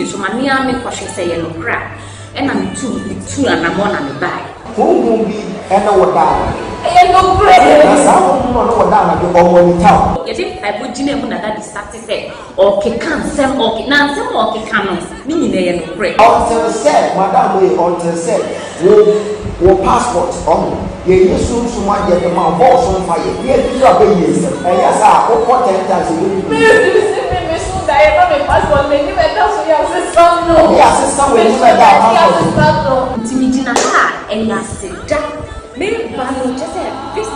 So mania me question say no crack. And I'm two and I'm one and buy. Who will be and no down? I no crack. That's how no down at the old town. You think I would Jimmy that is started say, or can some or can some or can meaning they no crack. Until said, Madame, until said, will passport on. You soon might get the mouth balls on fire. Yes, you are babies. And yes, I hope 10 times you will. I have a passport, maybe I don't see your sister. No, yes, somewhere you have that. Timidina and Yasida. Maybe Bano just said, this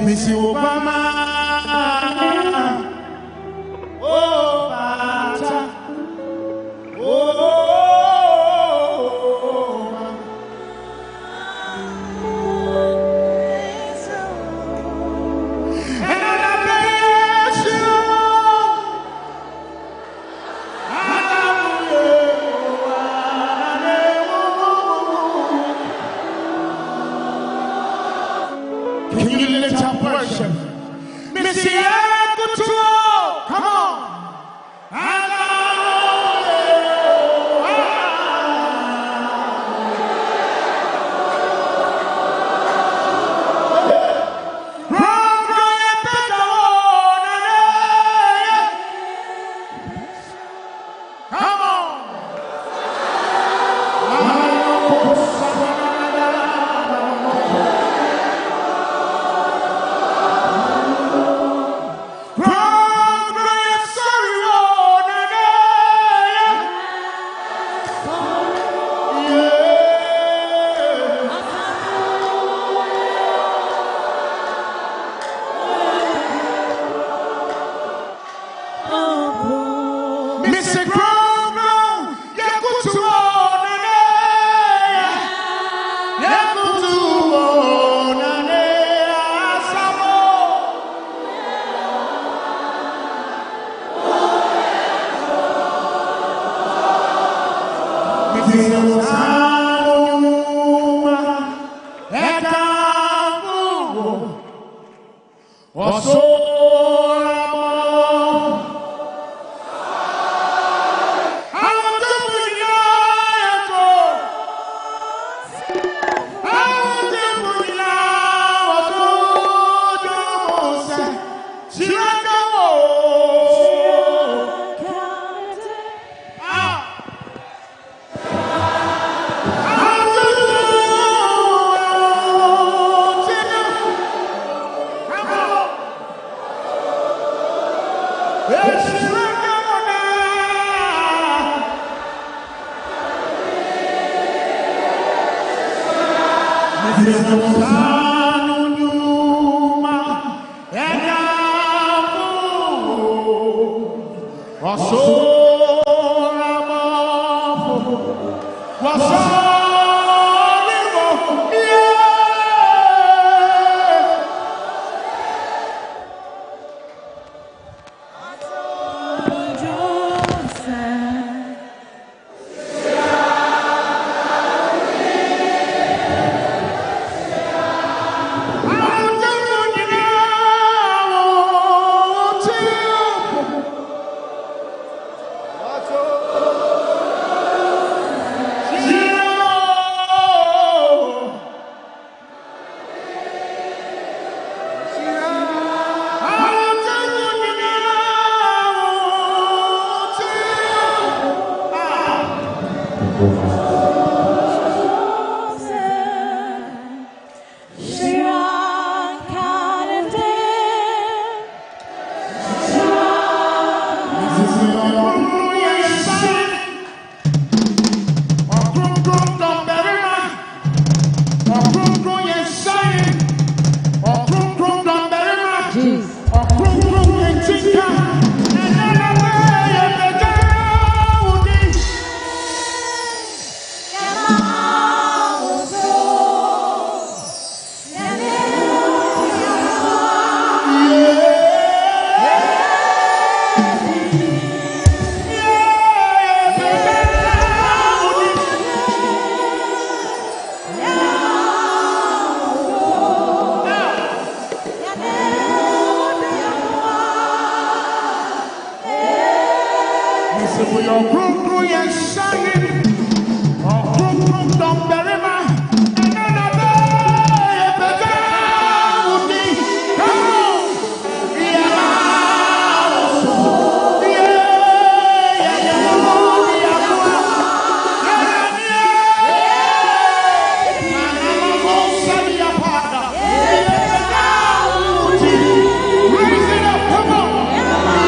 Missy Obama, oh, Bata, oh, and I bless you, can you lift up worship? Missy, come on. Raise it up, come on.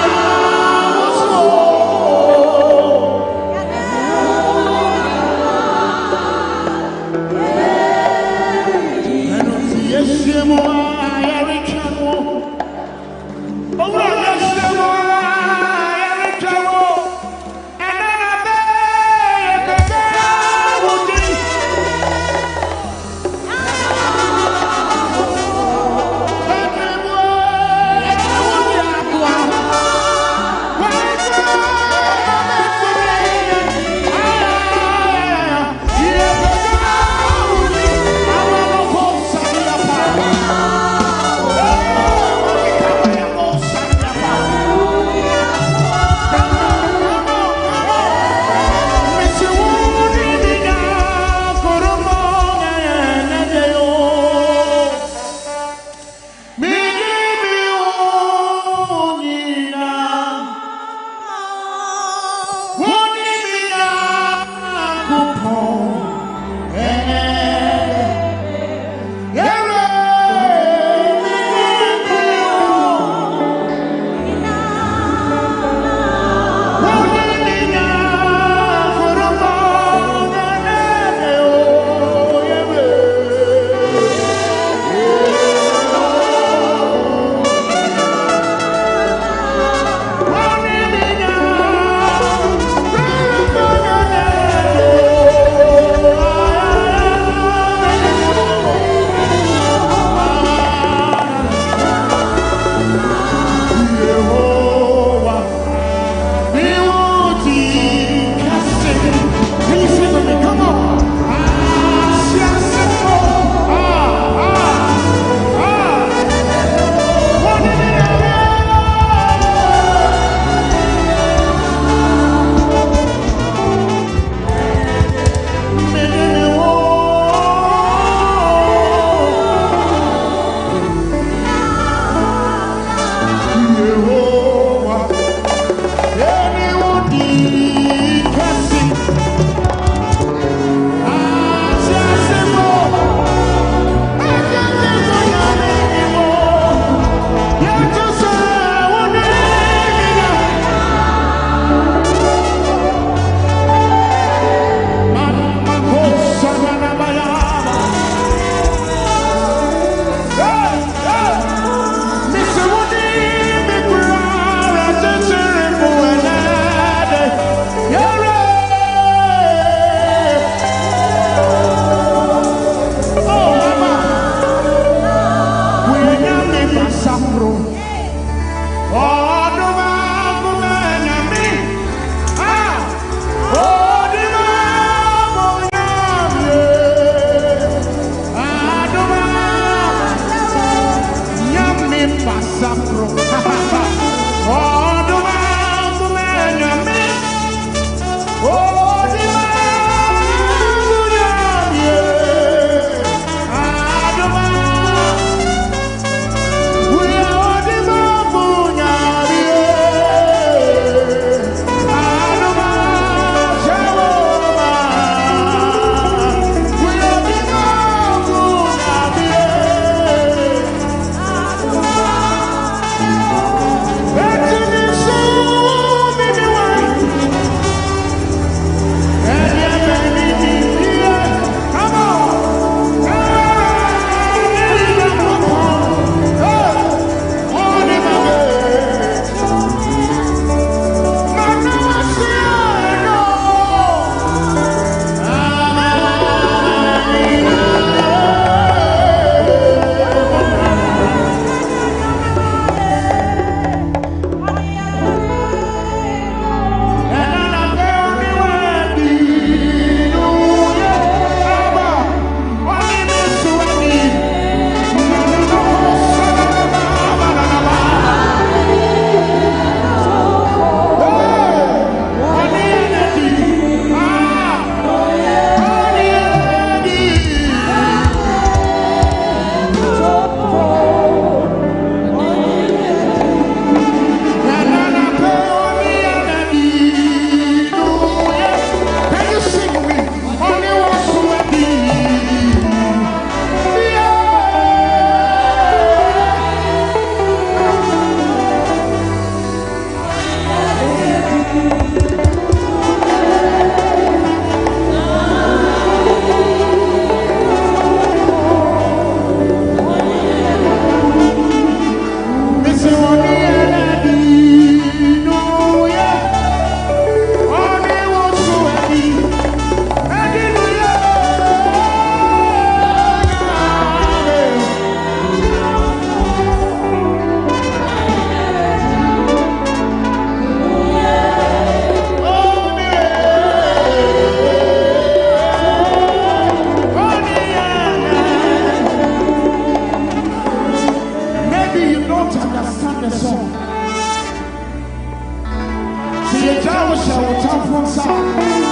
now shall come from south.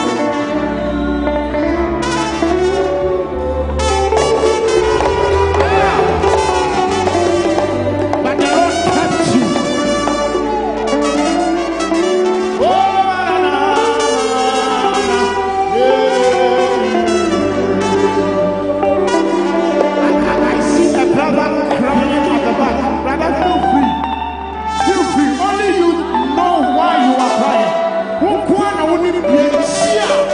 Only you know why you are crying. Who can only be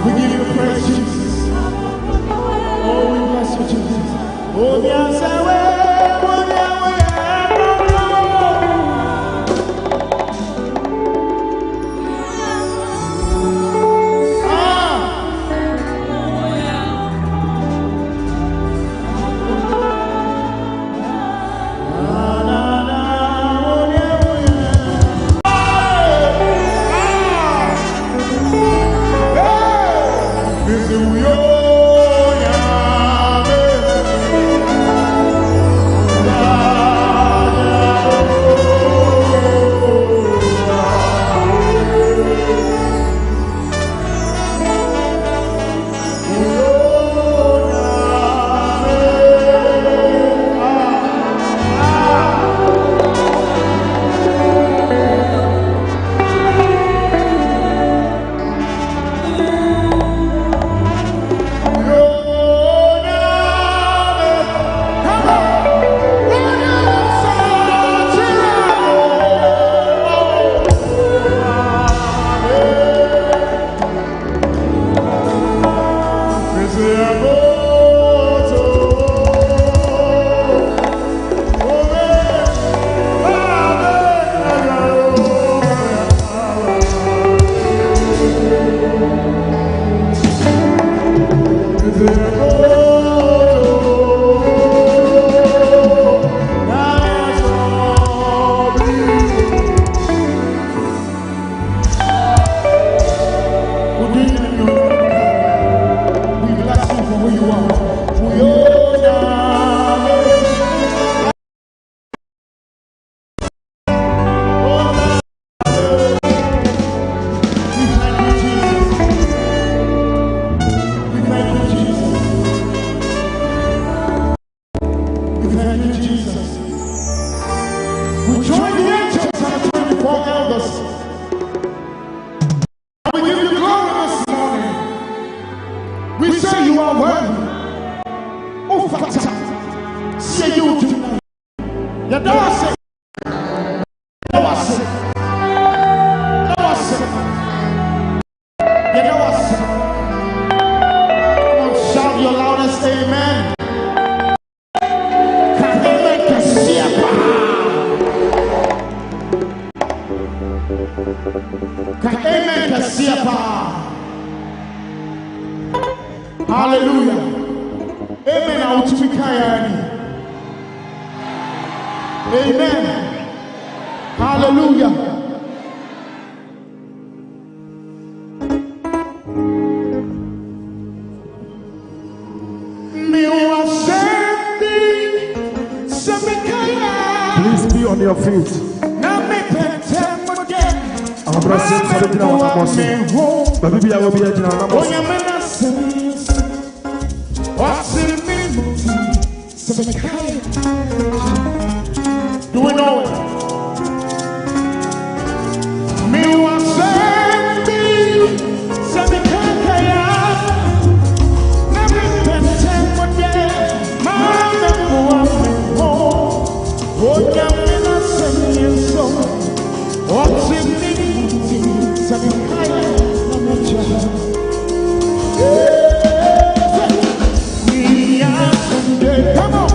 We give you praise, Jesus. Oh, we bless you, Jesus. Oh, yes, I will. Hallelujah. Amen. Amen. Hallelujah. Please be on your feet. I'm blessing something I want to but maybe I will be a general. What's in me? Do we know it? Me was sending some kaya. Never been tempered yet. My number one. What can we not send you so? What's in me? Some kaya. Come on.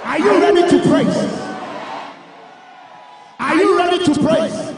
Are you ready to praise? Are you ready to praise?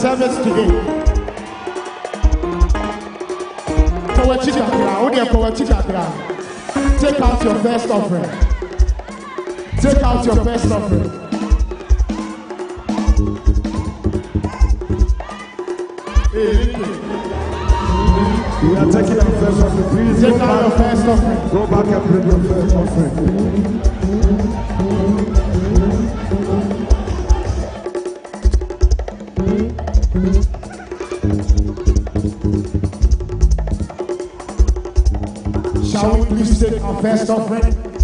service today. Take out your first offering. Take out your first offering. We are taking our first offering. Please take out your first offering. Go back and bring your first offering. Shall we please take our first offering?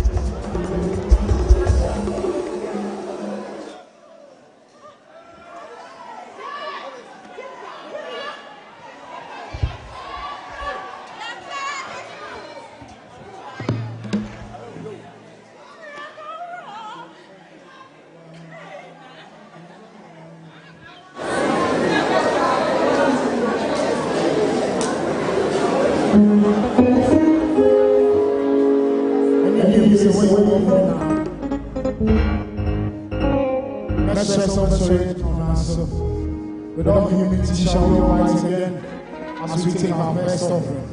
With all humility shall we rise again as we take our first offering.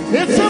It's the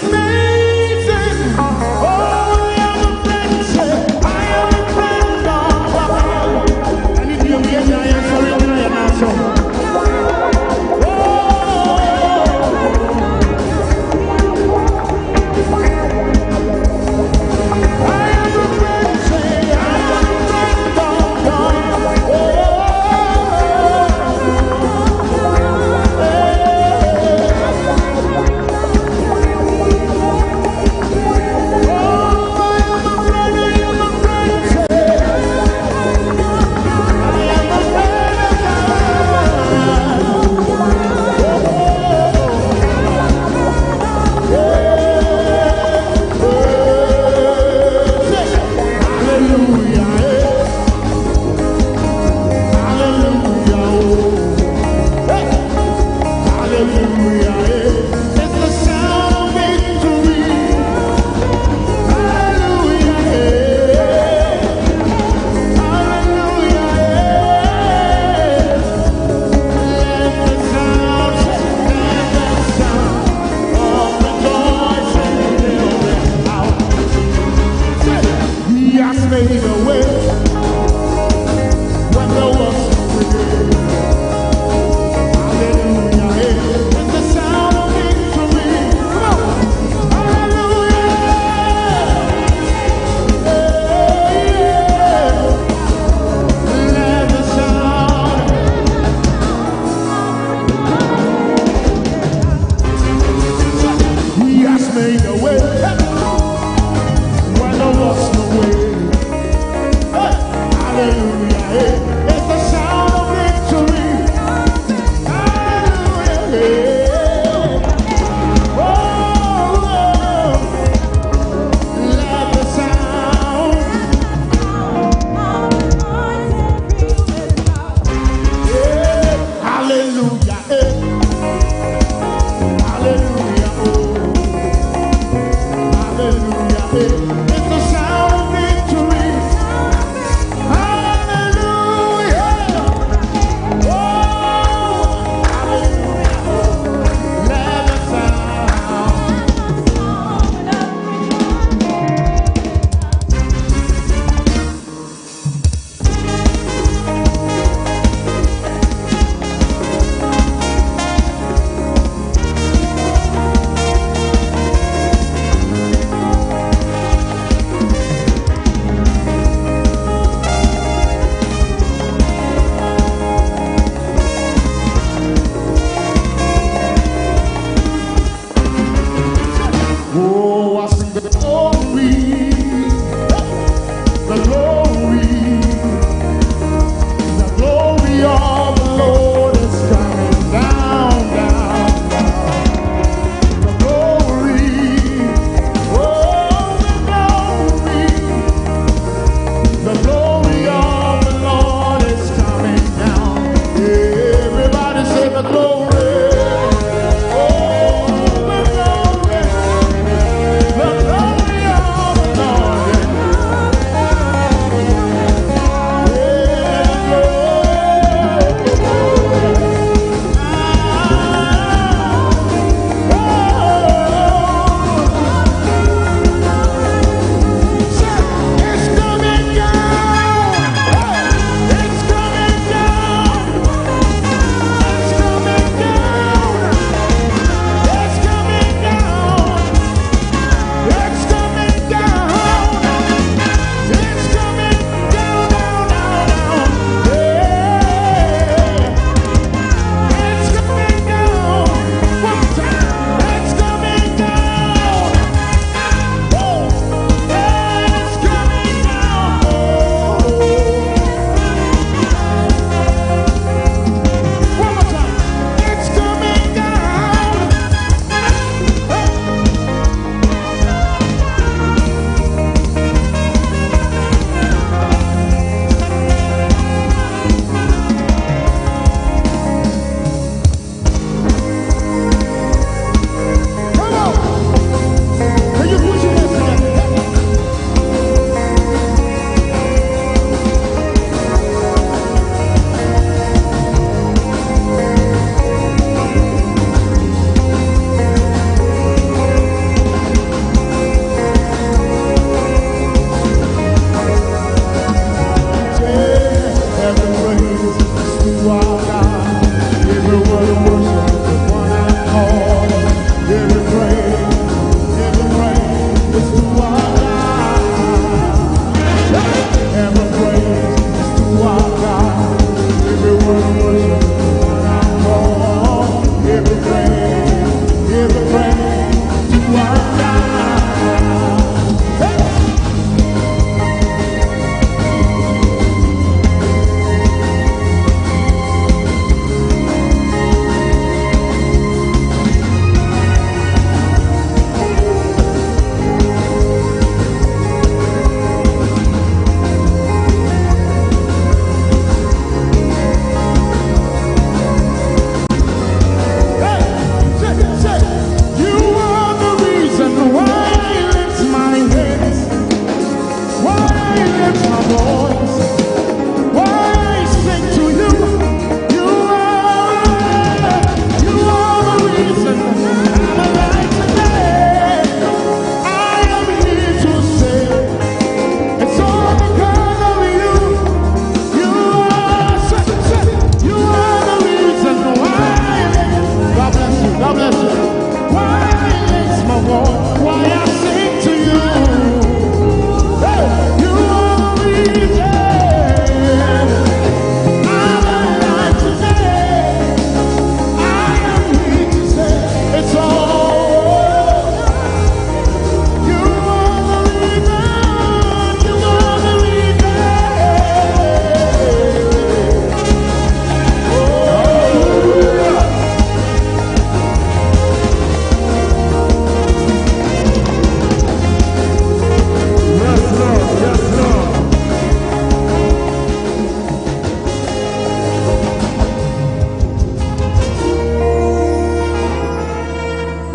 sound of victory. Hallelujah.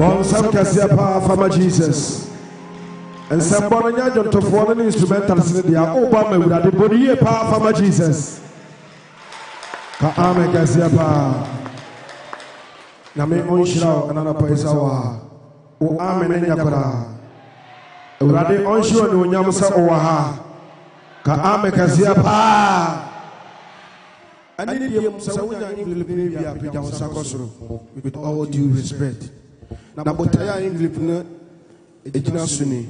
Bonsam Kasiapa, Farmer Jesus. And some Bonanya to foreign instrumentals in the Obama with the body power, Farmer Jesus. Kaame Kasiapa. Name Onshao, another Paisawa. O Amen Yakura. Rade Onsho and Unyamsa Owaha. Kaame Kasiapa. I need you, with all due respect. Nabotaya English, Ejina Suni.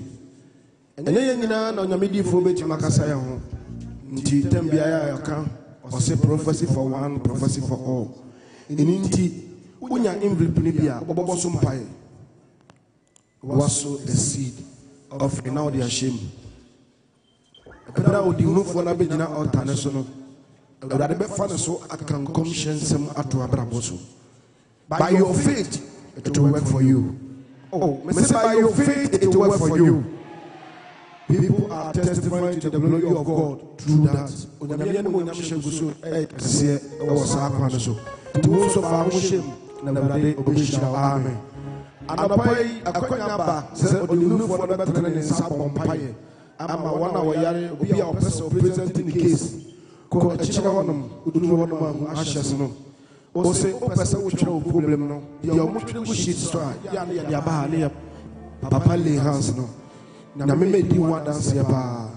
And then on the media for Betty Macasaya home. Nti Tembia account or say prophecy for one, prophecy for all. In Inti, Unya English Punibia, Bobosum Pai was so a seed of now their shame. Now the move for Nabina International. So I can conscience them at Abraboso. By your faith, it will work for you. Oh, by your faith, it will work for you. People are testifying to the glory of God through that. Amen. And I said, I'm a 1 hour yard, be our person presenting the case. Ko achira honum udunu honum ashes no o se o pesa wo twere problem no ya o motwere go sheet store ya ba ne papa lay hands no na me di one dance ya ba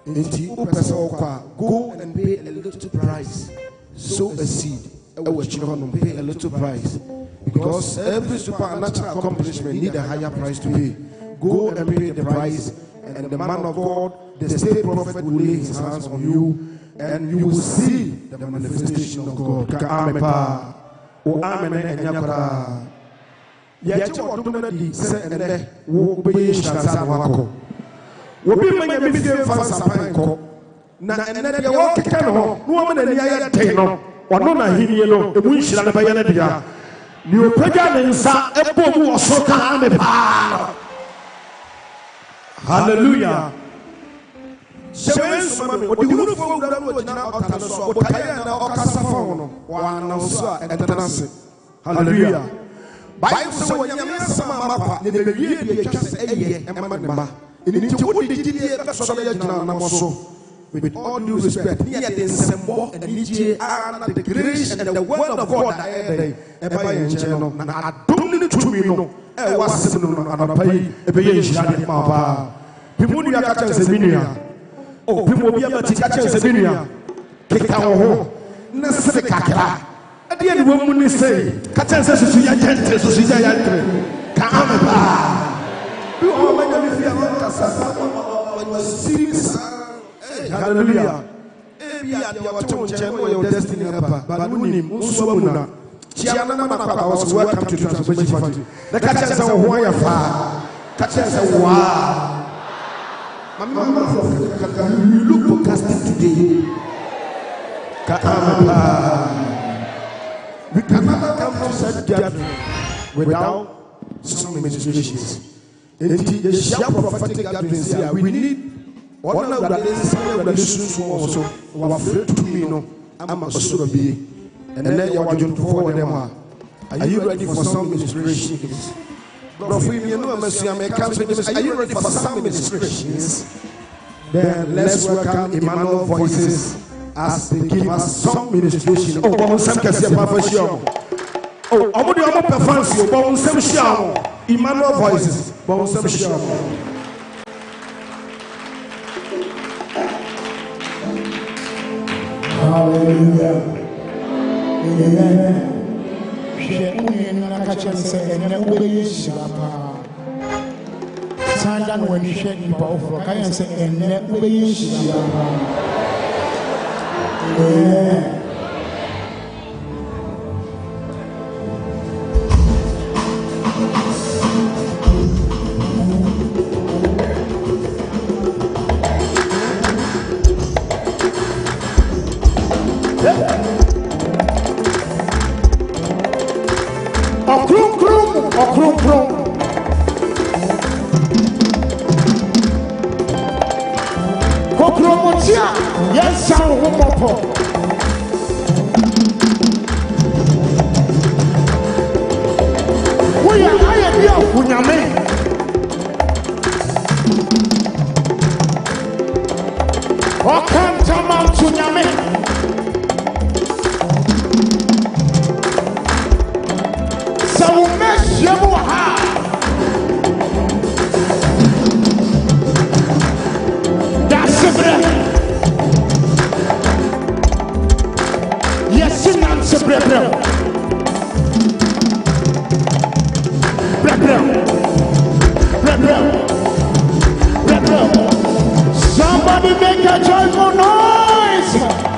enti o pesa wo kwa go and pay a little price, sow a seed e wo achira honum, pay a little price, because every supernatural accomplishment need a higher price to pay. Go and pay the price, and the man of God, the state prophet, will lay his hands on you, and you will see the manifestation of God. Amen. O amen and yakora. Yachi odumna di se ene wo be shansa wako. Wo bi manya bi fe fansa panko. Na ene de wo keka no, no wo na ni aye ten no. Ono na hinie no, emu nhira na baye na dia. Ni opagya ne nsa ebo mu oso ka ame pa. Hallelujah. Hallelujah. Bible says when you sama mapa ne be wie die twase eye emma ne ba enti wo de gidie be so be jina na moso. With all due respect, here the symbol and the grace and the word of God that ever in channel na adom to me no e wasem no anapai e be yin shira de ma ba. People do ya catch Sebinia. Oh, people be able to catch Sebinia. Kika ho na se kakra. Ade ye wo mu ni say, catch Sesu ya gente so ya yantre. Ka amaba. You all my me fear on kasa. Serious. Hallelujah. Ebia dia wato nche no your destiny hapa. But unim unso amuna. Chiana na kwa was welcome to Transformation Factory. The catch say ho ya fa. Catch say wow. Mama, you look podcasting today. We can never come to such gathering without some ministrations. And the share prophetic gatherings here, we need one of the lessons also. We are afraid to me, no. I'm a sort of being. And then you want to forward them. Are you ready for some ministrations? Are you ready for some ministrations? Then let's welcome Emmanuel Voices as they give us some ministration. Oh, but some can say profession. Oh, I'm going to perform you, but some show Emmanuel Voices, but some show. Hallelujah. Amen. Sandan when you shake in power, can you say, and never be yes, sound one more. We are higher Yo, Kunyame. Welcome to Mount Kunyame. So we mess you that's it. Yes, in answer, brother. Somebody make a joyful noise.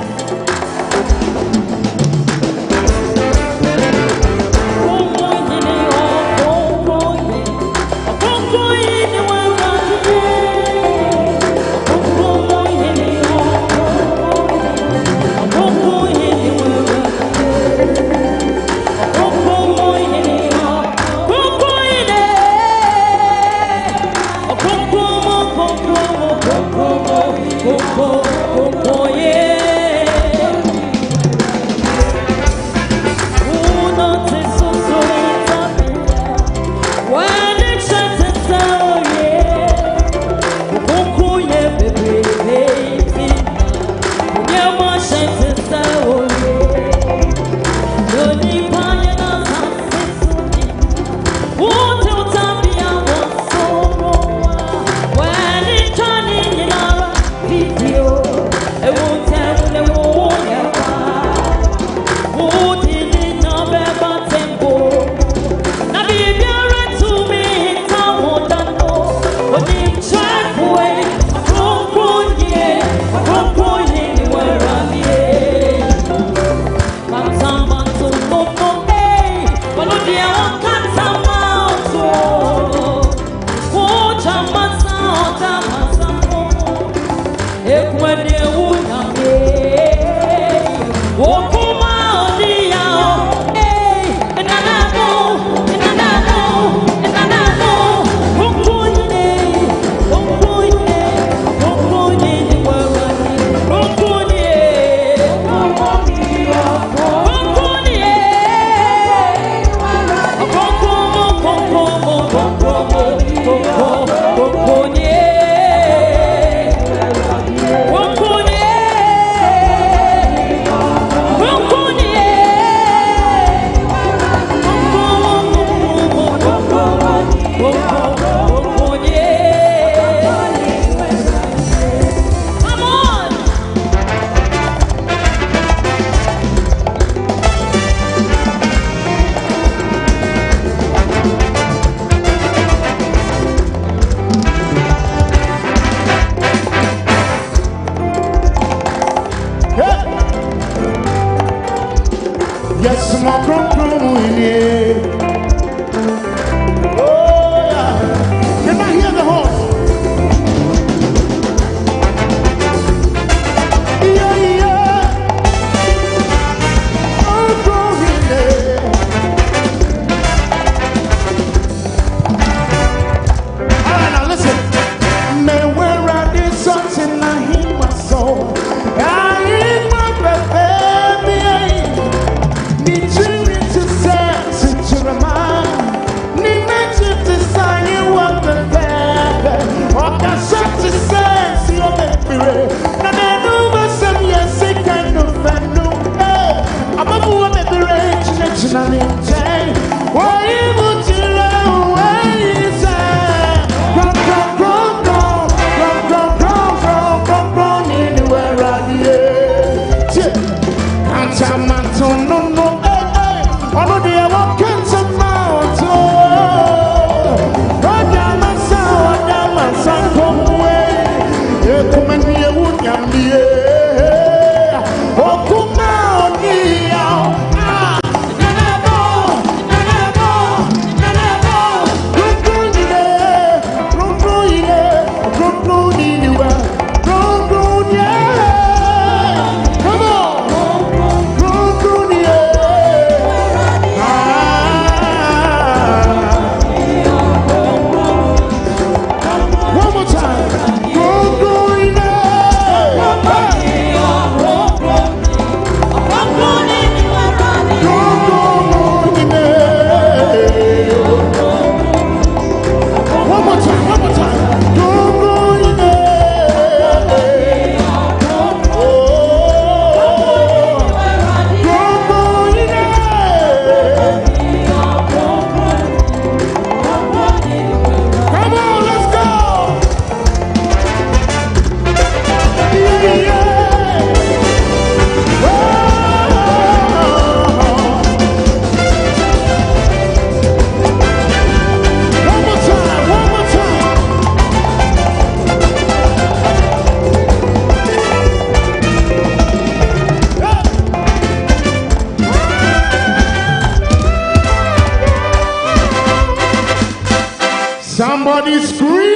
Somebody scream.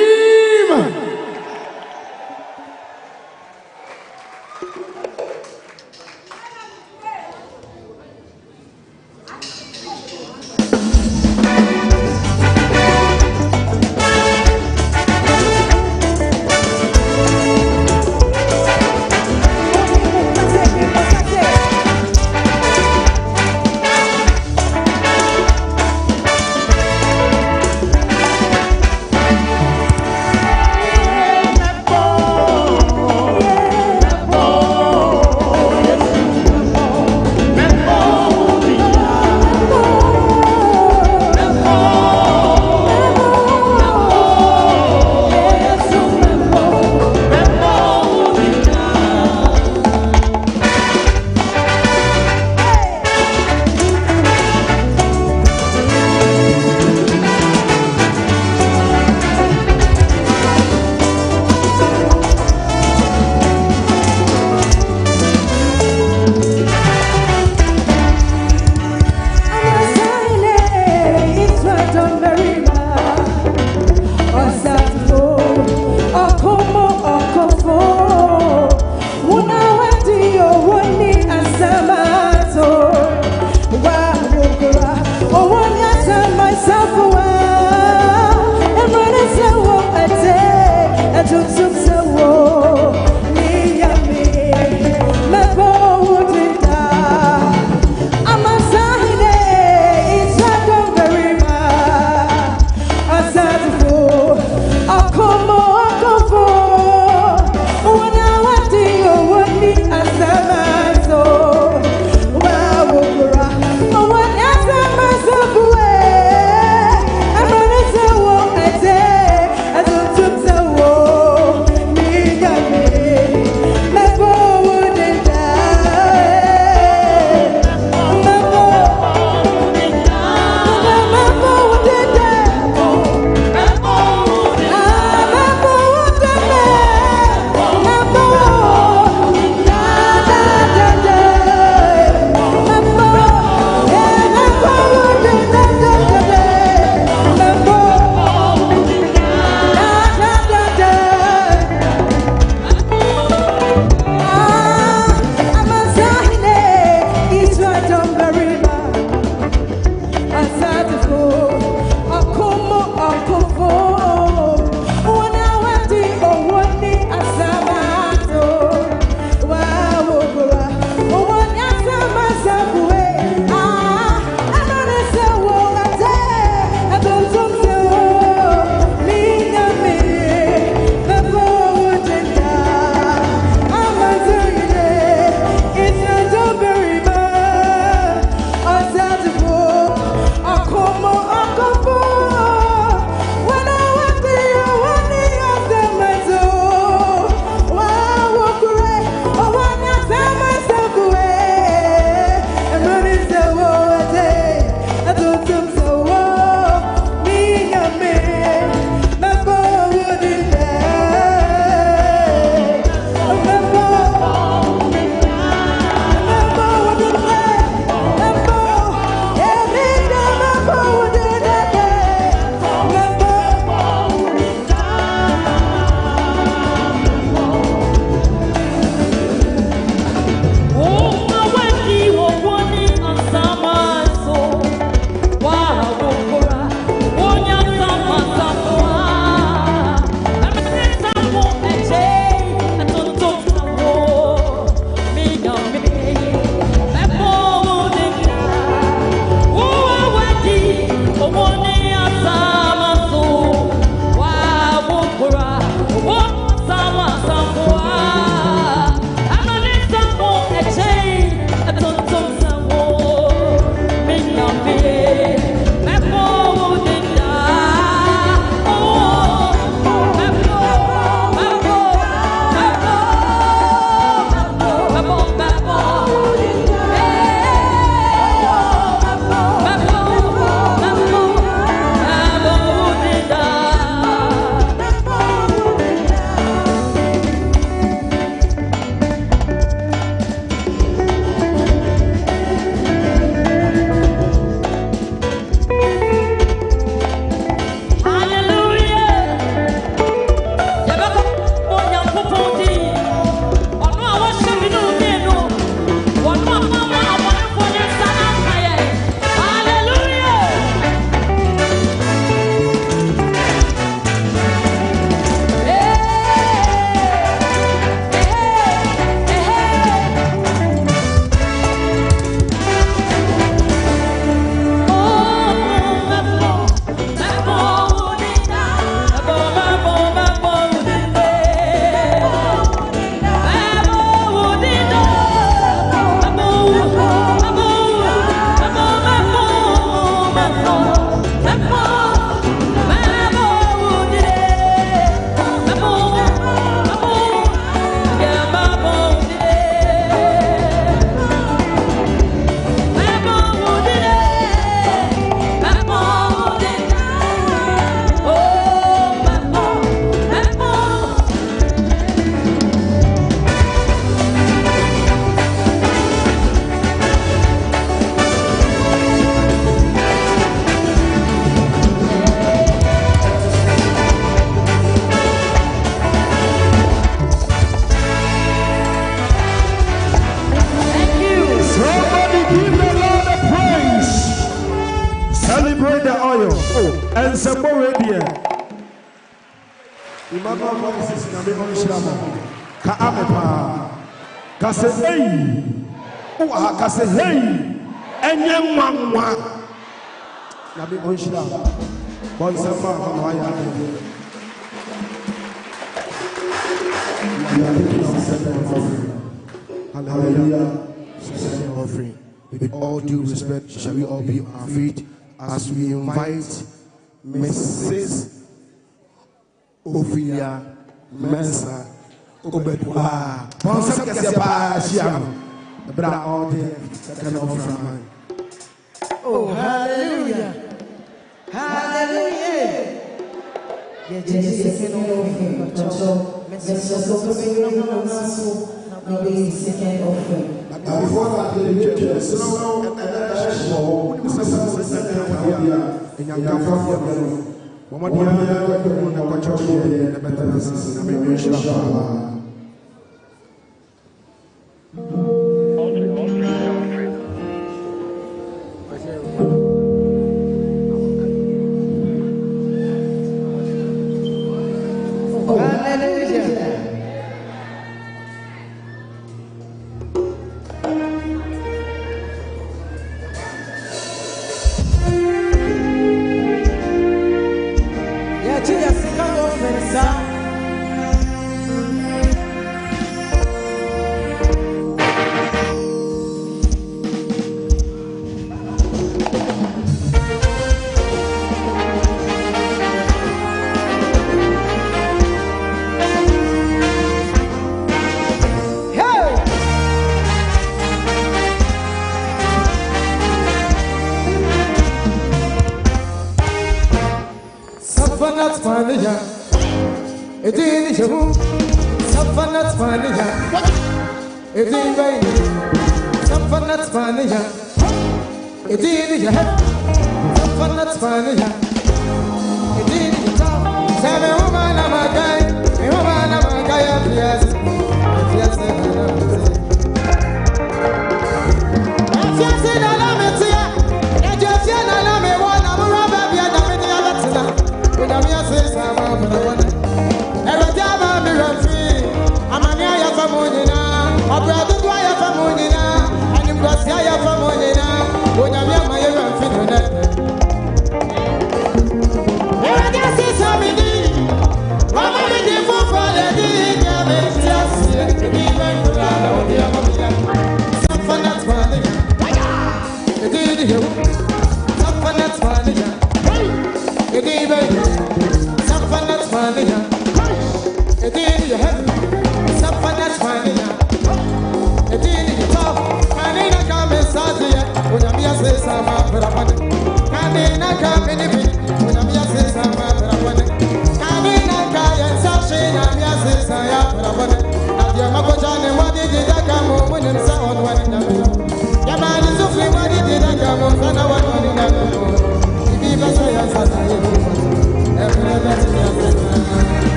and some more radio. Imagine voices in the Shiramo. Kaamepa. Kase hey. Kase hey. And young one. Nabi Onshiramo. Voice of Fire. Hallelujah. Offering. With all due respect, shall we all be on our feet as we invite Mrs. Ophelia Mensa Obedwa. Bonsa Kasiapa Shiam. The brother all day, second offering. Oh, hallelujah. Hallelujah. Second offering. Second offering. Before that, the church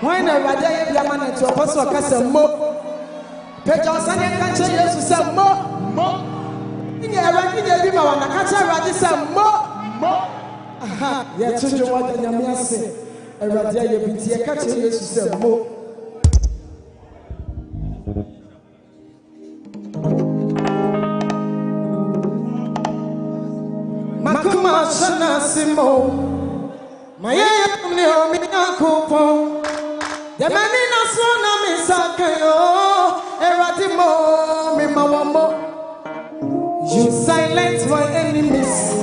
Why na radia ye bia man to apostle kasa mo. Pejo sane kan che Yesu say mo. Nya radia ye bi ma wana ka che radia say mo. Aha, ye tuju wa da nyame ase. Radia ye bi tie ka che Yesu say mo. Makuma sana simo. Maya mni o mi akupo. The manina sona mi sakayo. Eratimo mi mawamo. You silence my enemies.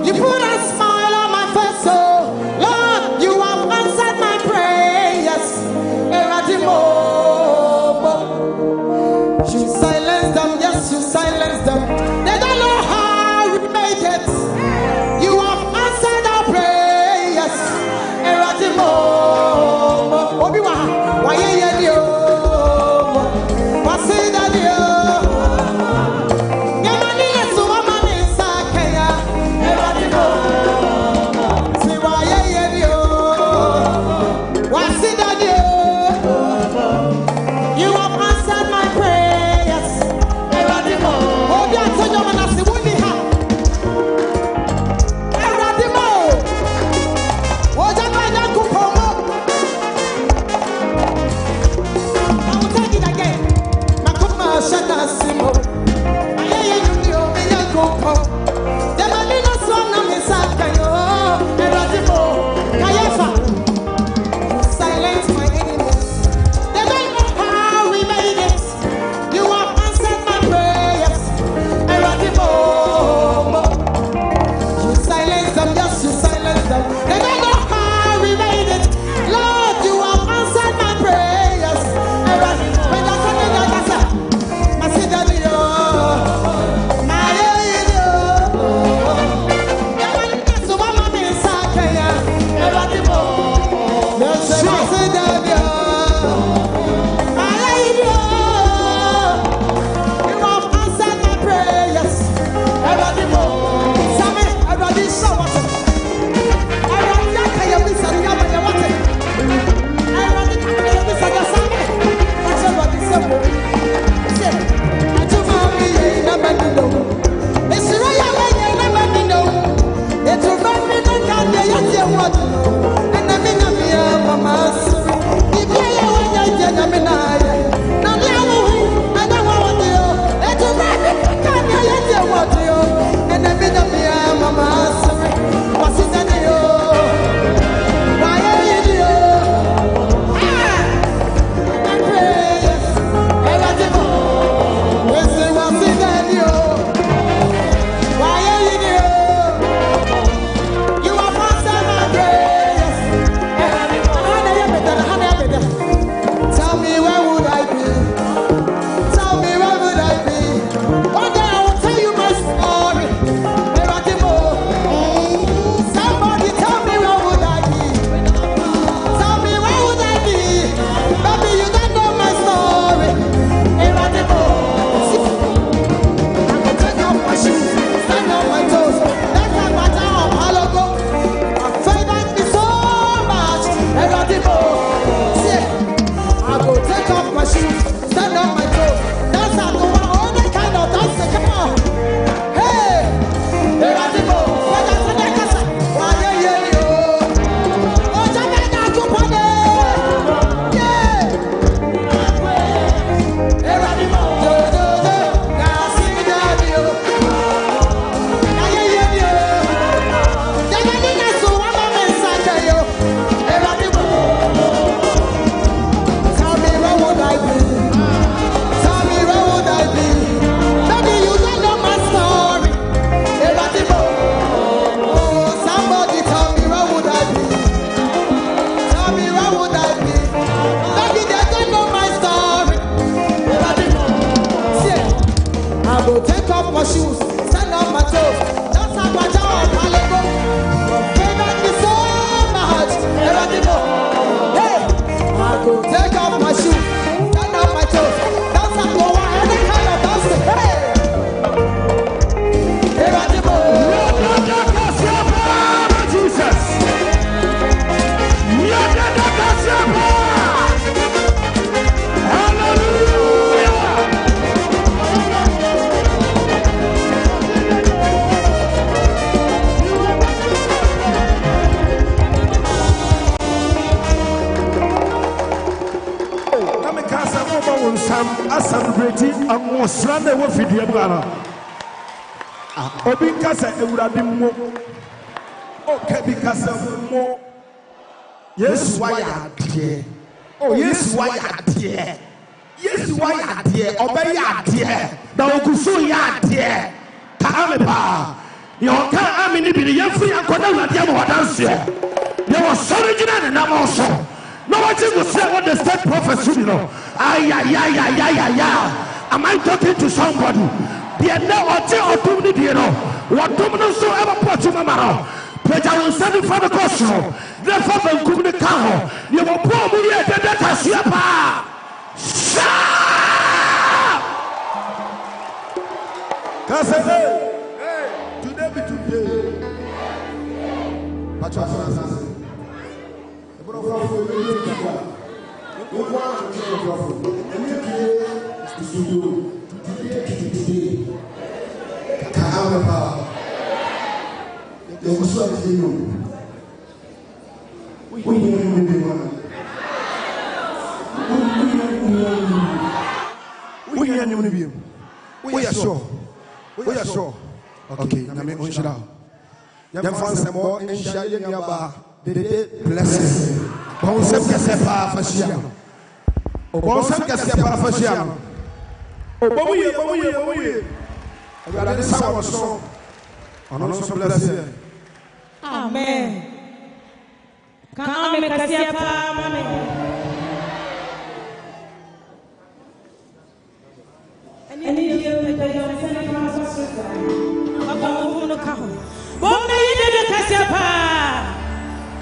You put a smile on my face, oh Lord. You have answered my prayers. Eratimo. You silence them, yes, you silence them. They don't know how we made it. You have answered our prayers. Eratimo. Obiwa, why you? What's it that you? Your money is so many sakaya. Eratimo. won sam celebrate am srande wo fidie bana obi kasa ewurade mo o kebi kasa mo yes why adie oh yes why adie yes why adie obey adie da oguso ya adie ka ame pa yo ka ame ni bi ye free akoda urade am wadanse ye was original na mo so no what you say what the state prophet you know ay. Am I talking to somebody? The end of the autumn, you know what domino so ever put to mamma. Preja will send it for the costume. Therefore, when come the car, you will probably get that as your pa. Hey, today be today. But your friends, the brother, we want to tell you, and you is to do today. However, there was something new. We are sure. Okay, now me on shira. Yam fan se mo en sha ye nya ba de blessing. Bon se kese pa fashia. Bon se kese pa fashia. Obo ye. Everybody say our song. And also bless you. Amen. Come me kasia pa mame. Any you me da yo se na ma so so. Baba wo no ka ho. Bo me ye de kasia pa.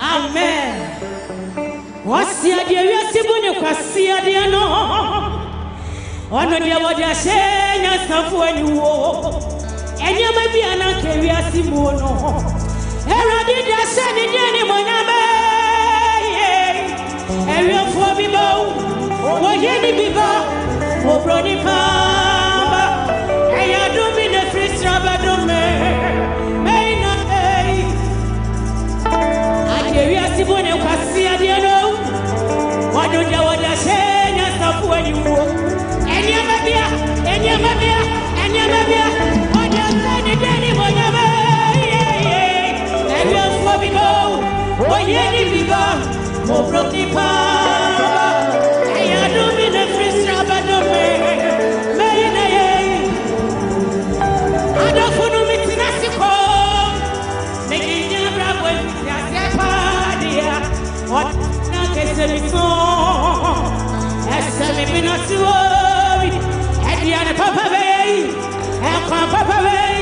Amen. Wasia de wi asibunye kwasia de no. Ono de wo de ashenya safu aniwo. Enyama bi ananke wi asimu no. Eradi de asheni de ni monyame. Ewi ofo bi bo. Wo ye ni bi bo. Wo broni pa. Eya do mi ne fristra ba do me. Me na ei. Ade wi asibunye kwasia de no. Ono de wo de ashenya safu aniwo. Papa Bay, and Papa Bay,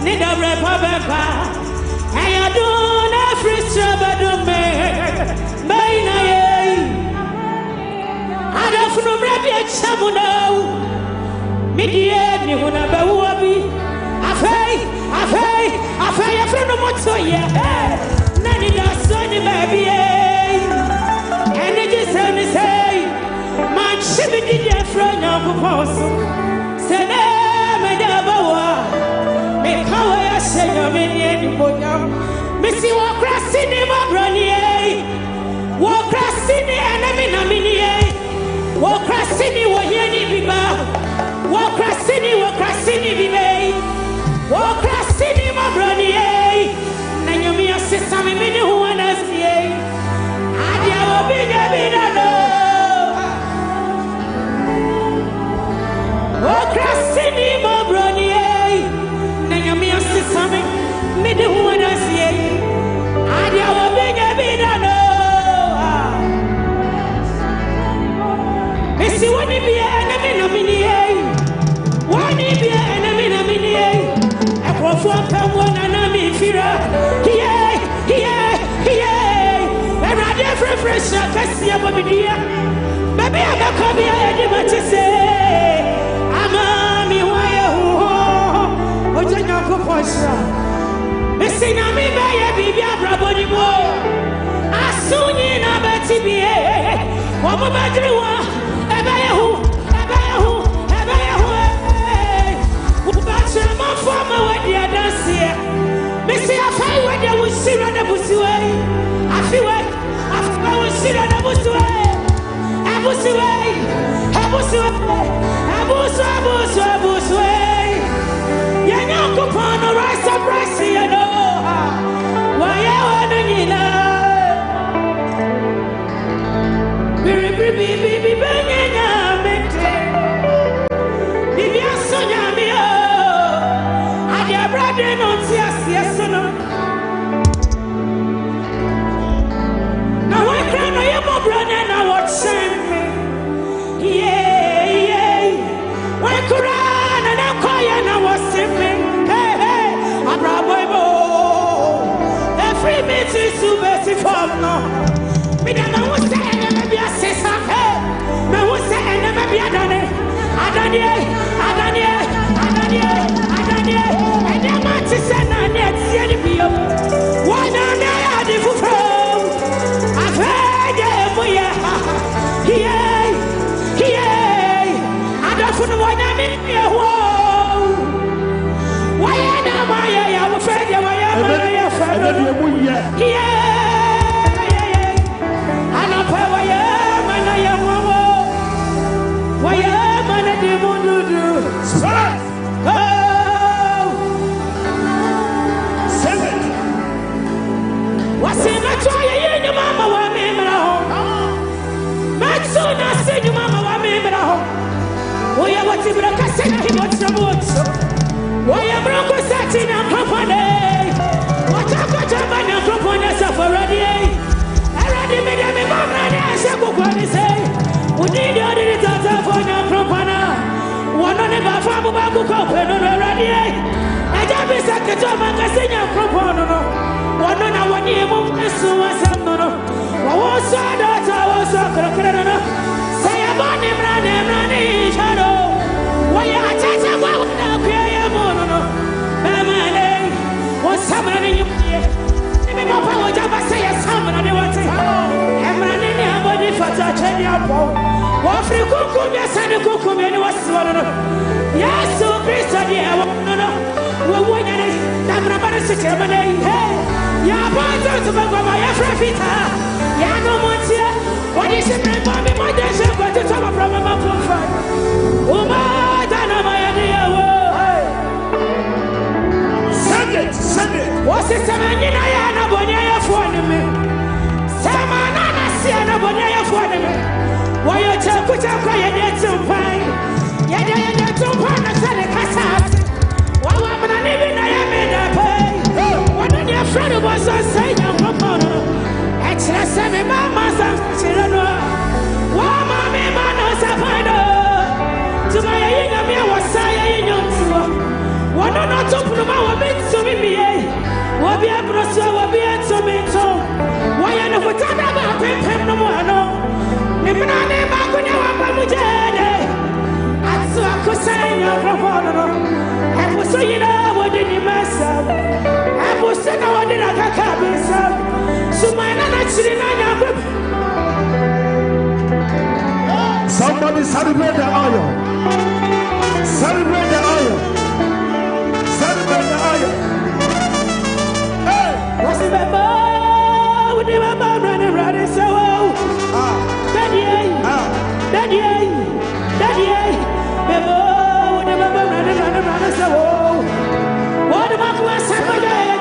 Nida Papa, and I do not free trouble, Mayna. I don't know, maybe a chamuno, Midian, you will never be. I fay, a friend of Motoya, Nanny, that's Sonny, baby, and it is say, my shimmy did a friend of Apostle. Missy walk in my brony, walk in the enemy nomine, walk in the Wayani Biba, walk in the Biba, walk in my brony, Nanyamia sister, me who want us here. I be walk in my brony, Nanyamia sister, me the who want us here. Missy, when you be an enemy nominee, when you be an enemy nominee, I perform one enemy fira. And I never fresh a cassia, baby. Maybe I'm a copy I did what you say. I'm a me, why, oh, you're not going to Missing a me by a baby, Braboni more. I soon in a betty be a woman. I Somebody celebrate the oil. Celebrate the oil. Celebrate the oil. Hey! What's the matter? With the running, so Daddy, running, so what about what's happening?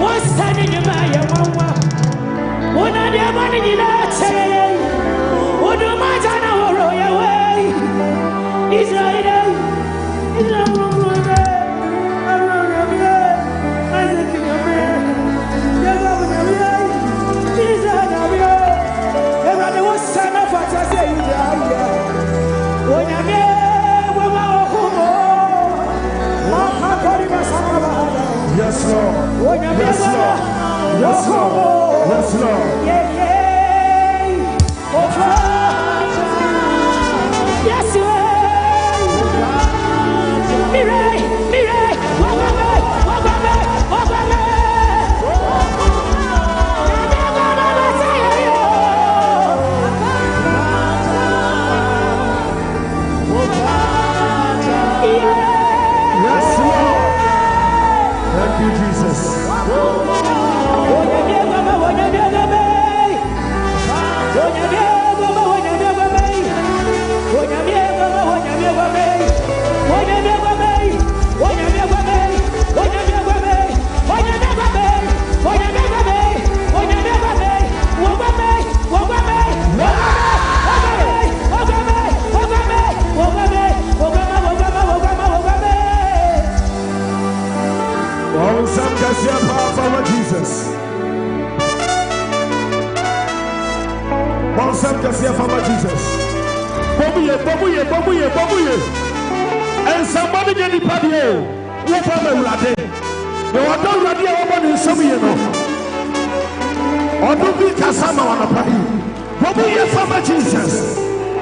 What's standing in my mama? One of the money in that say, what do my Jana roll away? Israel, Yes, Lord. Yes, Lord. Yes, Lord. Yes, Lord. Yeah, yeah. Oh, yes, Mirai. Yes, Lord. Thank you, Jesus. Bonsam Kasia Papa Jesus. Bonsam Kasia Papa Jesus. Bobuye. And somebody get the patio. What are the Rade? No, I don't radio about in some year. Or do we Kasama on a party? Bobuye Papa Jesus.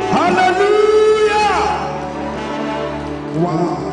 Hallelujah. Wow.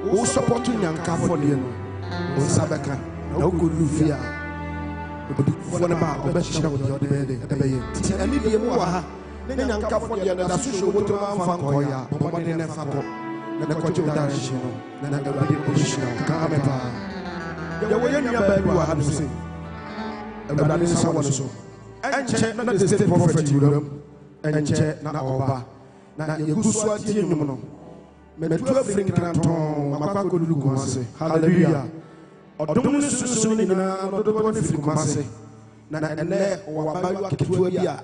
Who support Yanka for the Sabaka? No good Lufia. For the bar, the best show with your bed at the bay. And if you are, then Yanka for the other social water Fancoya, Bombardin and Fako, and the Coach of Darishino, then I got the position of Kamapa. The way in your bed you are having. And that is someone so. And check not the state prophet you know, and check not Oba. Now you go swat you. Metua fring kanton makwa lu kumase hallelujah odom susu ni na odom ni fring kumase na ene wa ba ketua bia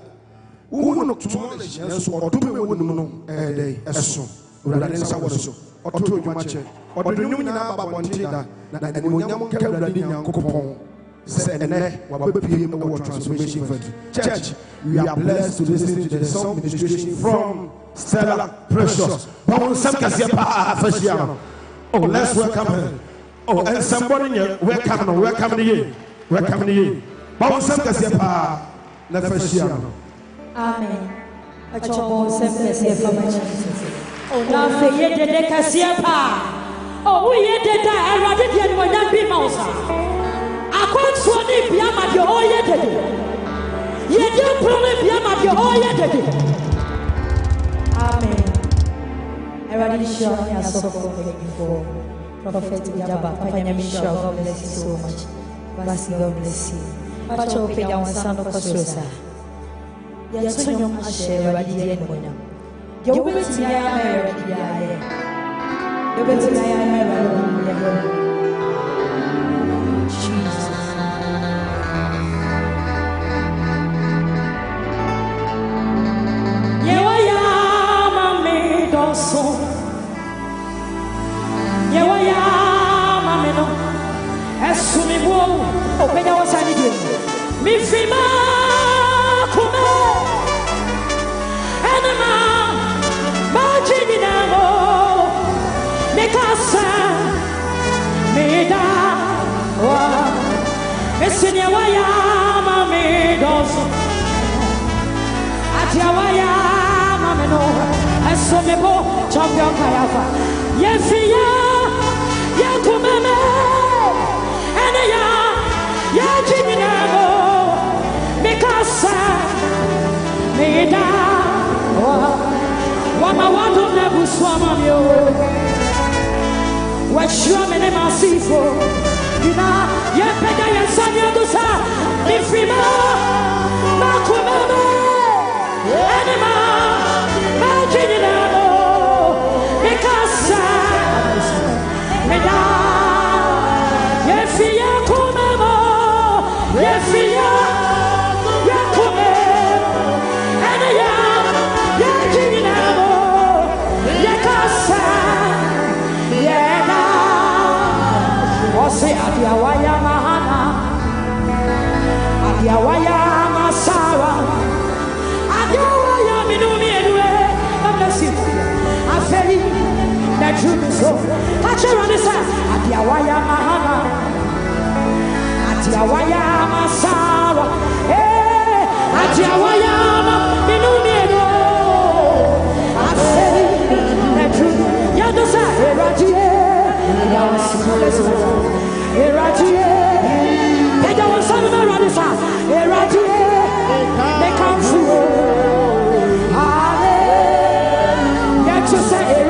wo no knowledge so odom we wo no dey eso urade nsa wo so oto odwuma che odom nyina ba bonte da na enonyam ka urade nyankopon se ene wa ba pie wo transformation church we are blessed to listen to the song ministration from Stella Precious. Oh, let's welcome her. Oh, and somebody here, welcome here. Amen. Oh, now for ye did the Cassiapa. Oh, we did that. I rather than when that be Mousa. I can't swan it beyond my your yet. Ye don't probably beyond my your yet. Amen. I rather sure I saw for Prophet Ogyaba. Papa sure God bless you so much. Basi God bless you. Pacho open your son of Kososa. Yes, so you must share ready and winner. You will be to you will be Jesus. Mi fima kume enema majini namo nekasa meda wa esinya waya mame doso atia waya mame no esomebo champion kayafa yefia yakumeme eneya yajini namo Mikasa Mida Wama wado nebu swama myo Washua mene masifo Dina Yepega yensanya dusa Nifrima Makumeme Enema Majini namo Mikasa Mida Yefia kumemo Yefia Say Adiawaya Mahana Adiawaya Masara Adiawaya Minumi Edwe Aferi Najumiso Kacheranisa Adiawaya Mahana Adiawaya Masara Adiawaya Minumi Edwe Aferi Najumiso Yadosa Erajie Erajie, they don't send me around this house. Erajie, they come through. Hallelujah, yet you say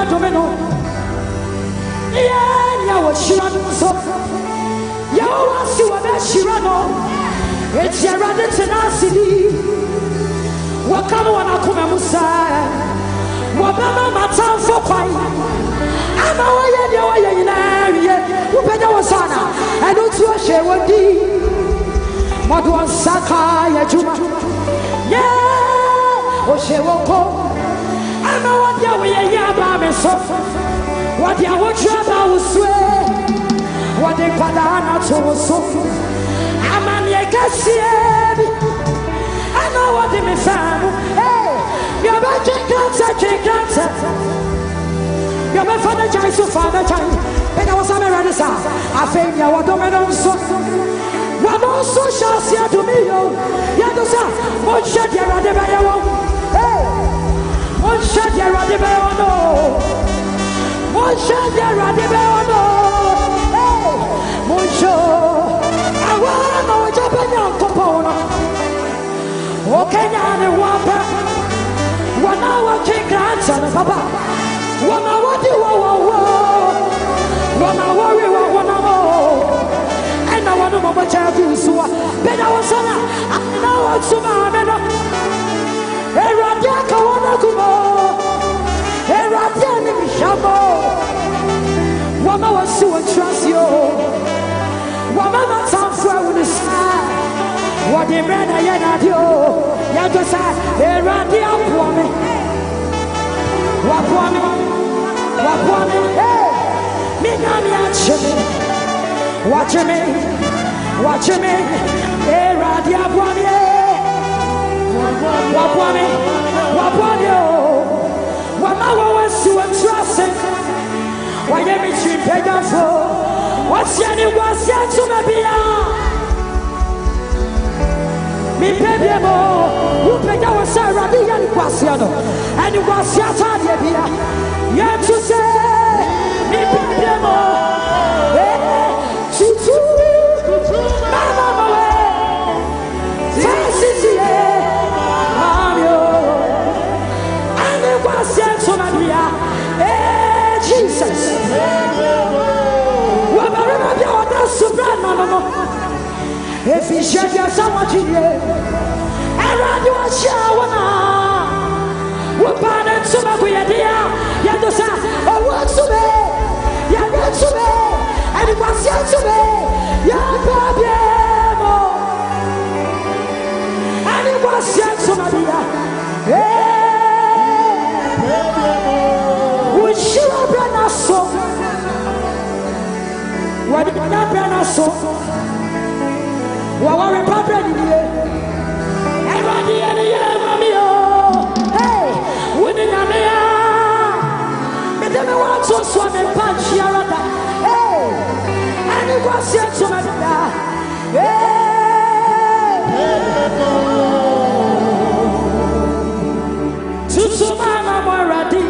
domino. Yeah, what Shirano. You want to what Shirano. It's your rather tenacity. What come on, Akumamusa? What Mama Matan for quite? I'm away in area. Who better was Anna? I don't see a share what be. Madwan Saka Yajuma. Yeah, Oshewoko. I know what you will yaba me so. What you would travel will swear. What they padana to so. I'm a Yagasian. I know what they may find. Hey, you're about to cancer. You're my father, child, so father, child. And I was a ready, sir. I think you were dominant so. One also shall see to me, Yadosa, one shot your radibay, hey, one shot your radibay, one shot your radibay, hey, one show. I want to know Japan component. Okay, now the water. 1 hour take grandson, Papa. 1 hour do 1 hour, 1 hour. I want to mama chafu suwa bena wasana na watsuma mena eradia kawana kumo eradia ni mishamo wama wasuwa trasio wama matamfwa unisa wadi mena yenadio yadosa eradia wapwame hey minami acheme watch me, Radia Bonie, Wapwame, Wama was to entrust it. Why am I cheap paid for? What's your name was yet to me Pediamo, who paid our Sarah, the young Quasiano, and it was Yatadia, yet to say, me Pediamo. Jesus. If he shed your someone in here, and you are shower, what bad and some of we are there, Yadosa, or what to me, Yadosa to me, and it was yet to me, Yababiamo, and it was yet to me, we should have run us so. What did not run us so? What were we probably here? And what the enemy, hey, wouldn't I but then I want to swim and punch here. Hey, and it was yet to me. Hey, to Mama Moradi.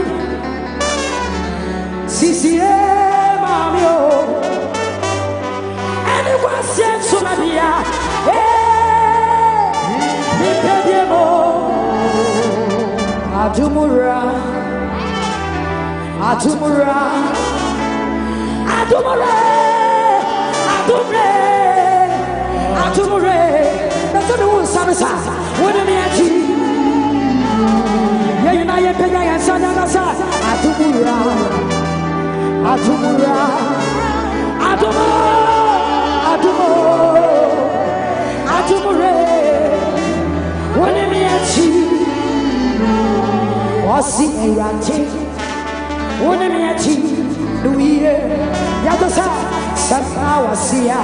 Sisi mami o, eni wasi ensumadia, mi pediemo, adumura, that's the one samisa, what do you achieve? Yeah, you know you pay your son and son, adumura. Adumure, when me achieve, wasi erati, when me achieve, Louis, Yadosa, Safa wasia,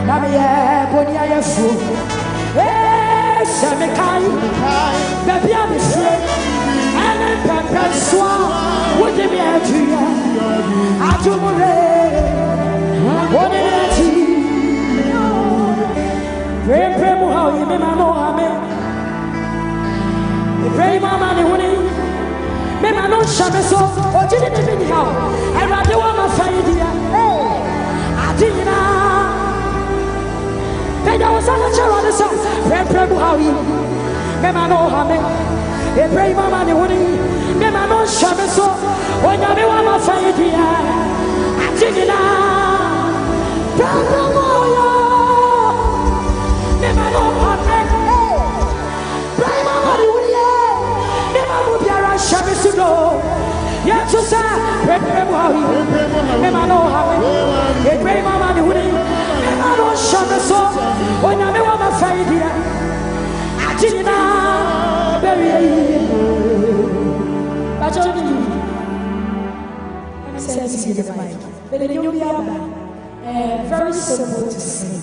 Namie, Bonia Yafu, Samekai, baby, I'm afraid, and I'm Pepper what did we have to you? Adumure, what did I see? Pray, how you may know, Amen. Pray, Mamma, the winning. May I not shut us off or didn't even how. I rather want my idea. I didn't know. Pay our son and child on the sun. Pray, how you may know, Amen. Pray, Mamma, the winning. May I know. don't shove it so. When you be one of my dear, I take it out. Don't know. Never know what I know. Prime Hollywood, never move your shove it to know. Yes, sir. Never know how it brave mama the woody. Never know shove it so. When you be one of my dear, I take it out. But you the mic. But you'll be very simple to sing.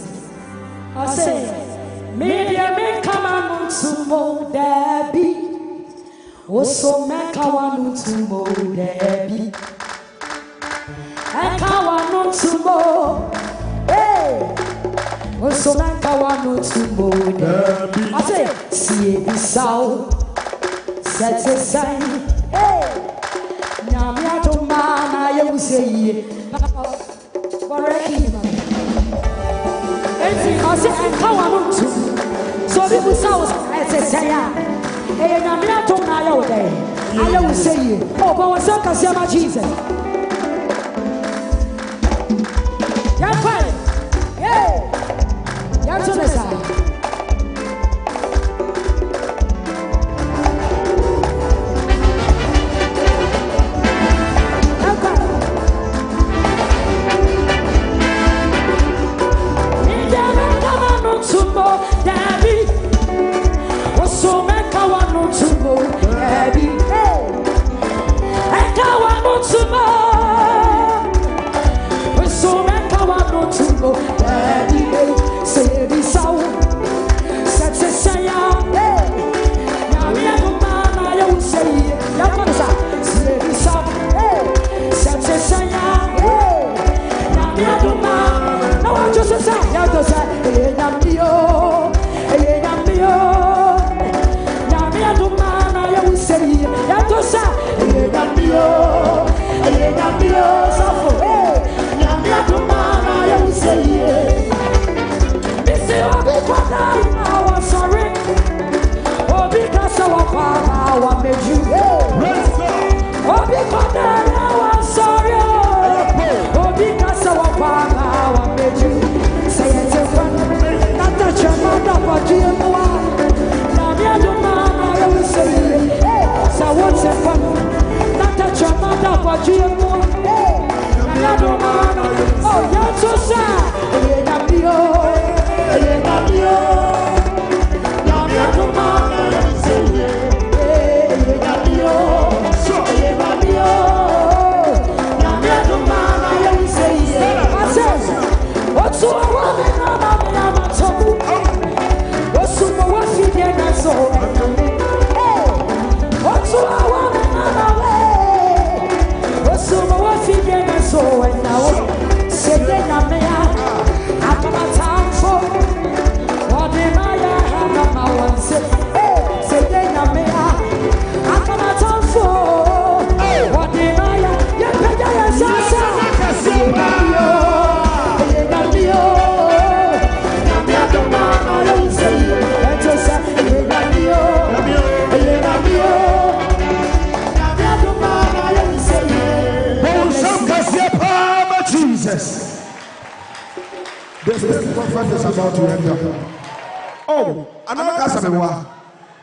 I say, media make come on to mo Debbie. Also make come on to mo Debbie. And come on to mo. Hey. Also make come on to mo Debbie. I say, see it sound. Set a sign. Hey. Nyamia to mana ye useye. Boreki. Enti ose enkawa mutu. So bi busa etesaya. E nyamia to na ye ode. Aye useye. Oh, but what's up Kasiama Jesus? Ya kwale. Hey. Ya tunesa.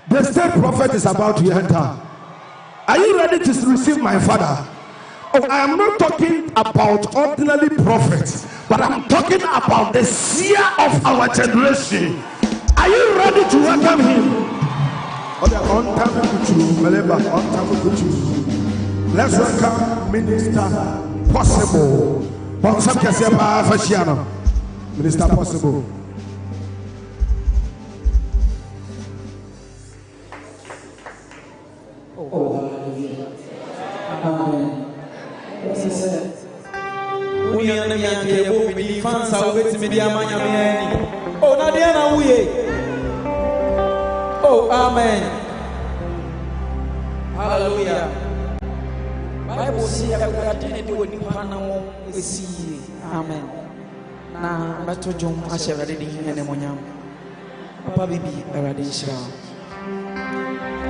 The state prophet is about to enter. Are you ready to receive my father? Oh, I am not talking about ordinary prophets, but I'm talking about the seer of our generation. Are you ready to welcome him? Let's welcome Minister Possible. Minister Possible. Oh, amen. Hallelujah. Bible says amen. Na bato jom asherade di hene monyam. Papa bibi erade shira.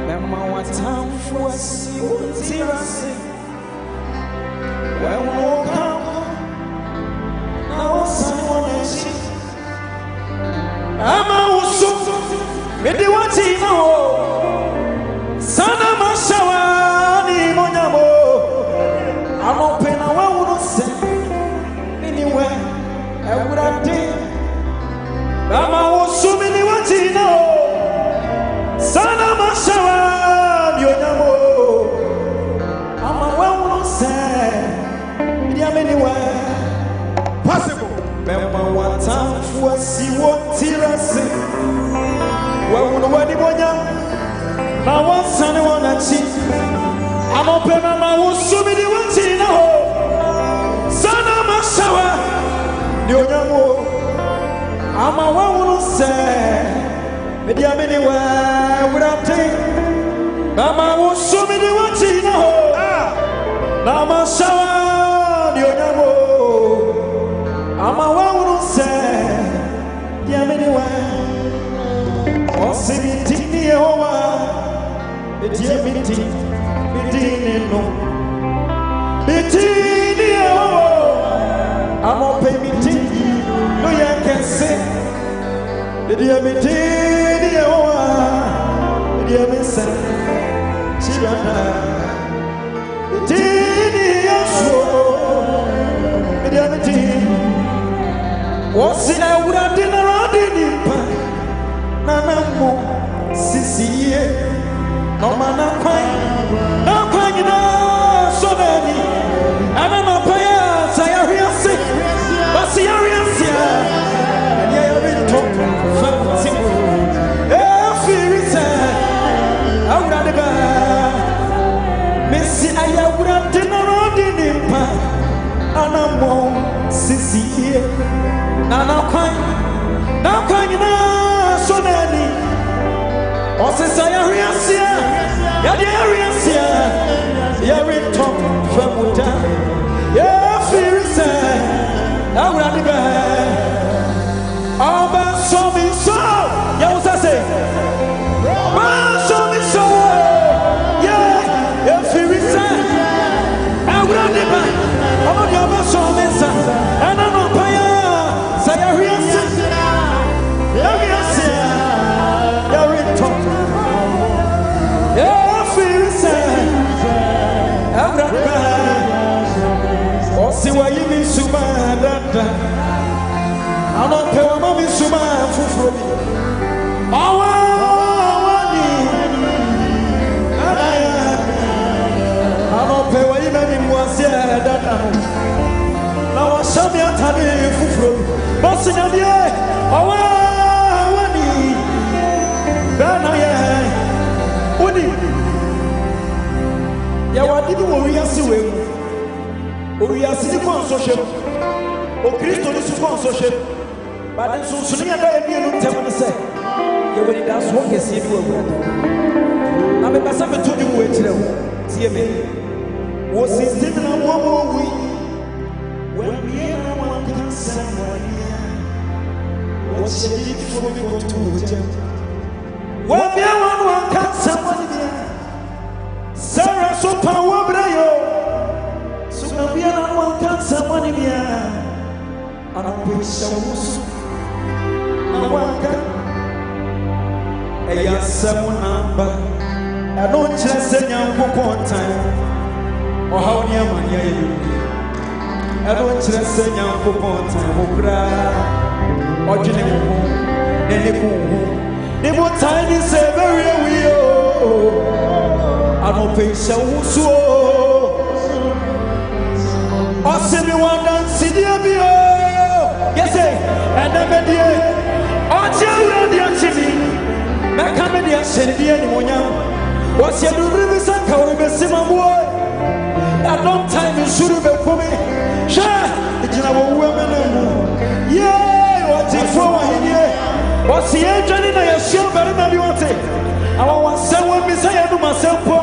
Mema watamfu wasiutirase wewe kama na wasawoneshi ama usu midi watina ho sana mashawani monyamo anopena wewe se anyway ewurade ama usu midi watina ho sana mashawani monyamo ama wewe se anyway possible mema watamfu wasiwotirase wewe wadi bonya na wasane wanachi amopema mawusumidi watina ho sana mashawa ndio nyamo ama wewe se media meni wurate ama wusumidi watina ho na mashawa ndio nyamo ama wewe se media meni Osibiti Yehowa, Etiemiti, Bitino, Biti Yehowa, Amope Miti, no ya can say, Etiemiti Yehowa, Etiemisa, Chirana, Biti Yeshua, Etiemiti, what's in a wood dinner on the Nanamu sisiye no mana kwai na so many anana paya sayariase basiyariase ya rito fanti efirisa awura de ba mesi ayawura de na rodi nimpa anamo sisiye nana kwai na Sonani, Osisaya Riasia, Yadiaria, Yarinton, Famuta, Yafirisa, Awradiba, Aba Somi So, Yawsase, Somi So, Yafirisa, Awradiba, Aba Somi So, and Anopaya, Sayariasa. Siwa yimi suma dada Anopewa mami suma fufubi Awani Adaya Anopewa yimi mwazia dada Na washami atani fufubi Bosi nyamie Awani Dana ye Udi Ya wadidi wawia siwe Oyasini kwa social, o Kristo ni kwa social. But so sunia da ebi enu temo se. Ye we da so kesi bi wo. Na me pesa me todi wo etire wo. Tie me. Wo system na wo wi. When me na one can somebody. Wo shedi fo bi go to je. When me one can somebody. Sarah so power brayo. Nabiana wankan samani bia anapisha usu na wankan eya samunamba eno chese nyanko kontan ohaw ni amanya yi eno chese nyanko kontan obra ojine ho nene ko ho ne bo tiny se very we anapisha usu Osimi wanda sidia bio yese endemedie ojeura dia chimi mekame dia sendie ni monya wosie dubri bisa kawre besima boy a long time suru be komi sha ejina wo menemu ye otifo wa hinie wosie dwani na yesio bari na bi wote awa wasewo mi say adu masempo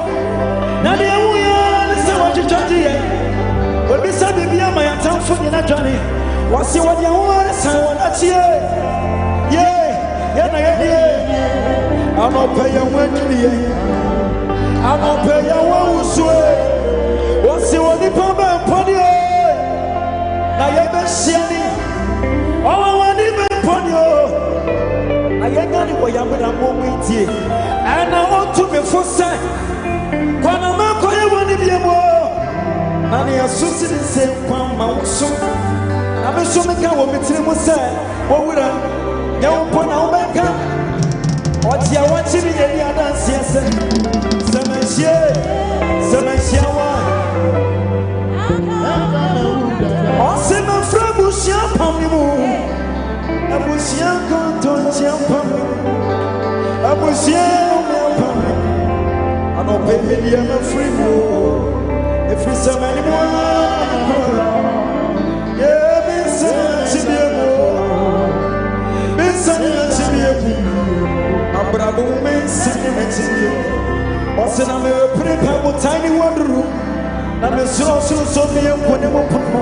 na de wu ya ne se wachichaji ye Obi sabi biya ma yatamfo ni na dwane wasi wodi ho san wona tie ye na ye die ano pay ye wadwini ye Anope ya wa usue. Wasi woni pamba mponi o. Na yebe siani. Owa wani be mponi o. Na yega ni wo yamu na mo mwitie. Ana ontu me fosa. Kwa na mako ye woni biemo. Na ni asusi ni se kwa mawuso. Na me so me ka wo metire mo se. Wo wura. Ya wo na wo beka. Oti awa chiri ye ni adansi ese. Semenshie wa. Ose me frabu shampam ni mu. Abusia konton shampam. Abusia shampam. Ano pepe dia me fribu. E free semeni mo. Ye me semeni mo. Me semeni mo. Abrabo me semeni mo. Osina me prepare mo tiny wonder. Na me so me nkone mo pono.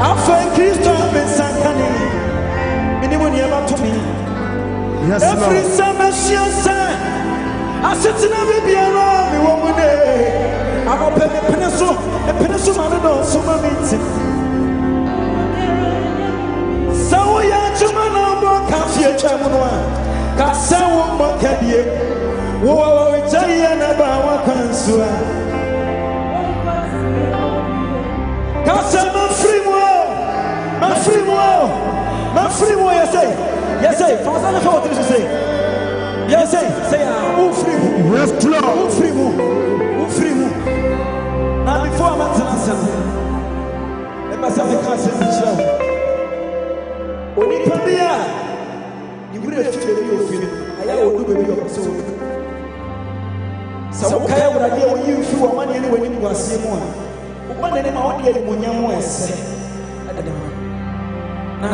Afa Kristo me sankani. Minimo ni eba to me. Yes, Lord. Every summer she say. Asetina me biara me wo mu ne. Amo pe me peneso ma no so ma miti. Sawo ya chuma na mo ka fie twa mu no a. Ka sawo mo ka die. Wo jaya na ba wa kansua. Kasa ma free mo yes say for ça for what you say yes say who free mo yes Lord who free mo na before I'm answer e ba say ka say chira oni pabia ni bure fi be ofin aya odu be bi o so so kaya wurade wo yi fi wo mane ne wani ngwasie mu a wo mane ne ma wo de animonyam wo ese adada na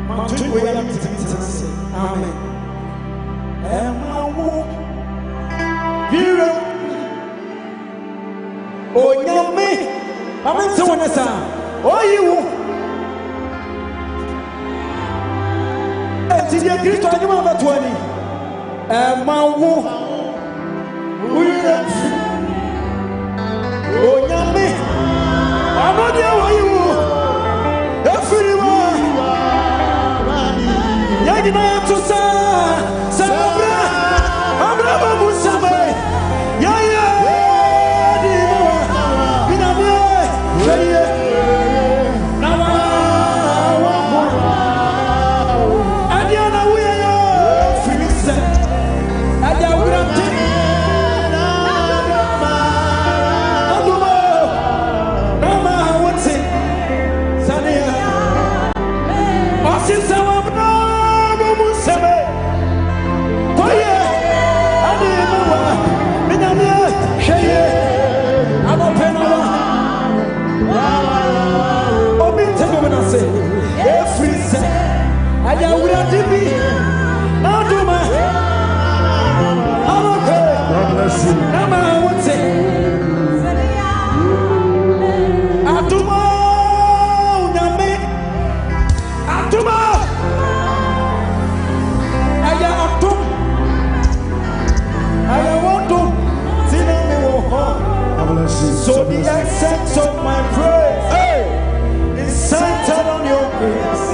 ma tu wo ya mtititse amen emawo biro onyame amete wonesa oyiwu enti de Kristo anyuma batwani emawo Onyame amadi awayiwo efiriwa yagi na tusa sabra abra babu sabai yaya di biname yeye nawa adiana wiyo firise adia wurante So the essence of my praise is centered on your grace.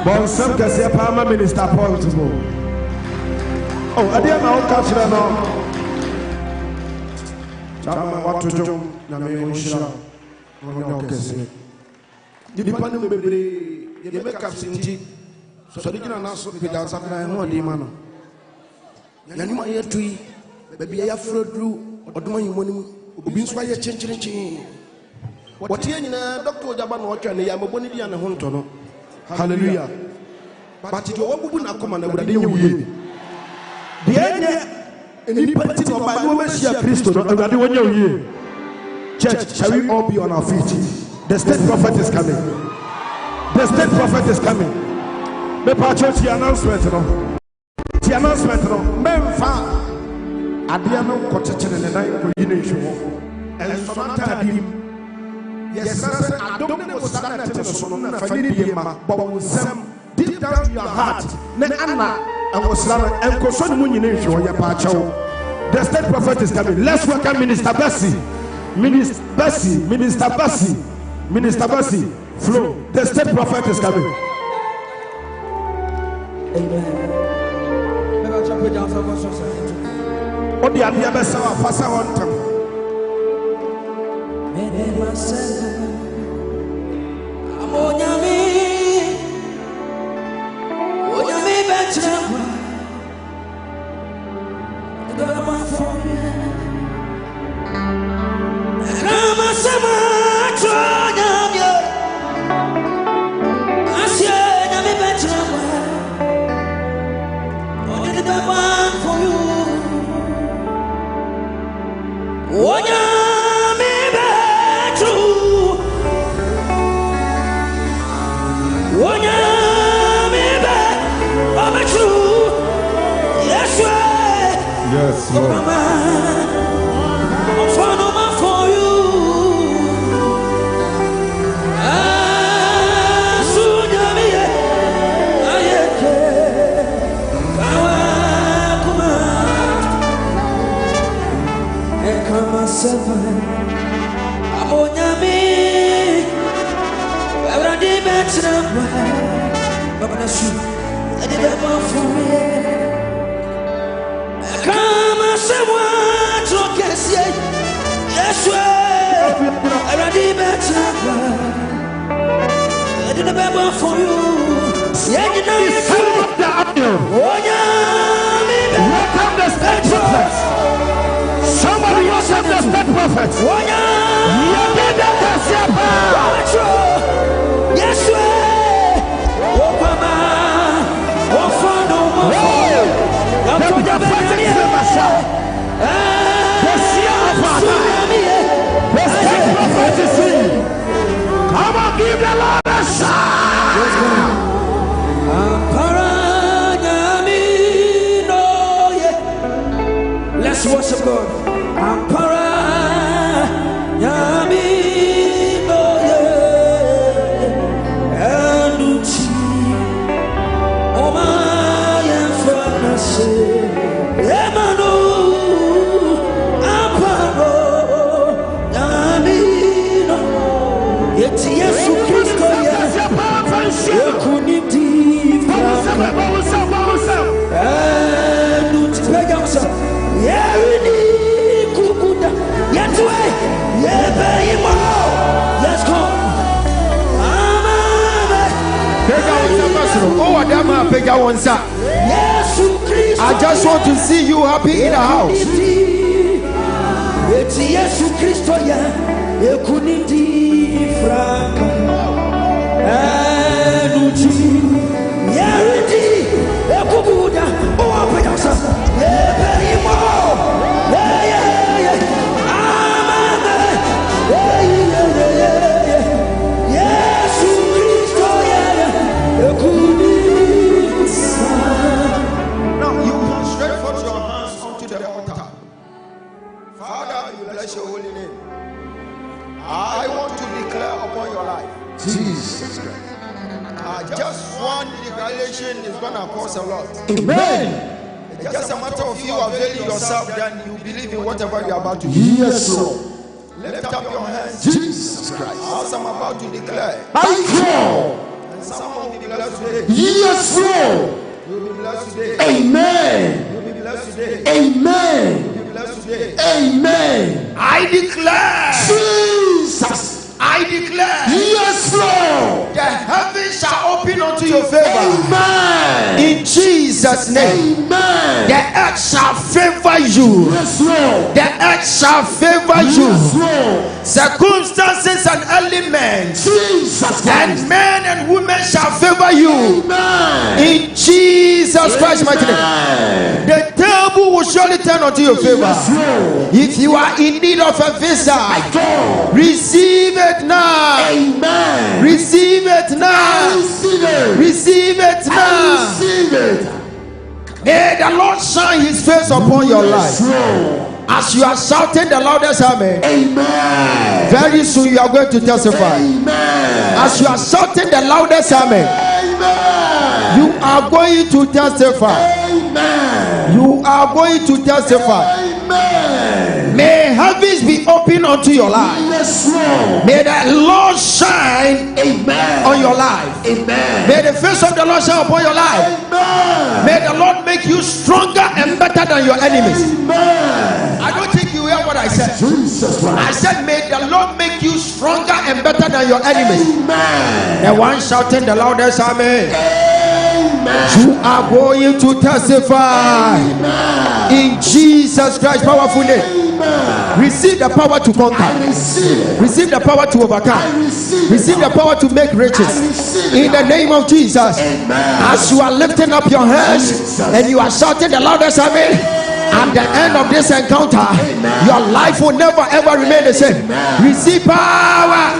Bon, some can say, Prime Minister Paul to go. Oh, I didn't know catch it now. Chama, what to do? Nameosha. No, Cassie. The dependent baby, you make up Sinti. So they can answer without something I want, Dimano. Yanima here tree, baby, I have fruit blue, or do my money, beans by a change. What here, Dr. Ogyaba, what you are, Bonnie and a Hontono. Hallelujah. But it will not come and I would have you. The end, and the party of my woman, Seer Christo, and I want you. Church, shall we all be on our feet? The state prophet is coming. The state prophet is coming. The church, the announcement, the announcement, Memfa, Adiano, Cotton, and I for you, and Sonata Dim. Yes, I don't know what's that. deep down in your heart, ne Anna and Oslana and Koson Muninin show your pacho. The state prophet is coming. Let's welcome Minister Bessie. Minister Bessie, Flo. The state prophet is coming. Amen. What the idea best our pastor on time. Yes, Lord. For you. Welcome the state prophet. Somebody welcome the state prophet. Come on, give the Lord a shout. Let's worship God. Ampara Yami Noye Anuti Oma Yafranase Emanu Amparo Yami No Yeti Yesu Kristo ya Yekuniti Anuti Pegasa Yerini kukuda yetwe yebeimo. Let's go. I just want to see you happy in the house. Yesu Kristo ya ekunidi franka enuti yeridi ekukuda oapeyasa yebeimo. Now you can stretch forth your hands unto the altar. Father, you bless your holy name. I want to declare upon your life. Jesus Christ. Just one declaration is going to cause a lot. Amen. It's just a matter of you availing yourself, then you believe in whatever you are about to do. Yes, Lord. Lift up your hands. Jesus Christ. As I'm about to declare. I call. And someone will be blessed today. Yes, Lord. You will be blessed today. Amen. You will be blessed today. Amen. You will be blessed today. Amen. I declare. Jesus. I declare. Yes, Lord. The heavens shall open unto your favor. Amen. In Jesus' name. Amen. The earth shall favor you. Yes, Lord. The earth shall favor you. Yes, Lord. Circumstances and elements Jesus Christ. and men and women shall favor you. Amen. In Jesus Christ's mighty name. The table will surely turn unto your favor. Yes, Lord. If you are in need of a visa, receive it now. Amen. Receive it now. Receive it. Receive it now. Receive it. May the Lord shine his face upon your life. Yes, Lord. As you are shouting the loudest amen. Amen. Very soon you are going to testify. Amen. As you are shouting the loudest amen. Amen. Amen. You are going to testify. Amen. You are going to testify. Amen. May heavens be open unto your life. Yes, Lord. May the Lord shine on your life. Amen. May the face of the Lord shine upon your life. Amen. May the Lord make you stronger and better than your enemies. Amen. I don't think you hear what I said. Jesus Christ. I said, may the Lord make you stronger and better than your enemies. Amen. The one shouting the loudest, amen. Amen. You are going to testify. Amen. In Jesus Christ's powerful name. Amen. Receive the power to conquer. I receive it. Receive the power to overcome. I receive it. Receive the power to make riches. I receive it. In the name of Jesus. Amen. As you are lifting up your hands and you are shouting the loudest, amen. At the end of this encounter, Amen. your life will never ever remain the same. Amen. Receive power.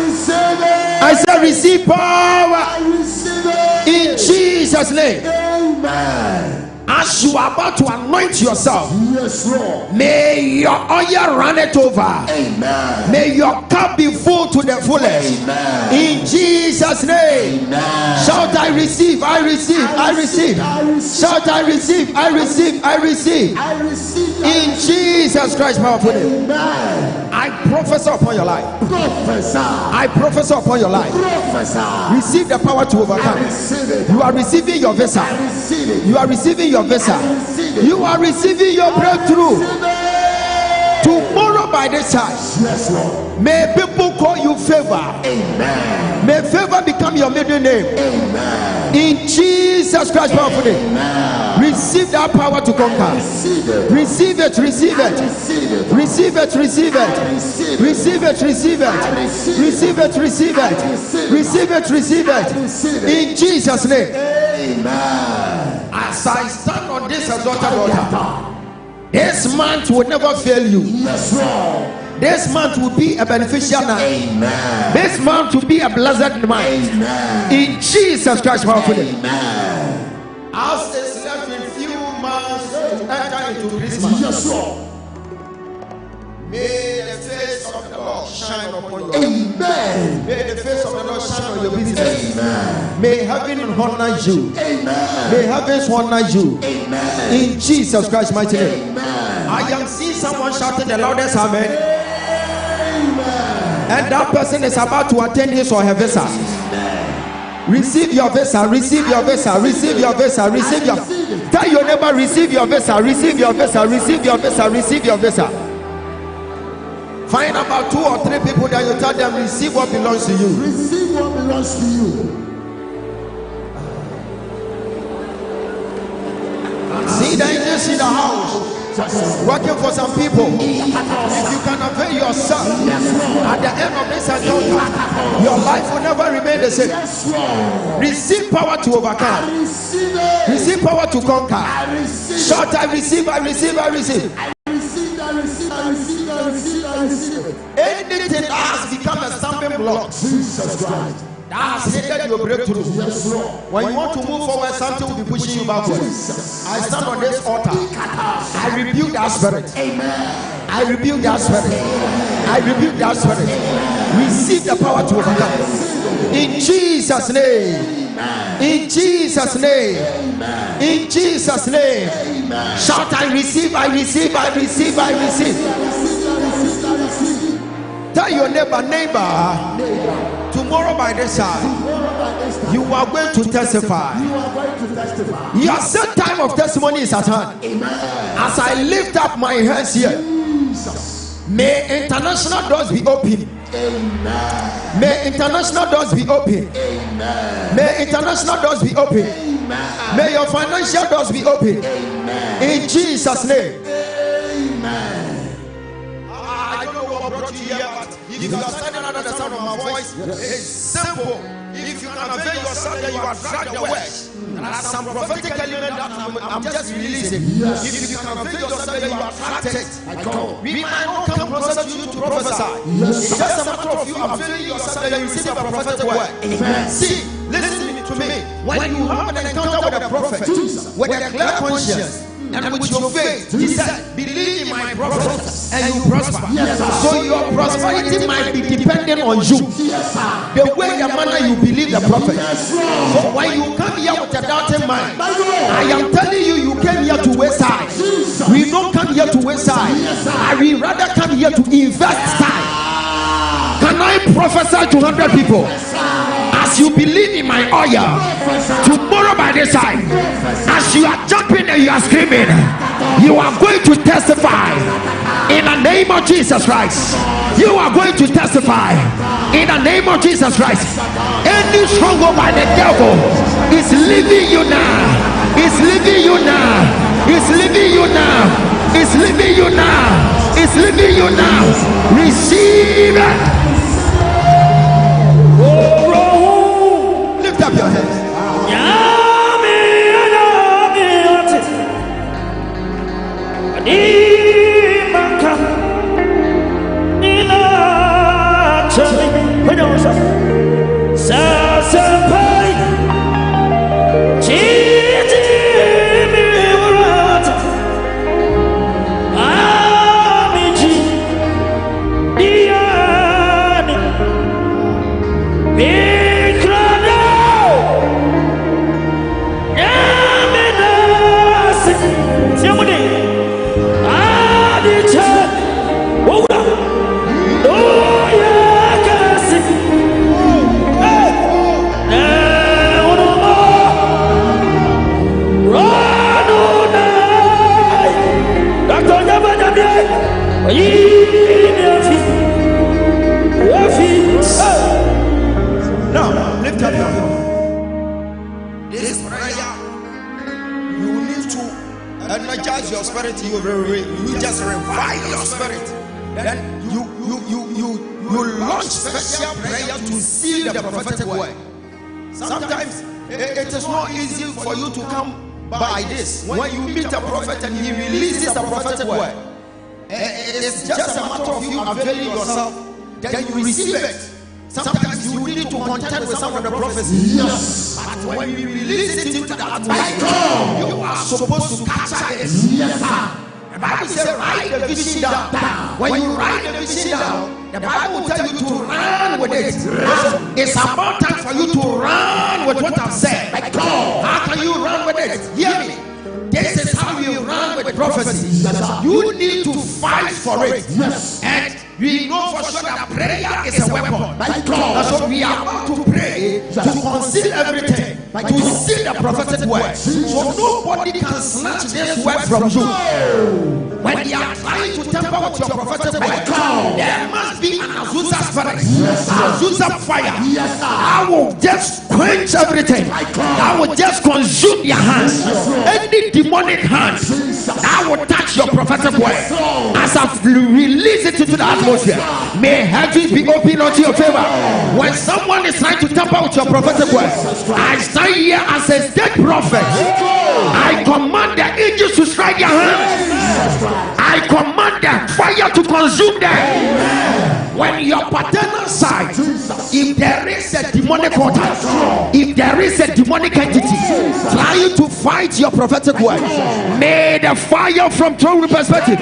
I said, receive power. I receive it. In Jesus' name. Amen. As you are about to anoint yourself, Yes, Lord. may your oil run it over. Amen. May your cup be full to the fullest. Amen. In Jesus' name. Amen. Shout, I receive, I receive, I receive. I receive. Shout, I receive, I receive, I receive. I receive. In Jesus Christ's powerful name. Amen. I prophesy upon your life. Prophesy. I prophesy upon your life. Prophesy. Receive the power to I overcome. receive it. You are receiving your visa. I receive it. You are receiving your visa. I receive it. You are receiving your breakthrough. Receive it. Tomorrow by this time, Yes, Lord. may people call you favor. Amen. May favor become your middle name. Amen. In Jesus Christ's powerful name. Amen. Receive that power to conquer. Receive it. Receive it, receive it. Receive it. Receive it, receive it. Receive it. Receive it, receive it. Receive it, receive it. Receive it, receive it. In Jesus' name. Amen. As I stand on this exalted altar, this month will never fail you. Yes, Lord. This month will be a beneficial month. Amen. This month will be a blessed month. Amen. In Jesus Christ's powerful name. Amen. As it's left in few months to enter into Christmas, Yes, Lord. may the face of the Lord shine upon you. Amen. May the face of the Lord shine on your business. Amen. May heaven honor you. Amen. May heavens honor you. Amen. In Jesus Christ's mighty name. Amen. I am seeing someone shouting the loudest amen. Amen. And that person is about to attend his or her visa. Receive your visa, receive your visa, receive your visa, receive your. Tell your neighbor, receive your visa, receive your visa, receive your visa, receive your visa. Find about 2 or 3 people that you tell them, receive what belongs to you. Receive what belongs to you. See the angels in the house working for some people. If you can avail yourself at the end of this encounter, your life will never remain the same. Yes, Lord. Receive power to I overcome. receive it. Receive power to conquer. I receive it. Shout, I receive, I receive, I receive. I receive. I receive. I receive. I receive. I receive it. Anything that has become a stumbling block, Jesus Christ. that has hindered your breakthrough. Yes, Lord. When you want to move forward, something will be pushing you backwards. Jesus. I stand on this altar. I rebuke that spirit. Amen. I rebuke that spirit. I rebuke that spirit. Receive the power to overcome. In Jesus' name. In Jesus' name. In Jesus' name. Shout, I receive, I receive, I receive, I receive. Tell your neighbor, tomorrow by this time, you are going to testify. Your set time of testimony is at hand. As I lift up my hands here, may international doors be open. May international doors be open. May international doors be open. May your financial doors be open. In Jesus' name. I don't know what brought you here, but if you are standing under the sound of my voice, it's simple. If you can avail yourself, then you are dragged the word. There are some prophetic elements that I'm just releasing. If you can avail yourself, then you are attracted. We might not come closer to you to prophesy. It's just a matter of you availing yourself, then you receive a prophetic word. See, listen to me. When you have an encounter with a prophet, with a clear conscience, And with your faith, he said, believe in my prophet and you prosper. So your prosperity might be dependent on you. The way, the manner you believe the prophet. So when you come here with a doubting mind, I am telling you, you came here to waste time. We don't come here to waste time. I will rather come here to invest time. Can I prophesy to 100 people? As you believe in my oil, tomorrow by this time, as you are jumping and you are screaming, you are going to testify in the name of Jesus Christ. You are going to testify in the name of Jesus Christ. Any stronghold by the devil is leaving you now. It's leaving you now. It's leaving you now. It's leaving you now. It's leaving you now. Receive it. Lift up your hands. Now, lift up your hand. This prayer, you need to energize your spirit. You just revive your spirit. Then you launch special prayer to seal the prophetic word. Sometimes it is not easy for you to come by this. When you meet a prophet and he releases the prophetic word, it's just a matter of you availing yourself. Then you receive it. Sometimes you need to contend with some of the prophecies. Yes. But when you release it into the atmosphere, you are supposed to capture it. Yes. The Bible says, write the vision down. When you write the vision down, the Bible will tell you to run with it. It's about time for you to run with what I've said. Like, how can you run with it? Hear me. This is how you run with prophecy. You need to fight for it. Yes. And we know for sure that prayer is a weapon. That's what we are about to pray to conceal everything, to seal the prophetic word. So nobody can snatch this word from you. When they are trying to tamper with your prophetic word, there must be an Azusa spirit, Azusa fire. I will just quench everything. I will just consume your hands. Any demonic hands, I will touch your prophetic word. As I release it into the atmosphere, may heavens be open unto your favor. When someone is trying to tamper with your prophetic word, I stand here as a state prophet. I command the angels to strike your hands. I command the fire to consume them. When your paternal side, if there is a demonic altar, if there is a demonic entity trying to fight your prophetic word, may the fire from throne perspective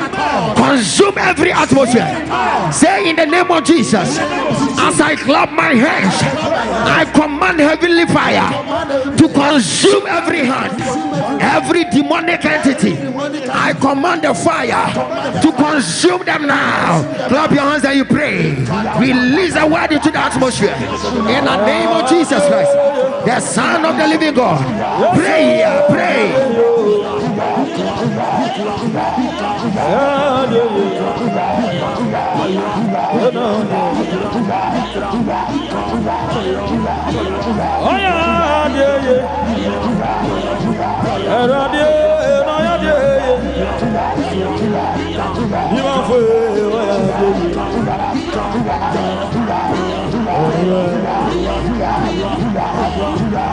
consume every atmosphere. Say in the name of Jesus, as I clap my hands, I command heavenly fire to consume every hand, every demonic entity. I command the fire to consume them now. Clap your hands and you pray. Release a word into the atmosphere in the name of Jesus Christ, the Son of the living God. Pray, pray.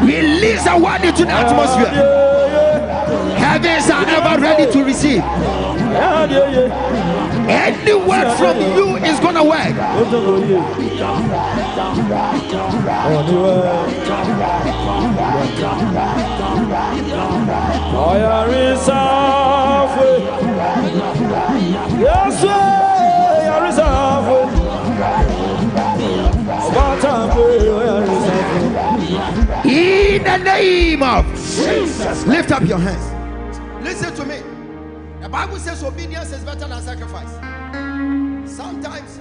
Release a word into the atmosphere. Heavens are ever ready to receive. Any word from you is gonna work. Oh, name of Jesus. Lift up your hands. Listen to me. The Bible says obedience is better than sacrifice. Sometimes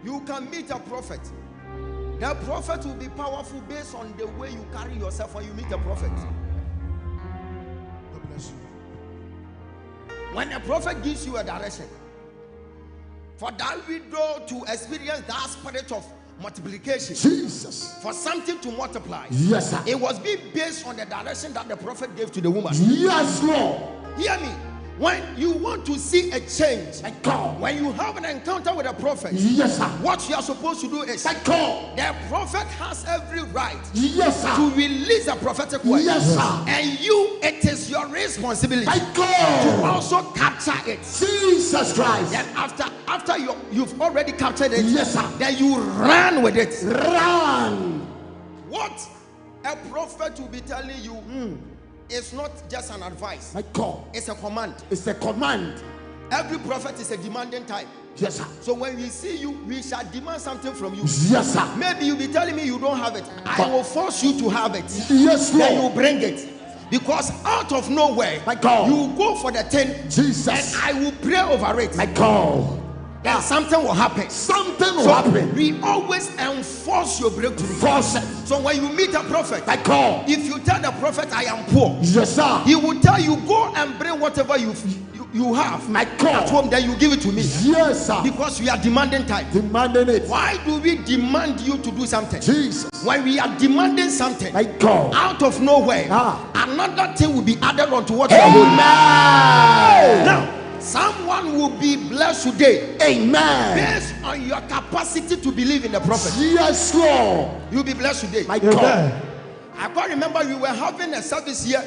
you can meet a prophet. The prophet will be powerful based on the way you carry yourself when you meet a prophet. God bless you. When a prophet gives you a direction, for that widow to experience that spirit of multiplication, Jesus, for something to multiply, yes, sir. It was being based on the direction that the prophet gave to the woman. Yes, Lord. Hear me. When you want to see a change, God, when you have an encounter with a prophet, yes, sir. What you are supposed to do is, God, the prophet has every right, yes, sir. to release a prophetic word, yes, sir. And you, it is your responsibility God, to also capture it. Jesus Christ. Then after you've already captured it, yes, sir. Then you run with it. Run. What a prophet will be telling you, it's not just an advice. My God, it's a command. It's a command. Every prophet is a demanding type. Yes, sir. So when we see you, we shall demand something from you. Yes, sir. Maybe you'll be telling me you don't have it. I will force you to have it. Yes, Lord. Then you bring it. Because out of nowhere, my God, you go for the thing, Jesus, and I will pray over it. My God. Then something will happen. Something will happen. We always enforce your breakthrough. Force it. So when you meet a prophet, my God, if you tell the prophet I am poor, yes, sir, he will tell you go and bring whatever you have, my God, at home, then you give it to me. Yes, sir. Because we are demanding time. Demanding it. Why do we demand you to do something? Jesus. When we are demanding something, my God, out of nowhere, another thing will be added on to what you are doing. Now, someone will be blessed today. Amen. Based on your capacity to believe in the prophet. Yes, Lord. You'll be blessed today. My God. I can't remember we were having a service here,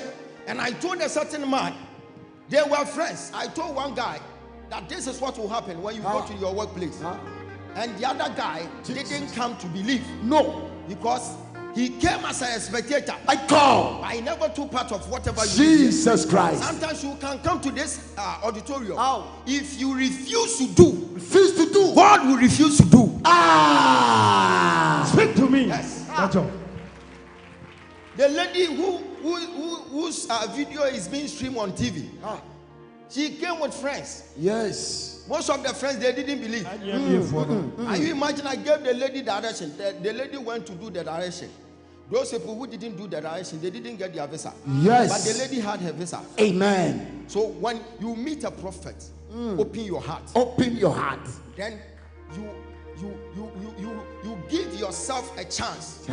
and I told a certain man, they were friends. I told one guy that this is what will happen when you go to your workplace. And the other guy didn't come to believe. No. Because he came as a spectator. My God. I never took part of whatever you Jesus Christ. Sometimes you can come to this auditorium. If you refuse to do, God will refuse to do. Speak to me. Yes. The lady whose video is being streamed on TV, she came with friends. Yes. Most of the friends, they didn't believe. Can you imagine? I gave the lady direction. The lady went to do the direction. Those people who didn't do the direction, they didn't get their visa. Yes. But the lady had her visa. Amen. So when you meet a prophet, open your heart. Open your heart. Then you give yourself a chance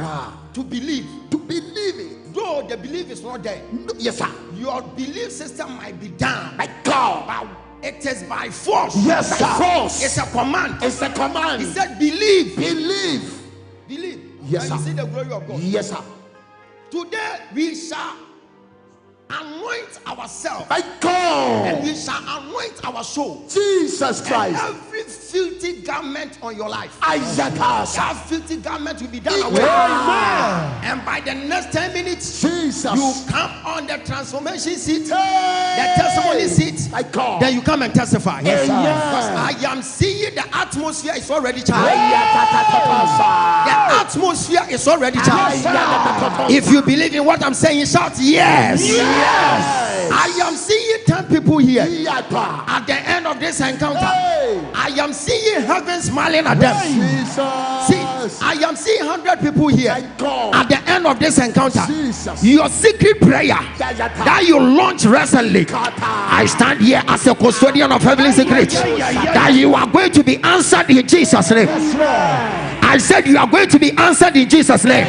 to believe. To believe it. Though the belief is not there. No, yes, sir. Your belief system might be down. My God. But it is by force. Yes, sir. Force. It's a command. It's a command. He said, believe. Believe. Believe. Yes, and sir. you see the glory of God. Yes, sir. Today we shall anoint ourselves. My God. And we shall anoint our soul. Jesus Christ. And every filthy garment on your life. That filthy garment will be done away. Amen. And by the next 10 minutes, Jesus, you come on the transformation seat, the testimony seat. My God. Then you come and testify. Yes, because I am seeing the atmosphere is already charged. The atmosphere is already charged. If you believe in what I'm saying, shout yes. Yes. I am seeing 10 people here at the end of this encounter. I am seeing heaven smiling at them. Jesus. See, I am seeing 100 people here at the end of this encounter. Jesus. Your secret prayer that you launched recently, I stand here as a custodian of heavenly secrets, that you are going to be answered in Jesus' name. I said you are going to be answered in Jesus' name.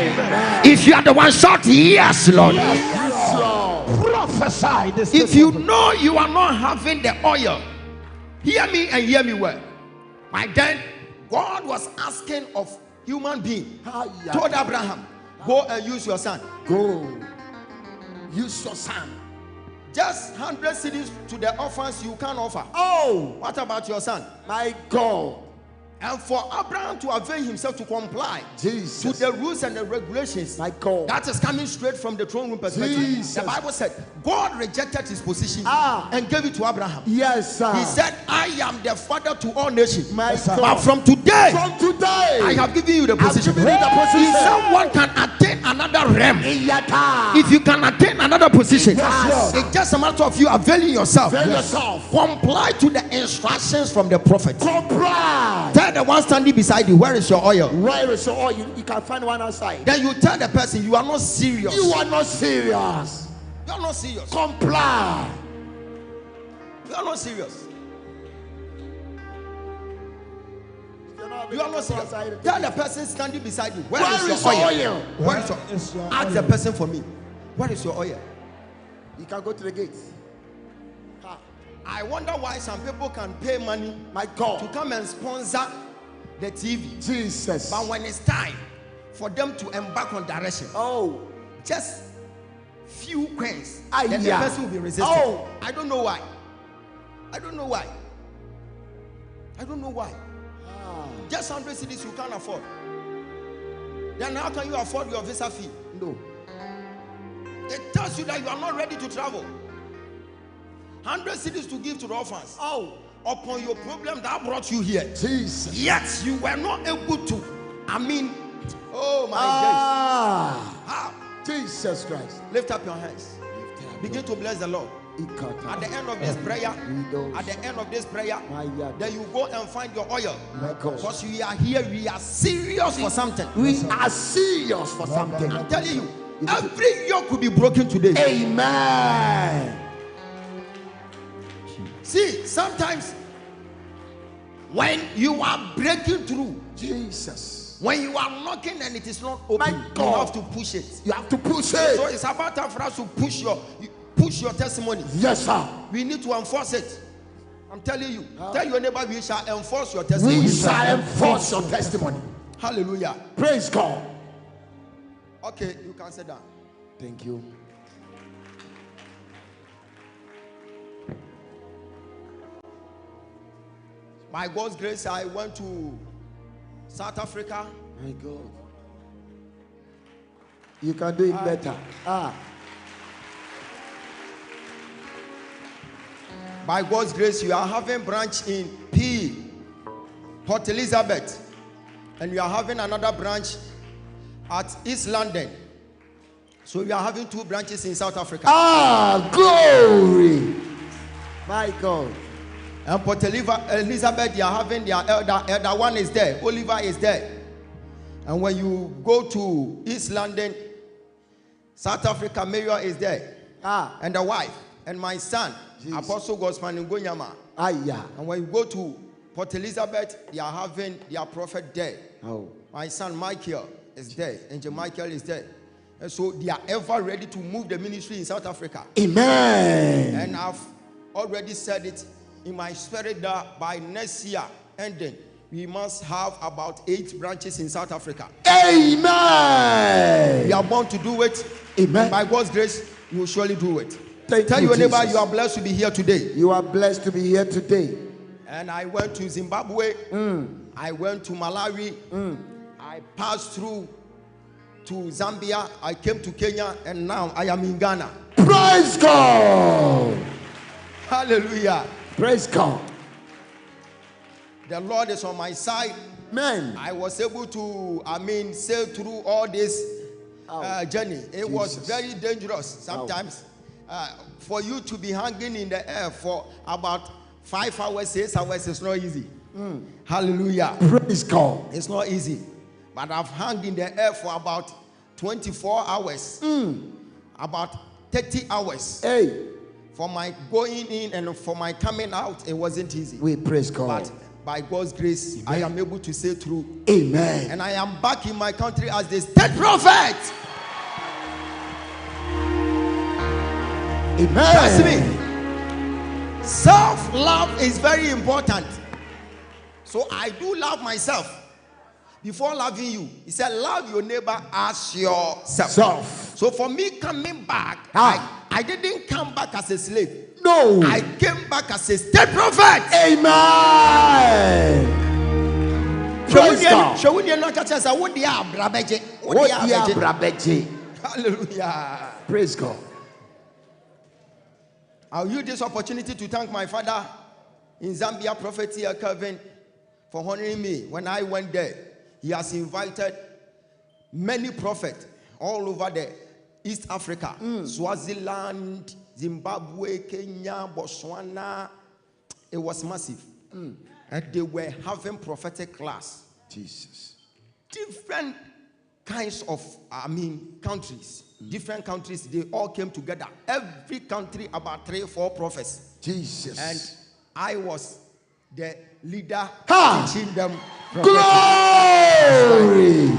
If you are the one, shout yes, Lord. Yes, Lord. Prophesy this. If you know you are not having the oil, hear me and hear me well. By then, God was asking of human being, told Abraham, go and use your son. Go. Use your son. Just 100 cities to the orphans you can't offer. Oh, what about your son? My God. And for Abraham to avail himself to comply Jesus. to the rules and the regulations, My God. that is coming straight from the throne room perspective. Jesus. The Bible said God rejected his position and gave it to Abraham. Yes, sir. He said, I am the father to all nations. My God. But from today, I have given you the position. given you the position. If someone can attain another realm, Iyata. if you can attain another position, Yes, it's just a matter of you availing yourself. Avail yourself. Comply to the instructions from the prophet. Comply. Tell the one standing beside you, where is your oil? Where is your oil? You can find one outside. Then you tell the person, you are not serious. You are not serious. You are not serious. Comply. You are not serious. You are not serious. Tell the person standing beside you, where is your oil? Where is your Ask the person for me, where is your oil? You can go to the gate. I wonder why some people can pay money, My God. to come and sponsor the TV. Jesus. But when it's time for them to embark on direction, just few coins, then the person will be resistant. I don't know why. I don't know why. I don't know why. Just 100 cedis you can't afford. Then how can you afford your visa fee? No. It tells you that you are not ready to travel. 100 cedis to give to the orphans. Upon your problem that brought you here. Jesus. Yet you were not able to. Oh my God. Jesus Christ. Lift up your hands. Begin to bless the Lord. At the end of this prayer, then you go and find your oil. Because we are here, we are serious for something. We are serious for something. I'm telling you, every yoke will be broken today. Amen. See, sometimes when you are breaking through, Jesus, when you are knocking and it is not open, My God. you have to push it. You have to push it. So it's about time for us to push your testimony. Yes, sir. We need to enforce it. I'm telling you. Tell your neighbor, we shall enforce your testimony. We shall enforce your testimony. Hallelujah. Praise God. Okay, you can sit down. Thank you. By God's grace, I went to South Africa. My God. You can do it better. By God's grace, you are having branch in Port Elizabeth, and you are having another branch at East London. So you are having 2 branches in South Africa. Glory. My God. And Port Elizabeth, you are having their elder one is there. Oliver is there. And when you go to East London, South Africa, Mayor is there. And the wife and my son, Jesus. Apostle Gosman Ngonyama. And when you go to Port Elizabeth, they are having their prophet there. My son Michael is there. Angel Michael is there. And so they are ever ready to move the ministry in South Africa. Amen. And I've already said it in my spirit that by next year ending, we must have about 8 branches in South Africa. Amen. We are born to do it. Amen. By God's grace, you will surely do it. Tell your neighbor, you are blessed to be here today. You are blessed to be here today. And I went to Zimbabwe. I went to Malawi. I passed through to Zambia. I came to Kenya, and now I am in Ghana. Praise God. Hallelujah. Praise God. The Lord is on my side. Man, I was able to, sail through all this journey. It was very dangerous sometimes. For you to be hanging in the air for about 5 hours, 6 hours, it's not easy. Hallelujah. Praise God. It's not easy. But I've hung in the air for about 24 hours. About 30 hours. Hey. For my going in and for my coming out, it wasn't easy. We praise God. But by God's grace, Amen. I am able to sail through. Amen. And I am back in my country as the state prophet. Amen. Trust me. Self-love is very important. So I do love myself. Before loving you, he said, love your neighbor as yourself. So for me coming back, I didn't come back as a slave. No. I came back as a state prophet. Amen. Praise God. Hallelujah. Praise God. I'll use this opportunity to thank my father in Zambia, Prophet Seer Kevin, for honoring me. When I went there, he has invited many prophets all over the East Africa, Swaziland, Zimbabwe, Kenya, Botswana. It was massive. And they were having prophetic class. Jesus. Different kinds of, countries. Different countries, they all came together. Every country, about 3 or 4 prophets. Jesus. And I was the leader teaching them glory.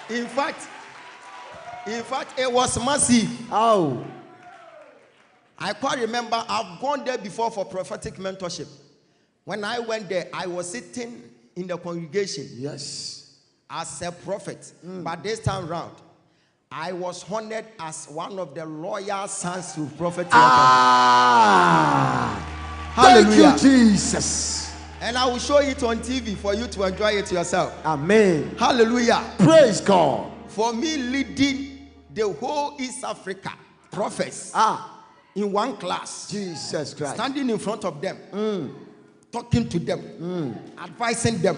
In fact, it was massive. Oh. I quite remember I've gone there before for prophetic mentorship. When I went there, I was sitting in the congregation. Yes. As a prophet. But this time round, I was honored as one of the loyal sons to Prophet. Hallelujah. Thank you, Jesus. And I will show it on TV for you to enjoy it yourself. Amen. Hallelujah. Praise God. For me leading the whole East Africa prophets in one class. Jesus Christ. Standing in front of them. Talking to them, advising them.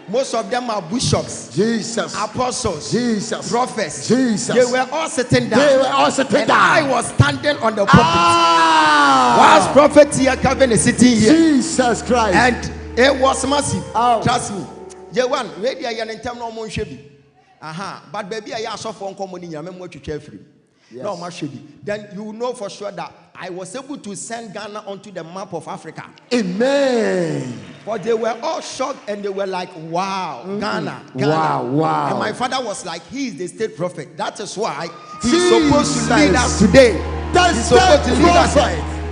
Most of them are bishops, Jesus, apostles, Jesus, prophets. Jesus. They were all sitting down. And I was standing on the pulpit. Whilst Prophet Seer Kevin is sitting here. Jesus Christ. And it was massive. Trust me. But baby, I saw for then you know for sure that I was able to send Ghana onto the map of Africa. Amen. But they were all shocked and they were like, wow, Ghana. Wow. And my father was like, he is the state prophet. That is why he's supposed to lead us today. He's supposed to lead us.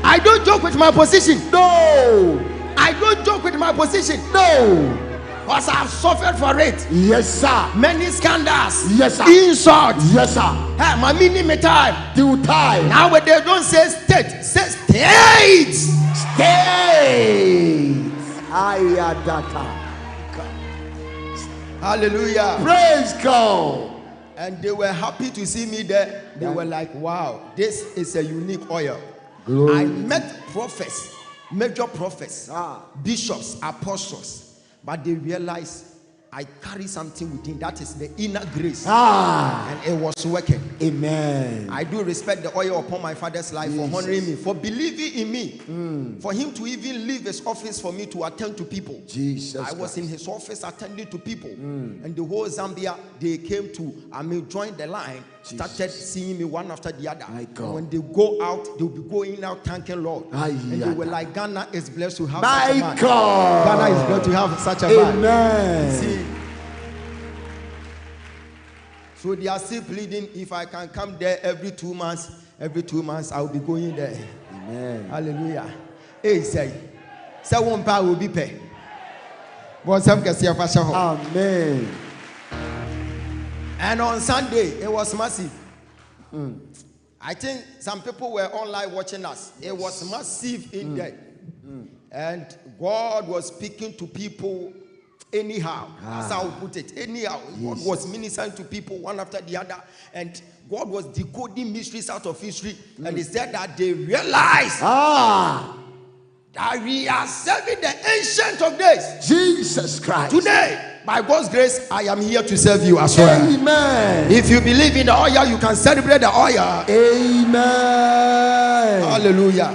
I don't joke with my position. No. I don't joke with my position. No. Because I've suffered for it. Yes, sir. Many scandals. Yes, sir. Insults. Yes, sir. Hey, my minimum time. Due time. Now they don't say state, say states. States. Ayadata. Hallelujah. Praise God. And they were happy to see me there. They were like, wow, this is a unique oil. Glory. I met prophets, major prophets, bishops, apostles. But they realized I carry something within. That is the inner grace. And it was working. Amen. I do respect the oil upon my father's life for honoring me, for believing in me, for him to even leave his office for me to attend to people. Jesus. I was in his office attending to people. And the whole Zambia, they came to, join the line, started seeing me one after the other. And when they go out, they'll be going out thanking Lord. And they were like, Ghana is blessed to have such a man. Ghana is blessed to have such a man. Amen. See, so they are still pleading, if I can come there every 2 months, I'll be going there. Amen. Hallelujah. Hey, say one power will be paid. Amen. And on Sunday, it was massive. I think some people were online watching us. It was massive in there. And God was speaking to people anyhow. That's how I would put it. Anyhow, God was ministering to people one after the other. And God was decoding mysteries out of history. And he said that they realized that we are serving the Ancient of Days. Jesus Christ. Today, by God's grace, I am here to serve you as well. Amen. If you believe in the oil, you can celebrate the oil. Amen. Hallelujah.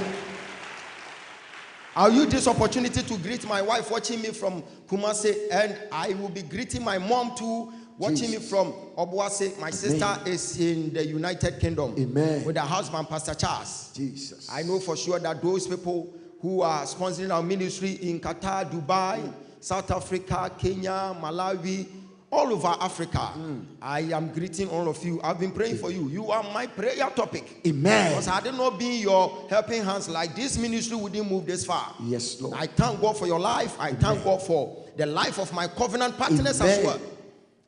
I'll use this opportunity to greet my wife watching me from Kumasi, and I will be greeting my mom too, watching me from Obuasi. My sister is in the United Kingdom. Amen. With her husband, Pastor Charles. Jesus. I know for sure that those people who are sponsoring our ministry in Qatar, Dubai, South Africa, Kenya, Malawi, all over Africa, I am greeting all of you. I've been praying for you. You are my prayer topic. Amen. Because had it not been your helping hands, like this ministry wouldn't move this far. Yes, Lord. I thank God for your life. I thank God for the life of my covenant partners as well.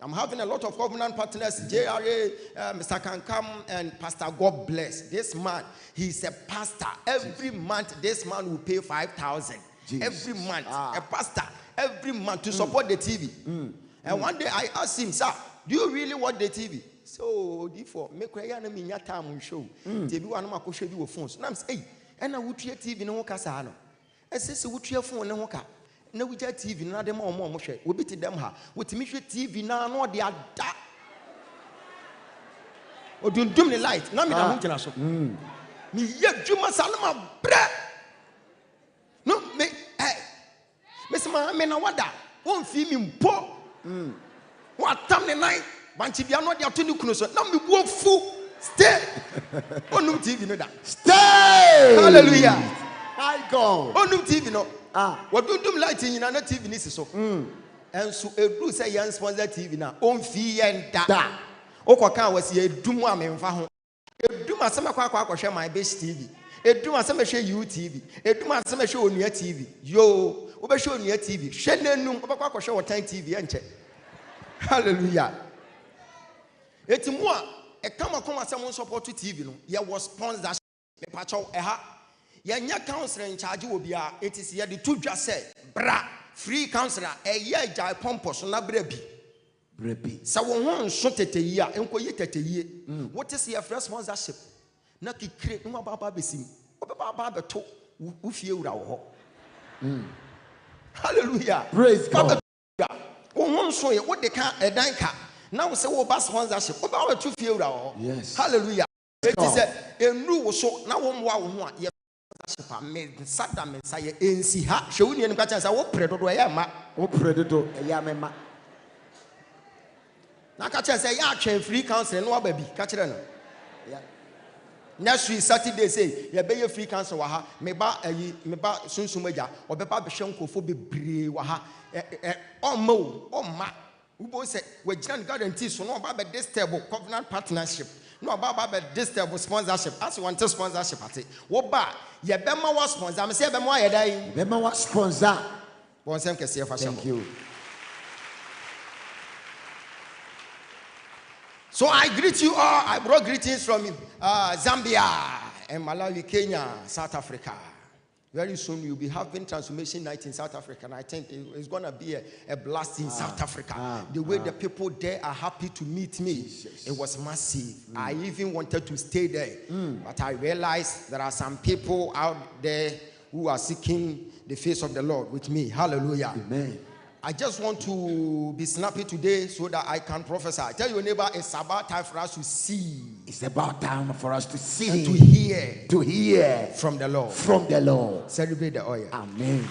I'm having a lot of covenant partners, JRA, Mr. Kankam, and Pastor. God bless. This man, he's a pastor. Every month, this man will pay 5,000. Every month, a pastor. every month to support the TV. And one day I asked him, sir, do you really watch the TV? So, therefore, make a time on show. TV one of my show you phones. And I'm saying, and I would TV no casano. I says, would your phone no car? No, we get TV, not the more share. We beat them her. With me, TV now, no, they are that. Or do me light. No, me, I'm not so. Me, yet, you must salama bread. No, me, Miss Mamma, what that? Won't feel me poor. What time the night? Banchi be not there to new close. Now me walk full. Stay. Oh no TV no that. Stay. Hallelujah. My God. Oh no TV no. What do lighting in another TV is so. And so a blue say young sponsor TV now. On fee and da. Okwaka was here do mo amemfa ho. Do ma sama kwa share my best TV. Do ma sama share UTV. Do ma sama share onua TV. Yo, oba share onua TV. Share nenum oba kwa share Time TV enche. Hallelujah. Etimua e kama koma some support to TV no. Ye was sponsorship. Me pacho eha. Ye nya counselor in charge obia. It is ye the two just said bra free counselor e ye jai pompos na brebi. Brebi. Sa wo ho so teteye a enko ye teteye. What is your first sponsorship? Na ki create no baba besim. Obaba beto wo fie wura wo ho. Hallelujah. Praise God. Wo so ye wo de ka edan ka. Now say wo ba sponsorship. Oba beto fie wura wo ho. Yes. Hallelujah. It is enru wo so na wo mwa wo ho a ye sponsorship me sada me say ensi ha. Hwe wo ni en ka chansa wo predo do ye ma. Wo predo ya me ma. Na ka say ya twen free counseling no aba bi ka kire no. Next week Saturday say ye be free counsel wa ha me ba sunsum agya obeba be hwe nkofo bebre wa ha omma ubo say we gina guarantee so no oba be disturb covenant partnership no oba be disturb sponsorship as you want sponsorship ate wo ba ye be ma wa sponsor me say ye be ma ye dai be ma wa sponsor bon sem kese fa thank you. So I greet you all. I brought greetings from Zambia and Malawi, Kenya, South Africa. Very soon you'll be having Transformation Night in South Africa. And I think it's going to be a blast in South Africa. The way the people there are happy to meet me, it was massive. I even wanted to stay there. But I realized there are some people out there who are seeking the face of the Lord with me. Hallelujah. Amen. I just want to be snappy today so that I can prophesy. Tell your neighbor it's about time for us to see. It's about time for us to see. And to hear. To hear. From the Lord. From the Lord. Celebrate the oil. Amen.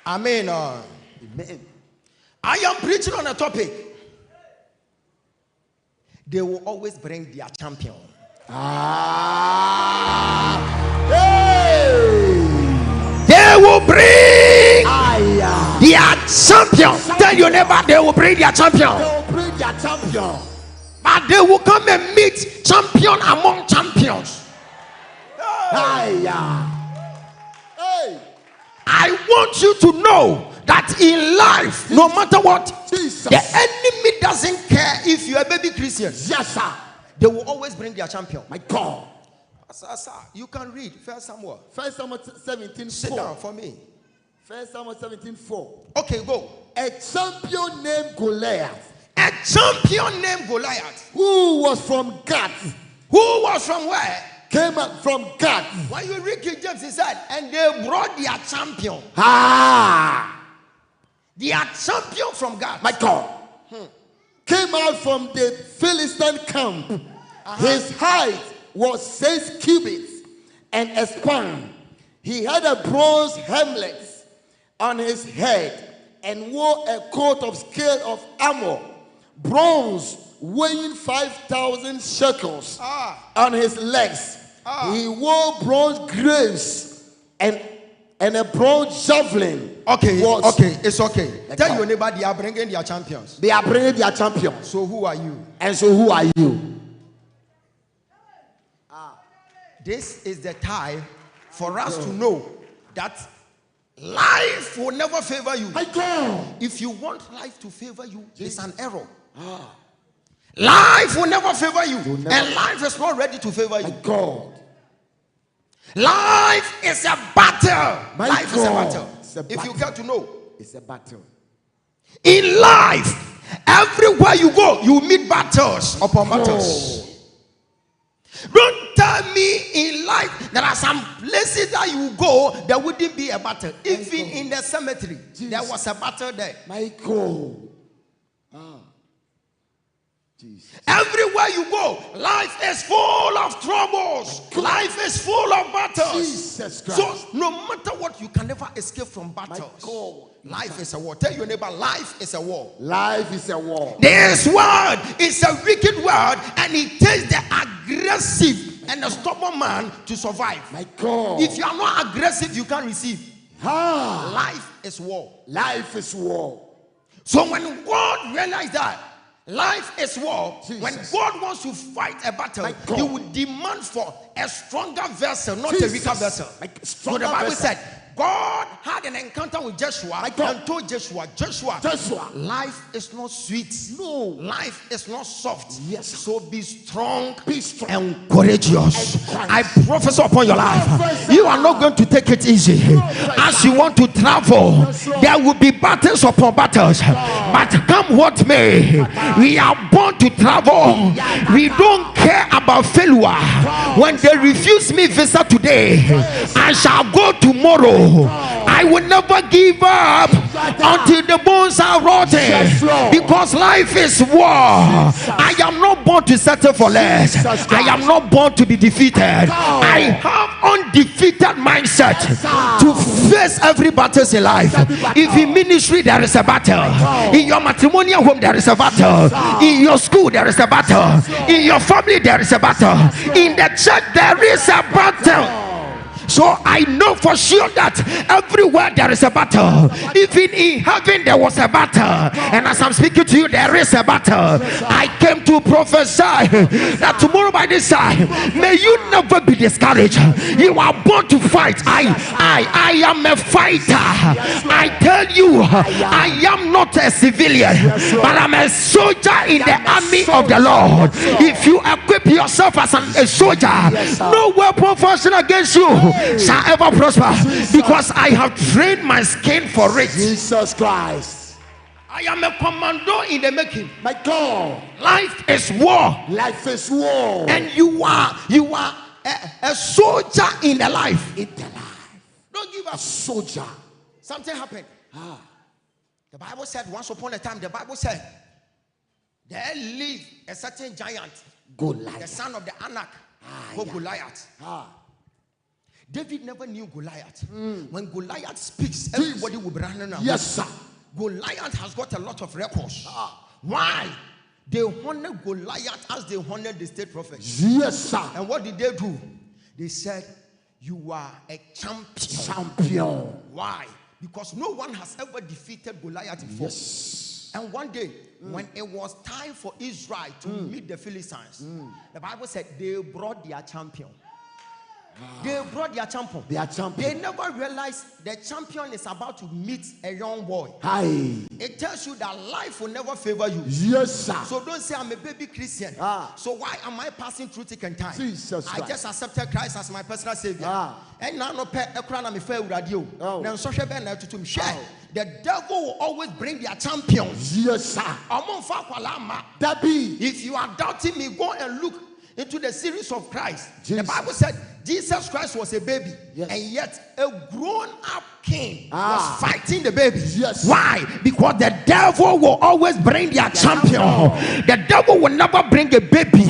Amen. Amen. I am preaching on a topic. They will always bring their champion. They will bring their champion. Tell your neighbor they will bring their champion. They will bring their champion. But they will come and meet champion among champions. I want you to know that in life, no matter what, the enemy doesn't care if you are a baby Christian. Yes, sir. They will always bring their champion. My God. Sir, you can read 1 Samuel. 1 Samuel 17:4. Sit down for me. 1 Samuel 17:4. Okay, go. A champion named Goliath. A champion named Goliath. Who was from Gath. Who was from where? Came up from Gath. When you read King James, he said, and they brought their champion. Their champion from Gath. My God. Came out from the Philistine camp. His height was 6 cubits and a span. He had a bronze helmet on his head and wore a coat of scale of armor, bronze weighing 5,000 shekels on his legs. He wore bronze greaves and a bronze javelin. Okay, it's okay. Tell your neighbor they are bringing their champions. They are bringing their champions. So who are you? And so who are you? This is the time for us to know that life will never favor you. My God. If you want life to favor you, it's an error. Life will never favor you. And life is not ready to favor you. My God. Life is a battle. My Life is a God. battle. It's a If you battle. get to know, It's a battle. in life, everywhere you go, you meet battles upon battles. Don't tell me in life there are some places that you go, there wouldn't be a battle. Even in the cemetery, there was a battle there. Michael. Everywhere you go, life is full of troubles. Life is full of battles. Jesus Christ. So no matter what, you can never escape from battles. Life is a war. Tell your neighbor, life is a war. Life is a war. This world is a wicked world, and it takes the aggressive and the stubborn man to survive. My God. If you are not aggressive, you can't receive. Life is war. Life is war. So when God realized that life is war, Jesus. when God wants to fight a battle, He would demand for a stronger vessel, not a weaker vessel. So the Bible said God had an encounter with Joshua and told Joshua, life is not sweet. No. Life is not soft. Yes. So be strong, strong. and courageous. I prophesy upon your life. You are not going to take it easy. As you want to travel, there will be battles upon battles. But come what may, we are born to travel. We don't care about failure. When they refuse me visa today, I shall go tomorrow. I will never give up until the bones are rotten, because life is war. I am not born to settle for less. I am not born to be defeated. I have undefeated mindset to face every battle in life. If in ministry there is a battle, in your matrimonial home there is a battle, in your school there is a battle, in your family there is a battle, in the church there is a battle. So I know for sure that everywhere there is a battle. Even in heaven there was a battle, and as I'm speaking to you, there is a battle. I came to prophesy that tomorrow by this time, may you never be discouraged. You are born to fight. I am a fighter. I tell you, I am not a civilian, but I'm a soldier in the army of the Lord. If you equip yourself as a soldier, no weapon fashioned against you shall ever prosper, because I have trained my skin for it. Jesus Christ. I am a commando in the making. My God. Life is war. Life is war. And you are a soldier in the life. In the life. Don't give up. A soldier. Something happened. The Bible said once upon a time, the Bible said there lived a certain giant, Goliath, the son of the Anak, called Goliath. David never knew Goliath. When Goliath speaks, everybody will be running around. Yes, sir. Goliath has got a lot of records. Why? They honored Goliath as they honored the state prophet. Yes, sir. And what did they do? They said, you are a champion. Champion. Why? Because no one has ever defeated Goliath before. Yes. And one day, when it was time for Israel to meet the Philistines, the Bible said they brought their champion. They brought their champion. Their champion. They never realized the champion is about to meet a young boy. Hi. It tells you that life will never favor you. Yes, sir. So don't say I'm a baby Christian. So why am I passing through thick and time? Jesus I Christ. just accepted Christ as my personal savior. And now no pay Accra me fair radio. Now social ben na tutum share. The devil will always bring their champions. Yes, sir. If you are doubting me, go and look into the series of Christ. Jesus. The Bible said Jesus Christ was a baby, and yet a grown-up king was fighting the baby. Yes. Why? Because the devil will always bring their champion. The devil will never bring a baby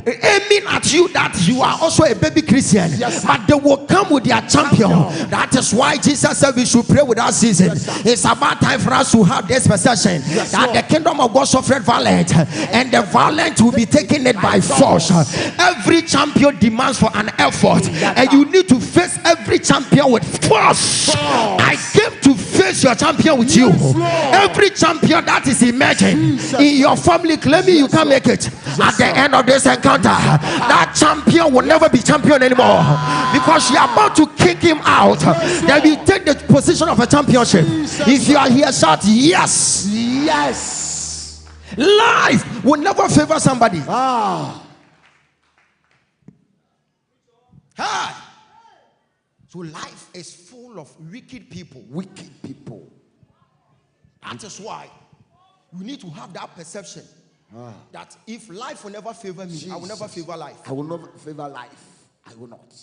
aiming at you that you are also a baby Christian. Yes, but they will come with their champion. That is why Jesus said we should pray without ceasing. It's about time for us to have this perception that the kingdom of God suffered violence, and the violent will be taking it by force. Every champion demands for an effort, and you need to face every champion with force. I came to face your champion with you. Every champion that is emerging in your family claiming you can't make it, at the end of this encounter, that champion will never be champion anymore, because you are about to kick him out. Then we take the position of a championship. If you are here, shout yes. Yes. Life will never favor somebody. So life is full of wicked people. Wicked people. That is why you need to have that perception that if life will never favor me, I will never favor life. I will never favor life. I will not.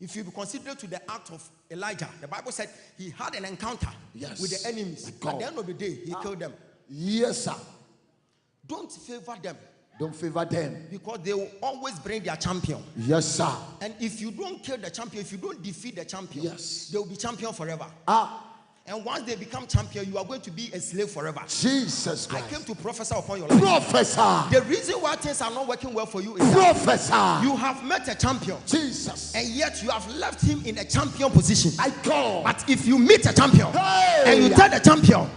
If you be considered to the act of Elijah, the Bible said he had an encounter with the enemies. At the end of the day, he killed them. Yes, sir. Don't favor them. Don't favor them. Because they will always bring their champion. Yes, sir. And if you don't kill the champion, if you don't defeat the champion, they will be champion forever. And once they become champion, you are going to be a slave forever. Jesus Christ. I came to prophesy upon your life. Professor. The reason why things are not working well for you is that you have met a champion. Jesus. And yet you have left him in a champion position. God. But if you meet a champion and you tell the champion,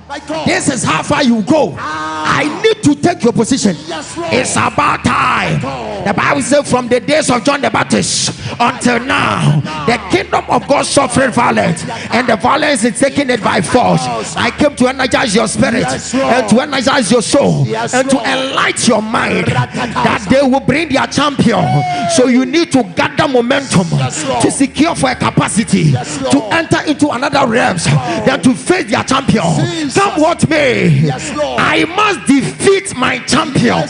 this is how far you go, I need to take your position. Yes, Lord. It's about time. The Bible says from the days of John the Baptist until now, the kingdom of God suffered violence, and the violence is taking it by force. I came to energize your spirit and to energize your soul and to enlighten your mind that they will bring their champion. So you need to gather momentum to secure for a capacity to enter into another realms than to face their champion. Come what may, I must defeat my champion.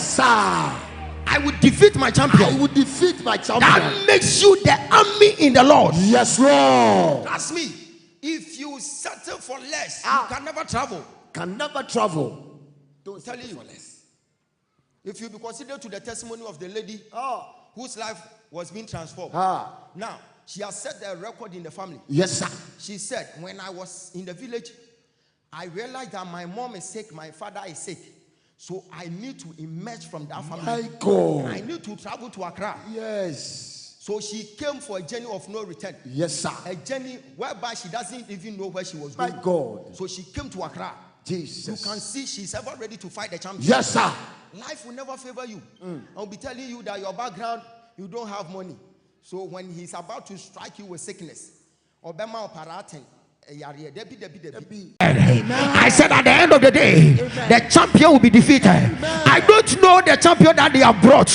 I will defeat my champion. I will defeat my champion. That makes you the army in the Lord. Yes, Lord. Trust me. If you settle for less, you can never travel. Can never travel. Don't tell you. If you be considered to the testimony of the lady whose life was being transformed. Now, she has set the record in the family. Yes, sir. She said, when I was in the village, I realized that my mom is sick, my father is sick. So I need to emerge from that family. My God. I need to travel to Accra. Yes. So she came for a journey of no return. Yes, sir. A journey whereby she doesn't even know where she was going. My God. So she came to Accra. Jesus. You can see she's ever ready to fight the champion. Yes, sir. Life will never favor you. I'll be telling you that your background, you don't have money. So when he's about to strike you with sickness, Obama operating. I said at the end of the day, the champion will be defeated. I don't know the champion that they have brought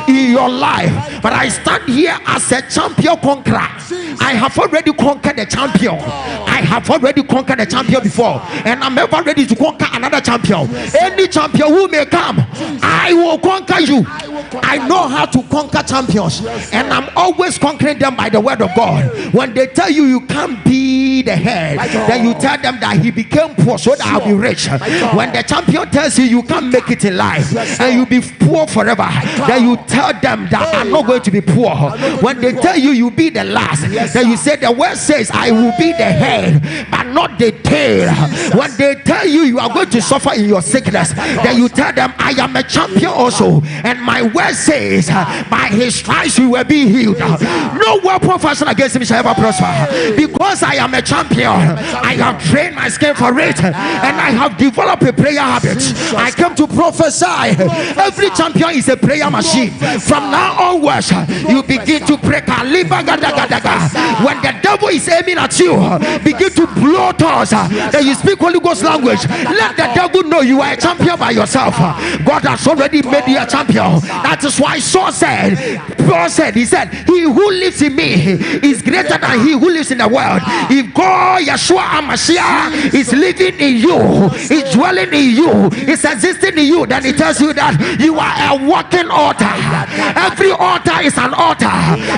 in your life, but I stand here as a champion conqueror. I have already conquered the champion. I have already conquered the champion before, and I'm ever ready to conquer another champion. Any champion who may come, I will conquer you. I know how to conquer champions, and I'm always conquering them by the word of God. When they tell you you can't be the head, then you tell them that he became poor so that I'll be rich. When the champion tells you you can't make it in life and you'll be poor forever, then you tell them that I'm not going to be poor. When they tell you you'll be the last, then you say the word says I will be the head but not the tail. When they tell you you are going to suffer in your sickness, then you tell them I am a champion also, and my word says by his stripes we will be healed. No weapon fashioned against me shall ever prosper, because I am a champion. I have trained my skin for it, and I have developed a prayer habit. I came to prophesy. Every champion is a prayer machine. From now onwards, you begin to pray. When the devil is aiming at you, begin to blow tongues. Then you speak Holy Ghost language. Let the devil know you are a champion by yourself. God has already made you a champion. That is why Saul said, Paul said, he said, he who lives in me is greater than he who lives in the world. If God, Yeshua HaMashiach, is living in you, is dwelling in you, is existing in you, then it tells you that you are a walking altar. Every altar is an altar,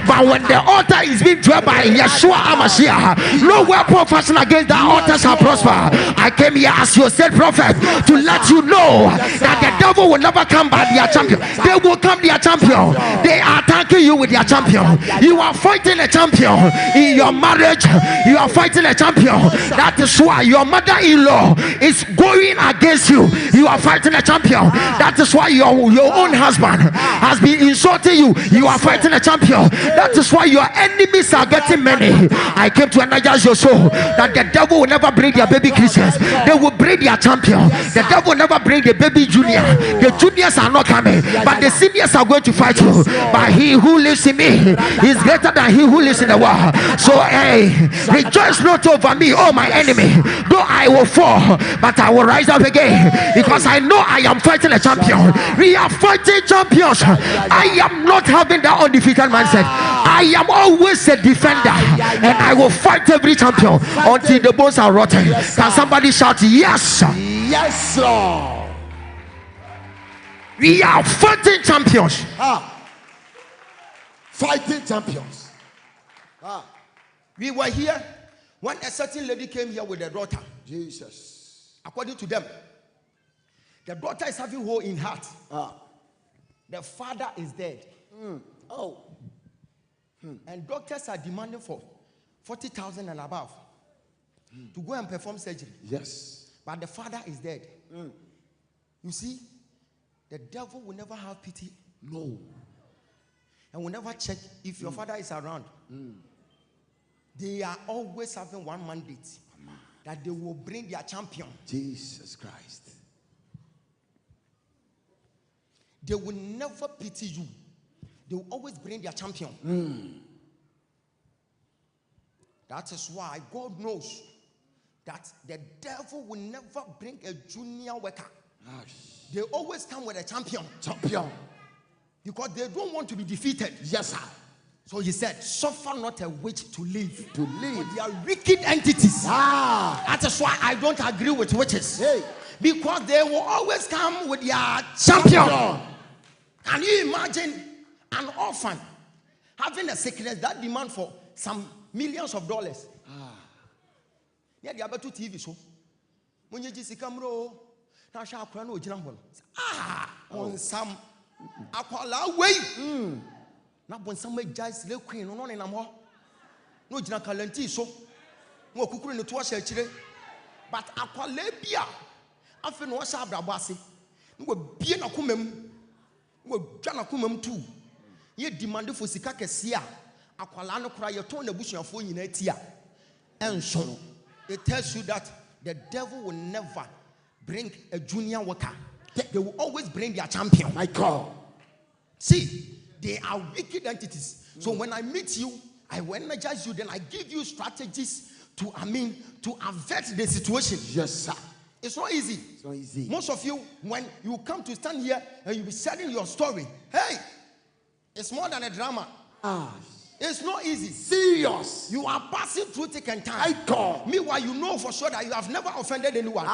but when the altar is being dwelt by Yeshua HaMashiach, no weapon fashioned against that altar shall prosper. I came here as your said prophet to let you know that the devil will never come by their champion. They will come their champion. They are attacking you with their champion. You are fighting a champion in your marriage. You are fighting a champion. That is why your mother-in-law is going against you. You are fighting a champion. That is why your own husband has been insulting you. You are fighting a champion. That is why your enemies are getting many. I came to energize your soul that the devil will never bring their baby Christians. They will bring their champion. The devil will never bring the baby junior. The juniors are not coming, but the seniors are going to fight you. But he who lives in me is greater than he who lives in the world. So hey, rejoice not over me, oh my enemy. Though I will fall, but I will rise up again, because I know I am fighting a champion. We are fighting champions. I am not having that undefeated mindset. I am always a defender, and I will fight every champion until the bones are rotten. Can somebody shout yes? Yes, Lord. We are fighting champions. Fighting champions. We were here when a certain lady came here with a daughter. Jesus. According to them, the daughter is having hole in heart. The father is dead. And doctors are demanding for 40,000 and above to go and perform surgery. Yes. But the father is dead. You see, the devil will never have pity. No. And will never check if your father is around. They are always having one mandate, that they will bring their champion. Jesus Christ. They will never pity you. They will always bring their champion. That is why God knows that the devil will never bring a junior worker. They always come with a champion. Because they don't want to be defeated. Yes, sir. So he said, suffer not a witch to live. For they are wicked entities. That is why I don't agree with witches. Because they will always come with their champion. Can you imagine an orphan having a sickness that demand for some millions of dollars? Yeah, they are better TV show. When you just come row, now shall I know on some aquala way. Now when somebody just look queen on in a more no jina calenti so no kukuru no to wash but aqualabia after no wash abrabasi no be na kumem no jana kumem too. Ye demand for sika kesia akwala no kra ye ton na busuafo nyina tia enso. It tells you that the devil will never bring a junior worker. They will always bring their champion. My God. See, they are wicked entities. So when I meet you, I will energize you, then I give you strategies to avert the situation. Yes, sir. It's not easy. It's not easy. Most of you, when you come to stand here and you be sharing your story, hey, it's more than a drama. It's not easy. Serious. You are passing through thick and time. My God. Meanwhile, you know for sure that you have never offended anyone.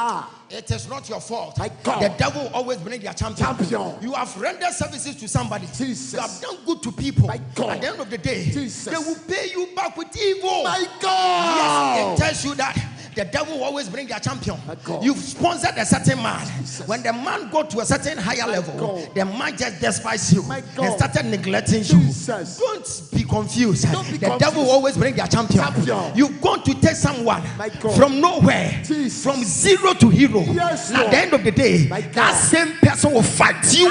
It is not your fault. My God. The devil will always bring their champion. You have rendered services to somebody. Jesus. You have done good to people. My God. At the end of the day, Jesus. they will pay you back with evil. My God. Yes, it tells you that the devil will always bring their champion. You've sponsored a certain man. Jesus. When the man got to a certain higher level, the man just despised you and started neglecting you. Don't be confused. The devil will always bring their champion. You're going to take someone from nowhere, from zero to hero. Yes, at the end of the day, that same person will fight you,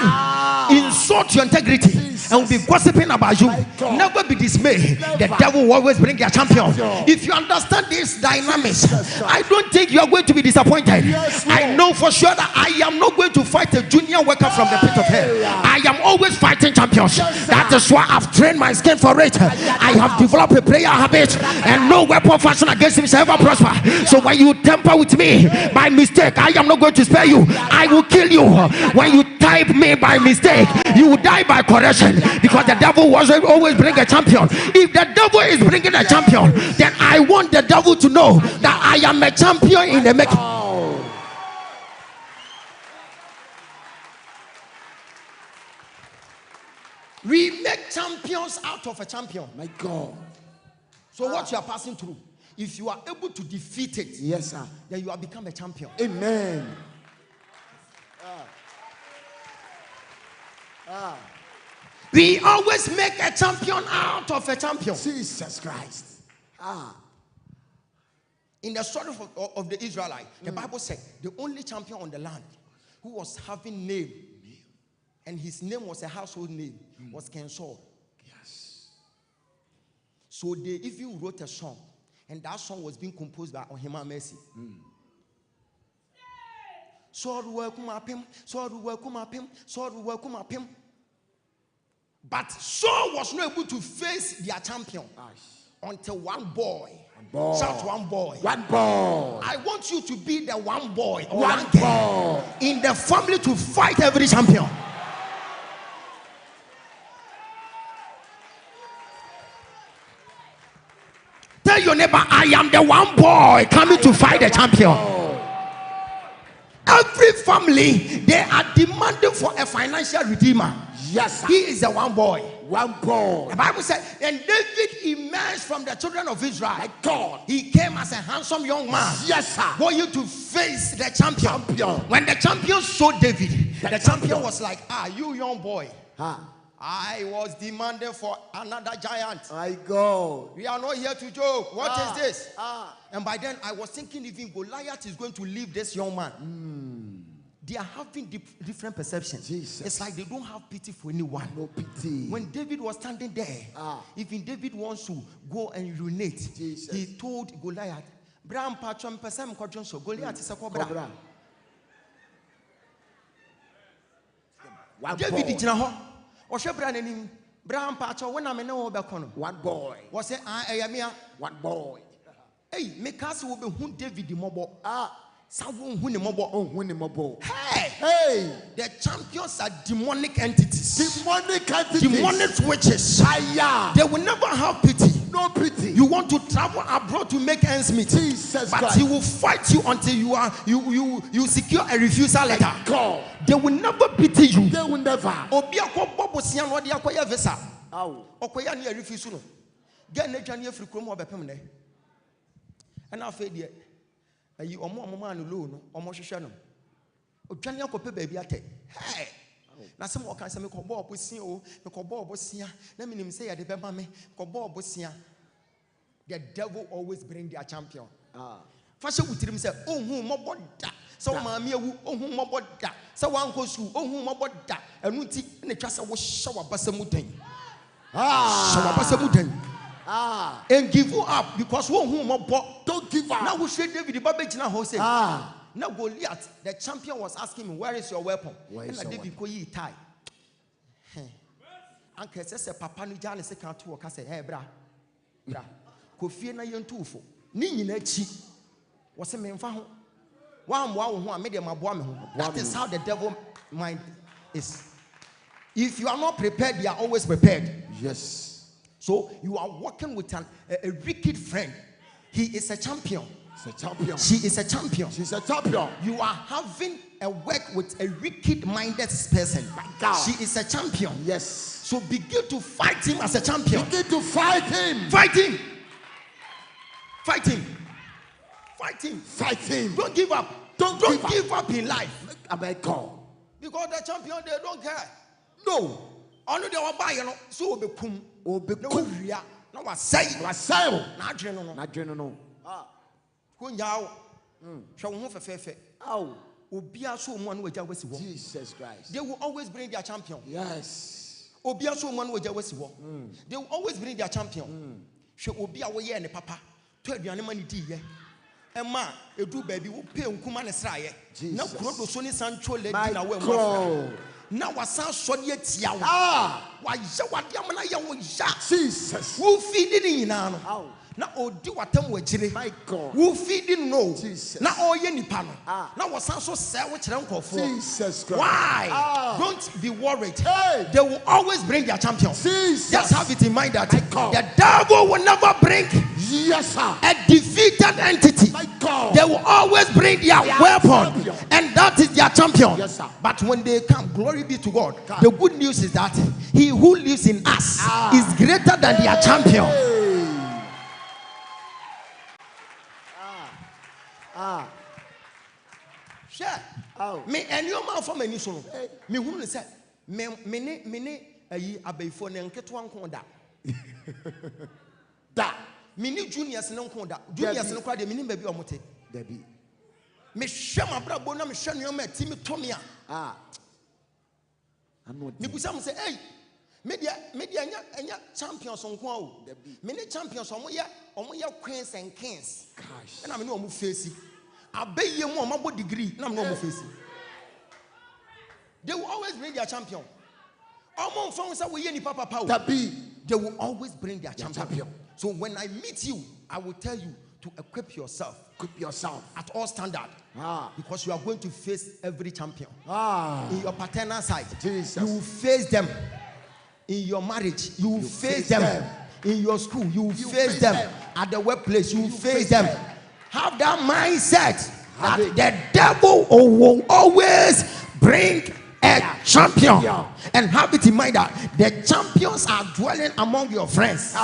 insult your integrity, and will be gossiping about you. Never be dismayed. The devil will always bring their champion. If you understand this dynamics, I don't think you are going to be disappointed. I know for sure that I am not going to fight a junior worker from the pit of hell. I am always fighting champions. That is why I've trained my skin for it. I have developed a prayer habit, and no weapon fashioned against me shall ever prosper. So when you tamper with me by mistake, I am not going to spare you. I will kill you. When you type me by mistake, you will die by correction, because the devil was always bring a champion. If the devil is bringing a champion, then I want the devil to know that I am a champion in the making. We make champions out of a champion. My God. So what you are passing through, if you are able to defeat it, yes, sir, then you have become a champion. Amen. We always make a champion out of a champion. Jesus Christ. In the story of the Israelites, the Bible said the only champion on the land who was having name, and his name was a household name, was King Saul. Yes. So they even wrote a song, and that song was being composed by Ohima Mercy. Saul welcome up him, Saul welcome up him, Saul welcome up him. But Saul was not able to face their champion until one boy Shout one boy. One boy. I want you to be the one boy or One one girl in the family to fight every champion. Tell your neighbor, I am the one boy coming to fight the champion. Every family, they are demanding for a financial redeemer. Yes, sir. He is the one boy. One boy. The Bible said, and David emerged from the children of Israel. My God. He came as a handsome young man. Yes, sir. Going to face the champion. When the champion saw David, the champion was like, you young boy. I was demanding for another giant. My God. We are not here to joke. What is this? And by then, I was thinking even Goliath is going to leave this young man. They are having different perceptions. Jesus. It's like they don't have pity for anyone. No pity. When David was standing there, even David wants to go and urinate, Jesus. he told Goliath, Bram Patron Pesam Kodjonso, Goliath is a cobra. David did not. Or Shebran Bram Patron, when I'm in Obacono. One boy. Was it I am here? One boy. Hey, make us will be who David the mobile. Someone who the mobile. Hey, the champions are demonic entities. Demonic entities. Demonic witches. They will never have pity. No pity. You want to travel abroad to make ends meet. Jesus but Christ. He will fight you until you secure a refusal letter. God. They will never pity you. They will never. Obiako bobo sian wadi akoya visa. Okoya ni refuse no. Get na dwane afiri krom obepem ne. And afei de ayi omo man lo no omo hwehwe no. Odwane akope ba bi ate. Hey. Na some o kan se me ko bo obosia o, me ko bo obosia. Na minim say ya de bema me, ko bo obosia. The devil always bring their champion. Fashe wutirim say ohun mobo da. So maami ewu ohun mobo da. So wan ko su ohun mobo da. Enu nti na twa se wo hye wabasam den. Hye wabasam den. And give you up because ohun mobo. Don't give up. Now we should David Baba gina ho say. Now Goliath, the champion was asking him, where is your weapon? And David ko yi tie. Anke se papa no jane se kan to ka say, hey bra. Ko fie na yentufo. Ni nyina chi. Wo se me mfa ho. Wa amwa wo ho a me de maboa me ho. That is how the devil mind is. If you are not prepared, you are always prepared. Yes. So you are working with a wicked friend. He is a champion. He's a champion. She is a champion. She's a champion. You are having a work with a wicked-minded person. My God. She is a champion. Yes. So begin to fight him as a champion. Begin to fight him. Fight him. Fight him. Fight him. Fight him. Don't give up. Don't give up in life. My God. Because the champion, they don't care. No. Only they will buy, you know. So be kum. Obekum. No was say. Was say. Na adwene no. Na adwene no. Kunyawo. Hwe wo ho fefefe. Ow. Obia so mu anu agya wasi wo. Jesus Christ. They will always bring their champion. Yes. Obia so mu anu agya wasi wo. They will always bring their champion. Hwe obia wo ye ne papa. To aduane ma ne di ye. Ema edu baby wo pe nkuma ne sraye. Na kuro do so ni sancho lady na we mo. Na wasan so de atia wo. Wa ye wade amana ye wo ya. Jesus. Wo feed ni nyina no. Na odi watam wagire. My God. Wo feed no. Jesus. Na oye nipa no. Na wasan so se wo kire nkofo. Jesus Christ. Why? Don't be worried. Hey. They will always bring their champion. Jesus. Just have it in mind that the devil will never bring a defeated entity. My God. They will always bring their weapon, champion. and that is their champion. Yes, sir. But when they come, glory be to God. The good news is that he who lives in us is greater than their champion. Sure. Me and your man from any solo. Me who say me ayi abayfo ne nketo anko da. Da. Me ni juniors ne nko da. Juniors ne kwa de me ni ba bi omote. Da bi. Me hwe mabrabo na me hwe no ma ti me tomi a. Me busa mo say hey media anya champions nko o. Me ne champions omo ye queens and kings. Gosh. Na me no omo face. Abeye mu omo degree na me no omo face. They will always bring their champion. They will always bring their champion. So when I meet you, I will tell you to equip yourself. Equip yourself at all standard. Because you are going to face every champion. In your paternal side, Jesus. you will face them. In your marriage, you will face them. In your school, you will face them. At the workplace, you will face them. Have that mindset that the devil will always bring a champion. And have it in mind that the champions are dwelling among your friends.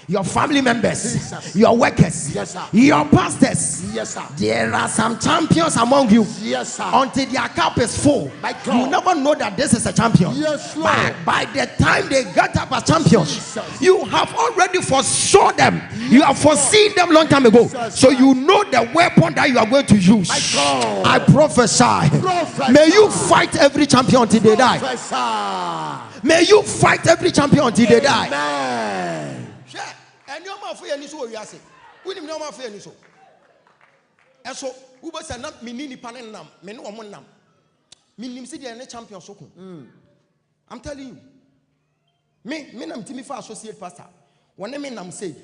Your family members, your workers, your pastors. There are some champions among you. Until their cup is full, you never know that this is a champion. By the time they get up as champions, you have already foresaw them. You have foreseen them long time ago. So you know the weapon that you are going to use. I prophesy. May you fight every champion until they die. May you fight every champion until they die. And no more for any so we are saying. We need no more for any so. And so, who was a not mini panenam, men or monam. Minim city and a champion so. I'm telling you. Me, I'm Timmy for associate pastor. One name I'm saying.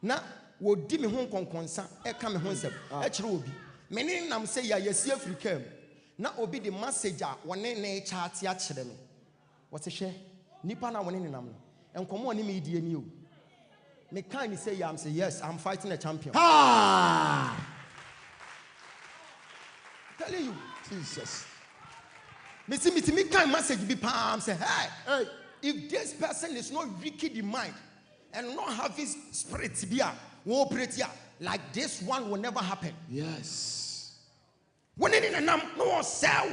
Now, would give me home concern, a come home, a true be. Many I'm say, yes, see if you came. Now, will be the messenger, one name chat yatch them. What's a share? Nipana one in them. And come on, immediate you. Me kind say I'm say yes, I'm fighting a champion. I'm telling you, Jesus. Me kind message be palm say, hey, if this person is not wicked in mind and not have his spirit to be won't operate here, like this one will never happen. Yes. When in a num no sell.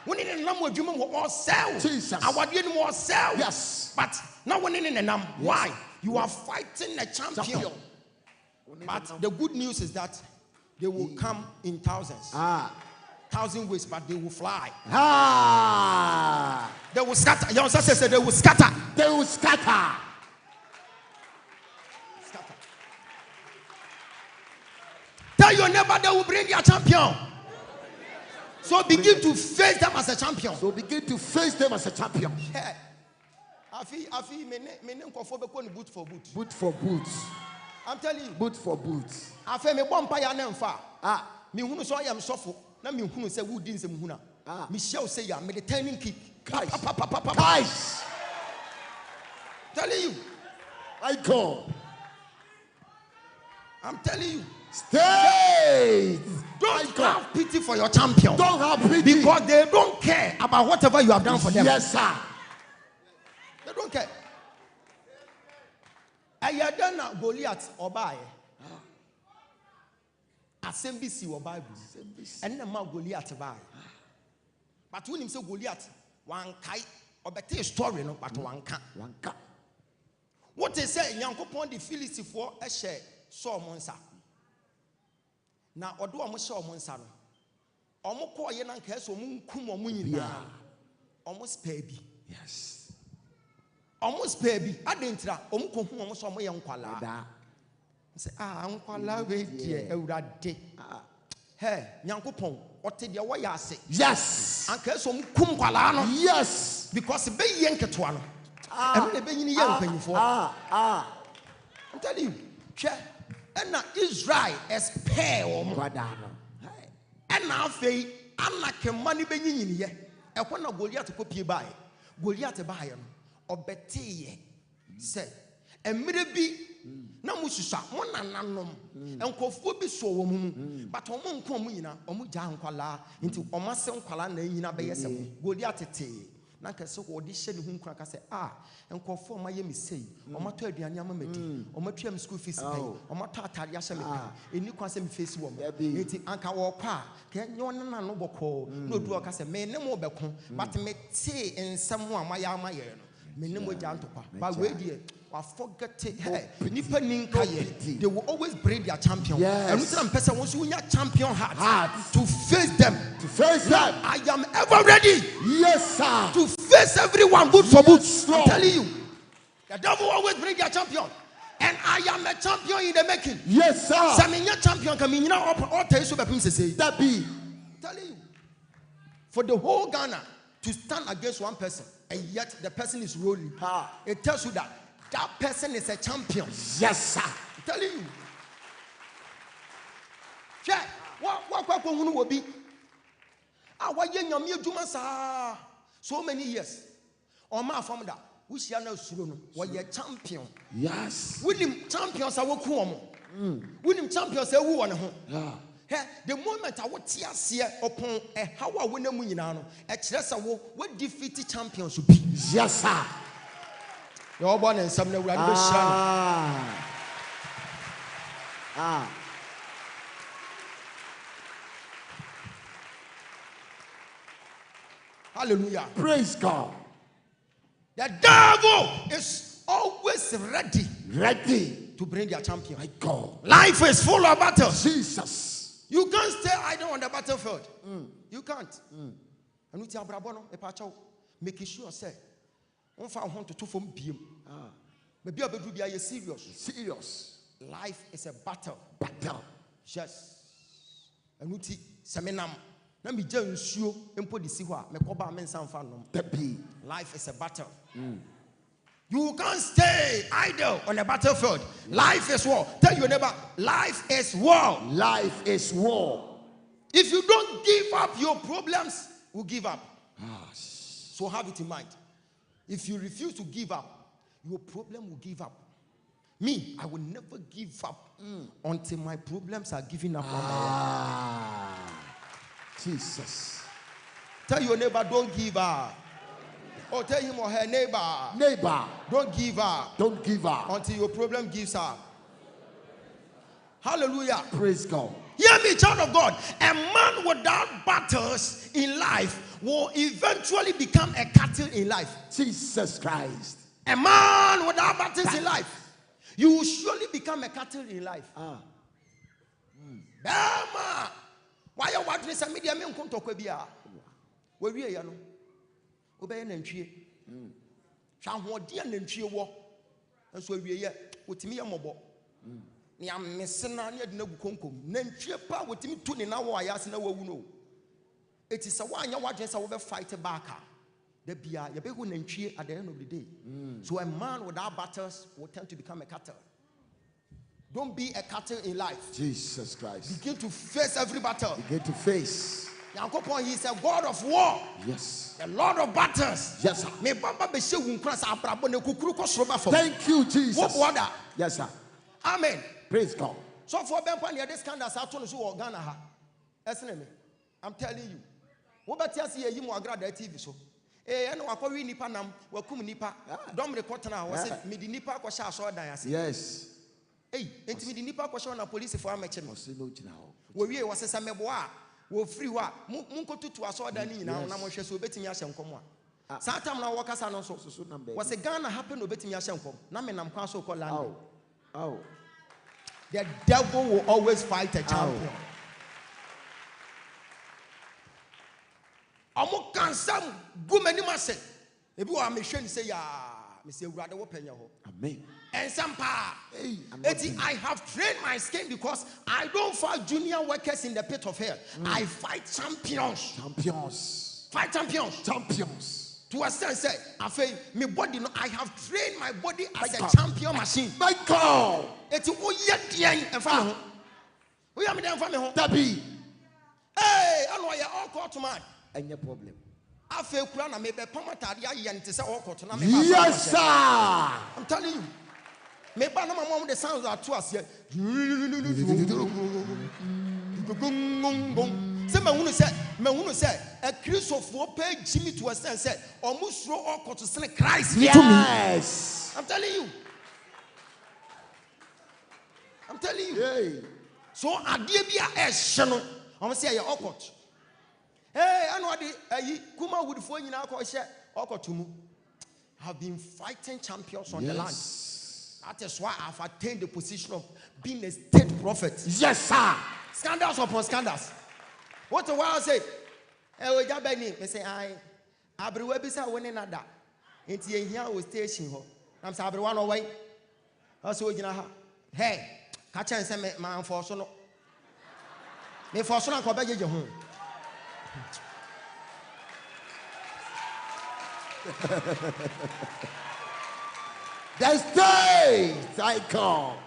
When in a num with you more sell. Jesus. Our dear more sell. Yes. But now when in a num, why? You are fighting a champion. But the good news is that they will come in thousands. 1,000 ways, but they will fly. They will scatter. Your ancestor said they will scatter. They will scatter. Tell your neighbor they will bring your champion. So begin to face them as a champion. I feel boot for boot. Boot for boot. I'm telling you. Boot for boot. I feel me one paya nemfa. Me hunu so I am suffer. Na me hunu say who din sem huna. Michelle say ya me the turning kick. Guys. Telling you. I go. I'm telling you. Stay. Don't have pity for your champion. Don't have pity. Because they don't care about whatever you have done for them. Yes, sir. They don't care. Ayadana Goliath obaye. Asembisi obaye. And the man Goliath obaye. But when him say Goliath, one kai obete story no, but one ka. What they say, Yankopon the Philistine for a share saw monsa. Now, odo omo share monsa no. Omo ko ye nan ka so mu nkum omo nyina. Omo spare bi. Yes. Almost baby, I didn't try. Almost some young quala. Say, unquala, dear, hey, young coupon, what did your way I say? Yes, Uncle some kumqualano. Yes, because the bay yankatuano. And the bay yanking for. I'm telling you, and now Israel as pair or Madana. And now Faye, unlike money being in here. I want to Goliath to copy by Goliath by him. Obeti say maybe na mususa mo nananom enkofo bi so wo mu but omo nko mu nyina omo ja nkwala nti omo ase nkwala na nyina be yesem Goliath tete na kase ko odi hye ne hu nkra ka say enkofo ma ye mi sei omo to aduane ama medi omo tuam school fees pay omo to atare ahye me pay eni kwa se me face wo nti anka wo kwa ke nyo nana no boko no du o ka say me ne mo beko but me te ensem ho ama ya ama ye no but wait here, I forget it. They will always bring their champion. And we tell person once you champion heart to face them. I am ever ready. Yes, sir. To face everyone boot for boot. I'm telling you. The devil always bring their champion. And I am a champion in the making. Yes, sir. Saminya champion coming now all tell you so that be telling you. For the whole Ghana to stand against one person. And yet the person is rolling. It tells you that person is a champion. Yes, sir. I'm telling you. Check. What will be? Our young Juma so many years. On my family, we shall know soon. What your champion? Yes. Winning champions are welcome. Winning champions are one. The moment I would see upon a how I win a winner, a chess what defeated champions should be. Yes, sir. Your one and some will Hallelujah. Praise God. The devil is always ready To bring their champion. My God. Life is full of battles. Jesus. You can't stay idle on the battlefield. You can't. And with your brabono, a pacho, making sure say, on found to two from PM. Maybe a bit be serious. Life is a battle. Yes. And with seminam. Let me just show and put the siwa. Me koba men san fan. Life is a battle. You can't stay idle on the battlefield. Life is war. Tell your neighbor, life is war. Life is war. If you don't give up, your problems will give up. So have it in mind. If you refuse to give up, your problem will give up. Me, I will never give up until my problems are given up. Jesus. Tell your neighbor, don't give up. Or tell him or her neighbor, don't give up. Don't give up until your problem gives up. Hallelujah. Praise God. Hear me, child of God. A man without battles in life will eventually become a cattle in life. Jesus Christ. A man without battles in life, you will surely become a cattle in life. Why are you watching some media? Me unko tokwe biya. We ya no. Obeye nantwie. Hwa hodi nantwie wo. Enso awie ye, wotimi ye mobo. Ni amesena ne de nagu konkom. Nantwie pa wotimi tu ne na wo ayase na wawu no. Eti se wa anya wadwen se wo be fight back. The bia ye be hu nantwie at the end of the day. So a man without battles will tend to become a cattle. Don't be a cattle in life. Jesus Christ. Begin to face every battle. Begin to face. Yankopon, he is a God of war. Yes. The Lord of battles. Yes, sir. Thank you, Jesus. Yes, sir. Amen. Praise God. So for Ben this kind of Ghana. I'm telling you. What about you? You TV so. And Wakori Nipa Nam, Wakum Nipa, Dom Recotana was it Midi Nipa Kwasha saw Dias. Yes. Hey, and Midi Nipa Kwasha na police for Amachemos. We was a Sameboa, we free wa, Munko to a sword and now, Namosha so betting Yasham Comwa. Satam na Wakas and was a Ghana happened to betting Yasham Com, Naminam Council called Land. Oh. The devil will always fight a champion. Amo kansam gumani mase ebi wa mehwe say ya me say urade wo panya ho amen and some pa I have trained my skin because I don't fight junior workers in the pit of hell. I fight champions fight champions to a sense say afei me body no I have trained my body as a champion machine. My God eti o ye dean enfa ho o ya me den fa me ho tabi hey ano ya all court man. Any problem. Afe kura na mebe pamatari aye nte se okoto na meba. Yes sir. I'm telling you. Meba na mama the sounds are too ase. Se me hunu se a Christopher pay Jimmy to a sense say almost throw okoto sene Christ. Yes. I'm telling you. I'm telling you. Hey. So adie bia e hye no. Omo say ya okoto. Hey, I know the Kuma would for you now. Have been fighting champions on the land. That is why I've attained the position of being a state prophet. Yes, sir. Scandals upon scandals. What a while say. Hey, Ogyaba ni. Me say I Abriwe bisa winning nada. Inti here we station ho. I'm say Abriwe no way. Also gina ha. Hey, catch and say me man for so no. Me for so na ko beje je ho. The state I call.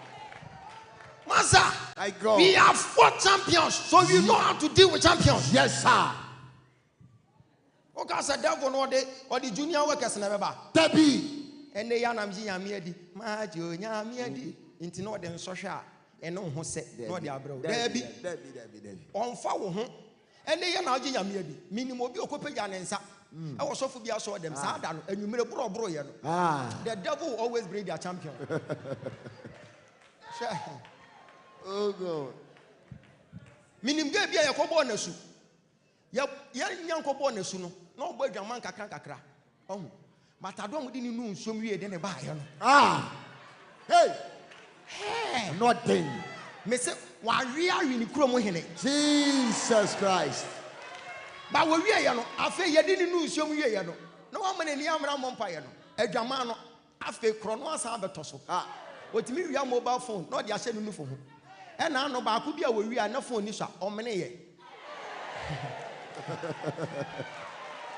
Master, My God. we are 4 champions, so you know how to deal with champions. Yes, sir. Okay, said devil no or the junior workers never ba. Debbie. And they yanam yamiedi, Majo yamiedi, into no then social, and no who said no the abroad. Debbie. On foul, and they yanam yamiedi, minimum be occupied and sa. I was so for be saw them Sadan, and you made a bro. The devil always bring their champion. Oh God. Minim gave you a cobonasu. Young cobonasu, no boy, your man kakra. Oh, but I don't didn't know some year than a buy. Hey, nothing. Miss, why we are in Chromohene? Jesus Christ. But we are, I feel you didn't know some year. No one in the Amram Umpire, a Germano, I feel Chronos Abatoso. What me, your mobile phone, not the Ashen phone. And I know about could be away, we are no phone, Nisha, or many.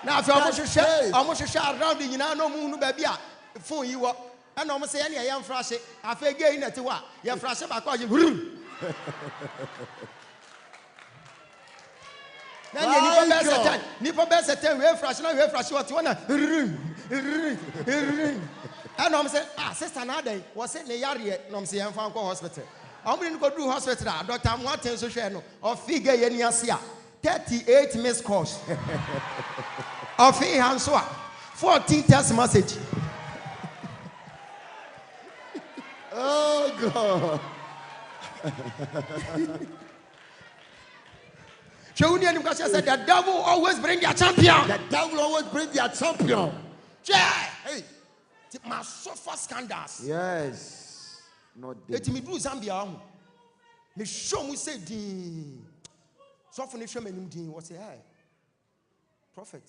Now, if you almost share around the United Moon, baby, phone you up, and almost say any young flash, I feel gay in a tiwa, your flash about call you. Then Nipper best at 10, we have flash, no, we have flash, what you want to. And I'm saying, sister, another was in the yard yet, no, see, I'm from hospital. I'm going to go to hospital, Dr. Martin Social, or figure in Yasia, 38 missed calls. Of a answer, 14 text message. Oh God. Said the devil always bring their champion. The devil always bring their champion. Hey, my suffer scandals. Yes. Not let me do Zambia. Me show me say din. So for nation me din was say, hey, prophet,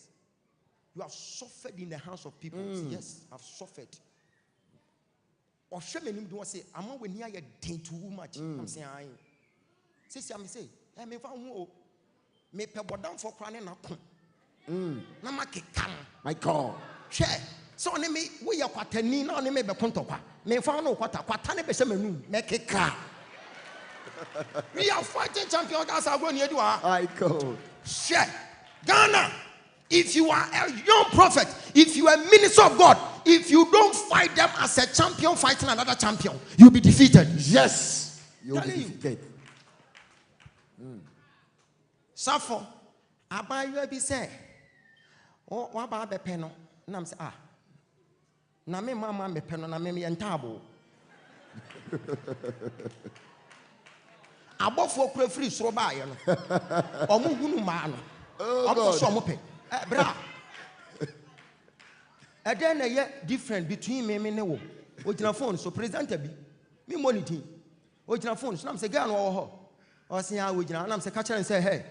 you have suffered in the hands of people. Yes, I've suffered. Or show me do say, I'm not when you are din too much. I'm saying, I say, hey, me found me pe bodam for crying na pon na makeka my God. Share so ne me we ya kwatani na ne me be kontokwa me fa no kwata ne be se manu me keka. We are fighting champion. That's how going to do. My God. Share Ghana. If you are a young prophet, if you are a minister of God, if you don't fight them as a champion fighting another champion, you'll be defeated. Yes, you'll be defeated. Suffer. Aba you be say, oh, what about the penno? Nam say, na me mama me penno na me entabo. Abofo kura free soro ba ye no. Omo hunu ma no. Omo so omo pe. Bra. E dey na ye different between me ne wo. Ojina phone so presenter bi. Me monitor. Ojina phone so nam say girl no wo ho. O say ya ojina nam say catch and say hey.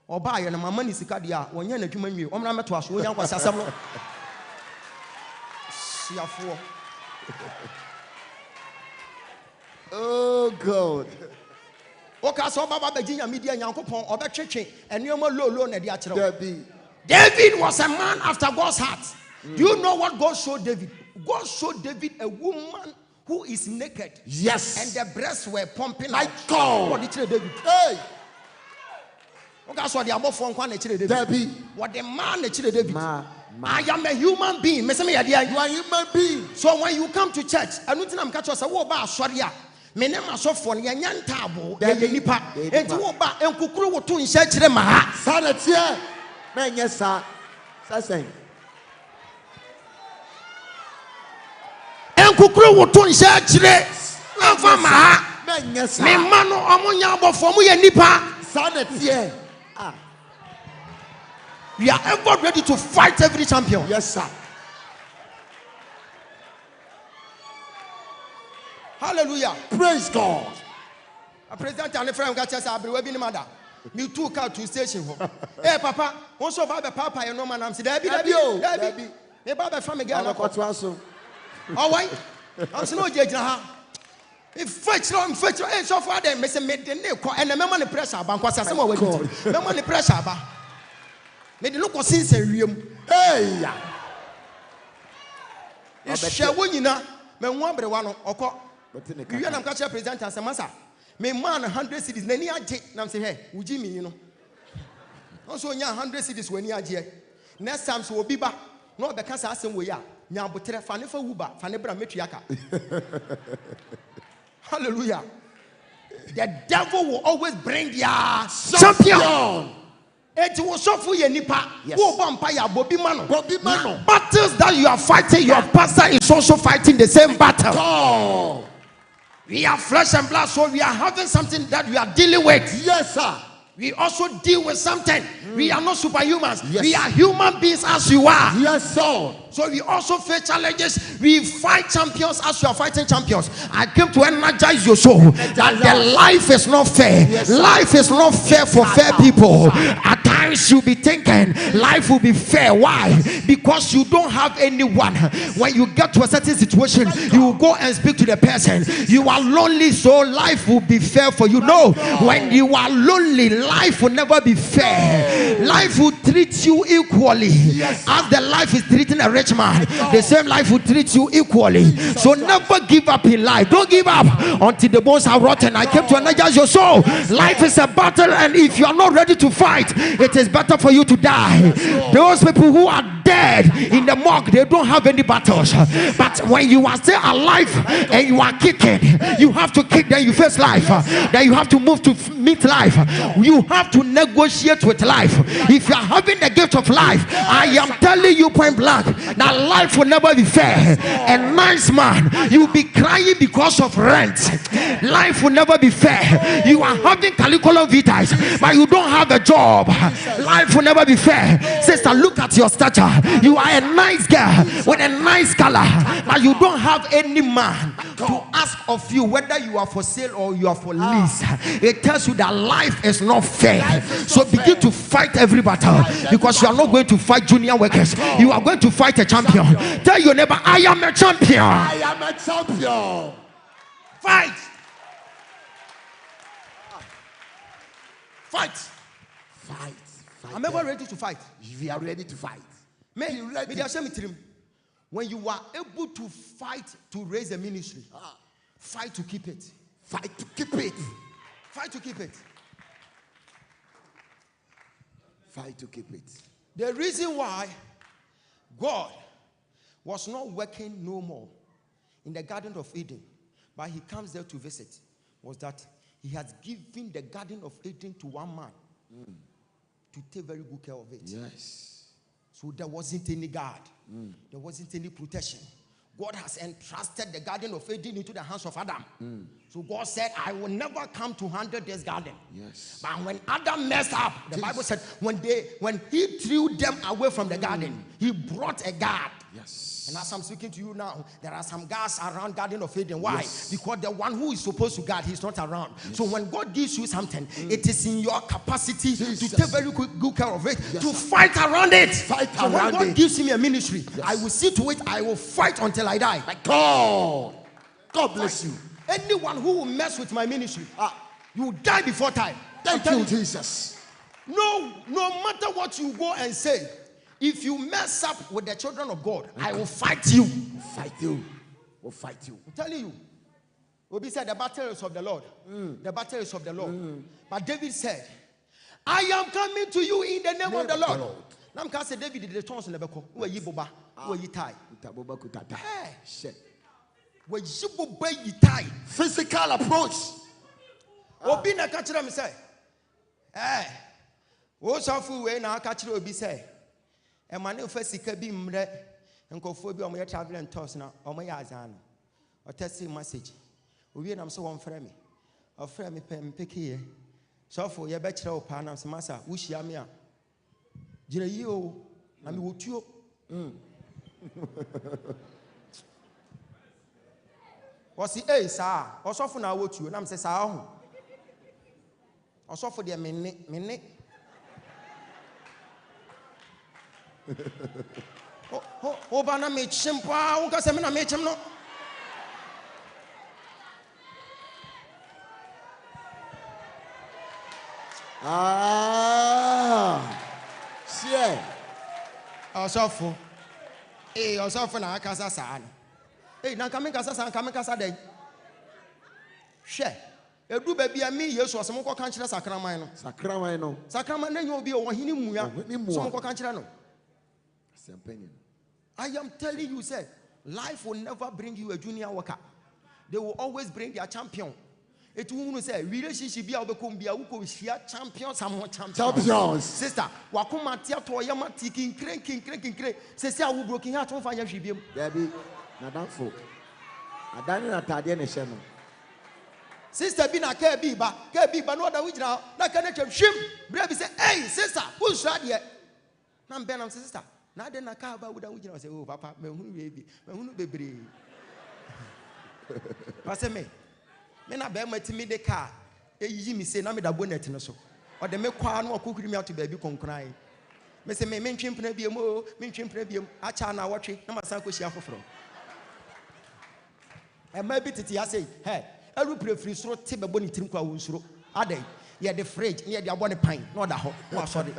Oba ye na mama ni sika dia wonye na dwuma nwie omna meto aso wonya kwasa asem no siafo. Oh God. Okay, so baba beginya media nyankopon obetwetwe enuoma lolo na dia kire. David was a man after God's heart. Do you know what God showed David? God showed David a woman who is naked. Yes. And the breasts were pumping my out. God. What did David? Hey. That's what the above one can David. What the man David. I am a human being. You are a human being. So when you come to church, I don't think I'm catching us. What about sorry? Me name a soft one. Yan tabo. Ye nipa. And you about and kukuru to in church. Sanity. Man, yes, sir. Saying. And kukuru to in church. Man, yes, sir. Me mano amonya bo for me nipa. Sanity. We are ever ready to fight every champion. Yes, sir. Hallelujah. Praise God. A president and a friend got us a wedding mother. Me too car to station. Hey, Papa, also Baba Papa, and no man, I'm saying, Debbie. Me Baba from a girl. Oh, why? I'm so no if fetch, and so far, then Mr. Medine, and the memory pressure, Banquas, some more with memory pressure. Made the look of since a room. Hey, it's Shawina, Memwambre one or call. You and I'm catching a presenter, Samasa. Me man 100 cities. Nani aje? Nam say, hey, uji me, you know. Also, 100 cities when you aje. Next time, so Obiba. No, because I same way. Nya botere fane fa wuba fane bra metuaka. Hallelujah. The devil will always bring their champion. It will suffer your nipa. Battles that you are fighting, your pastor is also fighting the same battle. Oh. We are flesh and blood, so we are having something that we are dealing with. Yes, sir. We also deal with something. We are not superhumans. Yes. We are human beings as you are. Yes, sir. So we also face challenges. We fight champions as you are fighting champions. I came to energize your soul that the life is not fair. Yes, life is not fair for fair people. At times you'll be thinking life will be fair. Why? Because you don't have anyone. When you get to a certain situation, you will go and speak to the person. You are lonely, so life will be fair for you. No, when you are lonely, life will never be fair. Life will treat you equally as the life is treating a rich man. The same life will treat you equally. So never give up in life. Don't give up until the bones are rotten. I came to energize your soul. Life is a battle, and if you are not ready to fight, it is better for you to die. Those people who are dead in the morgue, they don't have any battles. But when you are still alive and you are kicking, you have to kick, then you face life. Then you have to move to meet life. You have to negotiate with life. If you are having the gift of life, I am telling you point blank that life will never be fair. A nice man, you'll be crying because of rent. Life will never be fair. You are having curriculum vitae, but you don't have a job. Life will never be fair. Sister, look at your stature. You are a nice girl with a nice color, but you don't have any man to ask of you whether you are for sale or you are for lease. It tells you that life is not fair. So begin to fight every battle, because you are not going to fight junior workers. You are going to fight a champion. Tell your neighbor, I am a champion. I am a champion. Fight. Fight. Fight. I'm ever ready to fight. We are ready to fight. When you are able to fight to raise a ministry, fight to keep it. Fight to keep it. Fight to keep it. Fight to keep it. The reason why God was not working no more in the Garden of Eden, but he comes there to visit, was that he has given the Garden of Eden to one man to take very good care of it. Yes. So there wasn't any guard. There wasn't any protection. God has entrusted the Garden of Eden into the hands of Adam. So God said, I will never come to handle this garden. Yes. But when Adam messed up, the Bible said, when he threw them away from the garden, he brought a guard. Yes. And as I'm speaking to you now, there are some guards around Garden of Eden. Why? Yes. Because the one who is supposed to guard, he's not around. Yes. So when God gives you something, it is in your capacity to take very good care of it, to fight around it. So when God gives me a ministry, I will see to it, I will fight until I die. God bless you. Anyone who will mess with my ministry, you will die before time. Thank you, Jesus. No matter what you go and say, if you mess up with the children of God, I will fight you. Fight you. We'll fight you. I'm telling you. Obi said, the battle is of the Lord. The battle is of the Lord. But David said, I am coming to you in the name of the Lord. Now I'm going to say, David did the tongues in the Beko. Where you boba? Where you tie? Where you boba you tie? Physical approach. Obi na catch them say, hey, what's up for when I catch you? Obi say, a man who first can be mre and go for be on my travel and toss now on my azan or testing message. We am so one for me. A friend me pen pick here. So for your bachelor panels, massa, wish yamia. Jira you, I mean, what you. Was the A, sir? Or so for now, what you and I'm says, or so for the minute. Oh, Bana made Chimpa, who got some made him no. Seer. Osofo. Eh, osofo na akasa saa no. Eh, na kame kasa saa, kame kasa dey. Hwe. Edu baby me yesu asem ko kan kire sakraman no. Sakraman no. Sakraman na nyo bi o hini muya. So ko kan kire no. I am telling you, sir, life will never bring you a junior worker. They will always bring their champion. It will say relationship be obekom bia wo ko shia champions am champions. Sister, wakoma tia to yama tikin kren. Say awu broken heart won fa ya hwebiem. Baby, na danfo. Adani na tade ne hye no. Sister bi na ka bi ba no da wo gina na ka na twam hwem. Bra bi say, "Hey, sister, who shra de?" Na mbe na sister. Na de na ka ba wo da wo gina say, "Oh, papa, me hunu we bi. Me hunu bebre." Pase me na be ma timi de car eyi mi say na me da bonnet no so o de me kwa no okukuri mi ato ba bi konkran me say me ntwempena biem o me ntwempena biem acha na wotwe na masan ko hia foforo e ma bi tete ya say he aru prefri soro te be boni tirim kwa wo nsuro adai ye de fridge ye de abone pan na oda ho mo asori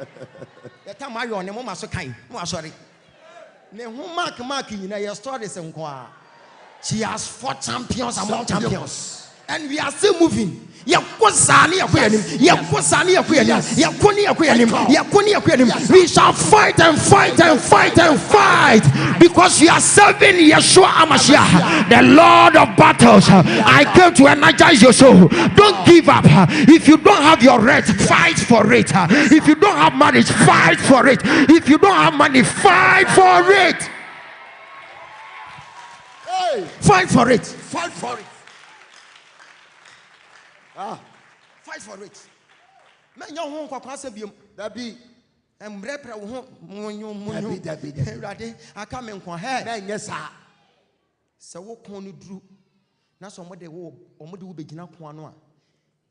ye ta ma yo ne mo maso kan mo asori ne hu mark nyina ye stories nko a. She has 4 champions among champions. And we are still moving. We shall fight and fight and fight and fight. Because we are serving Yeshua HaMashiach, the Lord of battles. I came to energize your soul. Don't give up. If you don't have your right, fight for it. If you don't have marriage, fight for it. If you don't have money, fight for it. Fight for it. Fight for it. Fight for it. Men your home kwakwa biom. Dabi. Embrepre wo ho monyo. Dabi. Ewrade aka me nkwa he. Na nye sa. Se wo kon no duru. Na so omode wo begina kon ano a.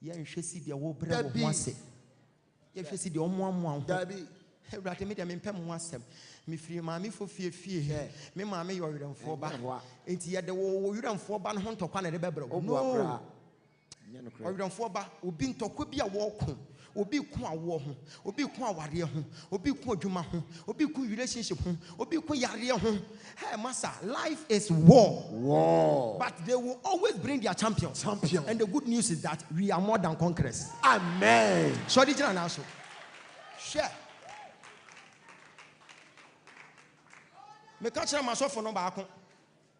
Ye nhwe si de wo bre wo ho ase. Ye hwe si de omoamoa ho. Dabi. Ewrade me de me pem ho asem. Me free maame fo fie me maame yo weremfo ba enti ye de wo weremfo ba no ho ntokwa na de bebere no weremfo ba obi ntokwa bi a wo ko obi ku awo ho obi ku aware ho obi ku adwuma ho obi ku relationship ho obi ku yare ho hey master, life is war but they will always bring their champion and the good news is that we are more than conquerors. Amen. So did you now so share me catch myself for no back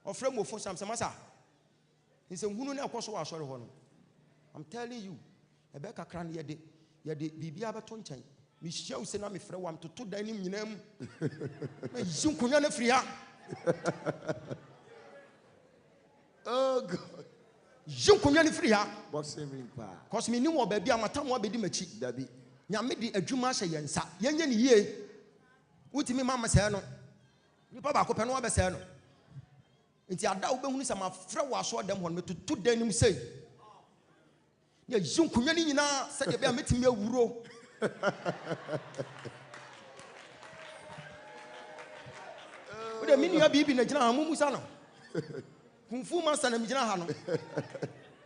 or frame of some massa. He said, "Who know what was sorry? I'm telling you, a Becca cran yet Bibia Batonchen. Michelle sent me for one to 2 dining in them. Zoom Kunyana free. Oh, God. Zoom Kunyana free. What's saving power? Cause me no baby, I'm a time will be the machi. Dabi. Yamidi a Jumasha Yansa. Yan ye. What me, Mamma Sano? You papa ko peno abese no nti ada wo behunu sama fra wa so dem ho me tutu danim sei ya jun kunwa ni nyina se de be ametimi awuro o de minua bibi na gina ha mu musa no kunfu master na mi gina ha no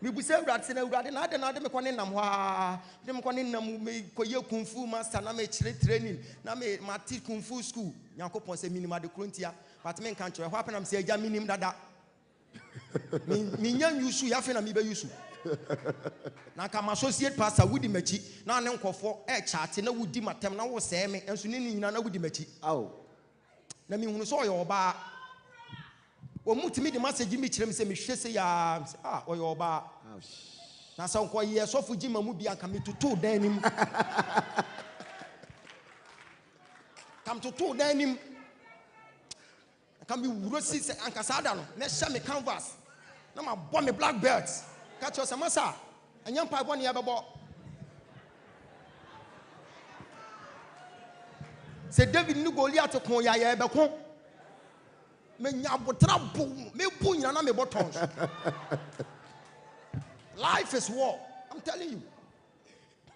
mi bu se awrade se na awrade na ade me kone nam ha de me kone nam me koye kunfu master na me chire training na me mati kunfu school yakopon se minima de krontia but me kan kire ho apenam se agya minim dada mi nyan yusu ya fe na mi be yusu na ka ma associate pastor wudi machi na ne nkofo e chate na wudi matem na wo se me enso ni nyina na wudi machi aw na mi hunu so yo ba o mutimi de message mi kire me se me hwe se ya o yo ba na sa nko ye so fu gima mu bia ka me tutu dan nim kam tutu dan nim kam bi wuro si se ankasada no na hye me canvas na ma bo me black belt ka cho sama sa anyam pa bo ne ya bebo se David ni Goliath kon ya ya be kon me nya botra bo me bu nyina na me botons. Life is war. I'm telling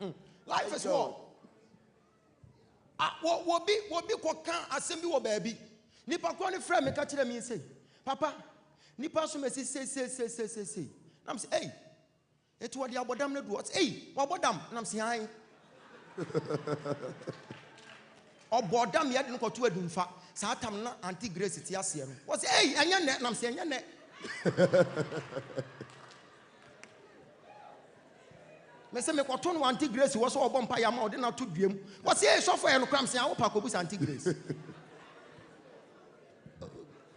you. Life is war. Wo bi ko kan asem bi wo baabi. Nipa ko ne frɛ me ka kyerɛ me say, "Papa, nipa so me say. I'm say, "Hey, it what the abodam no do. Hey, abodam." I'm say, "Hi." Obodam ya de no ko to adumfa. Sa atam na anti grace ti ase no. Wo say, "Hey, anya ne." I'm say, "Anya ne." Me say me kwato no anti grace wo so obompa ya ma ode na to duam. Wo say so for no kram say I wo pa kobu anti grace.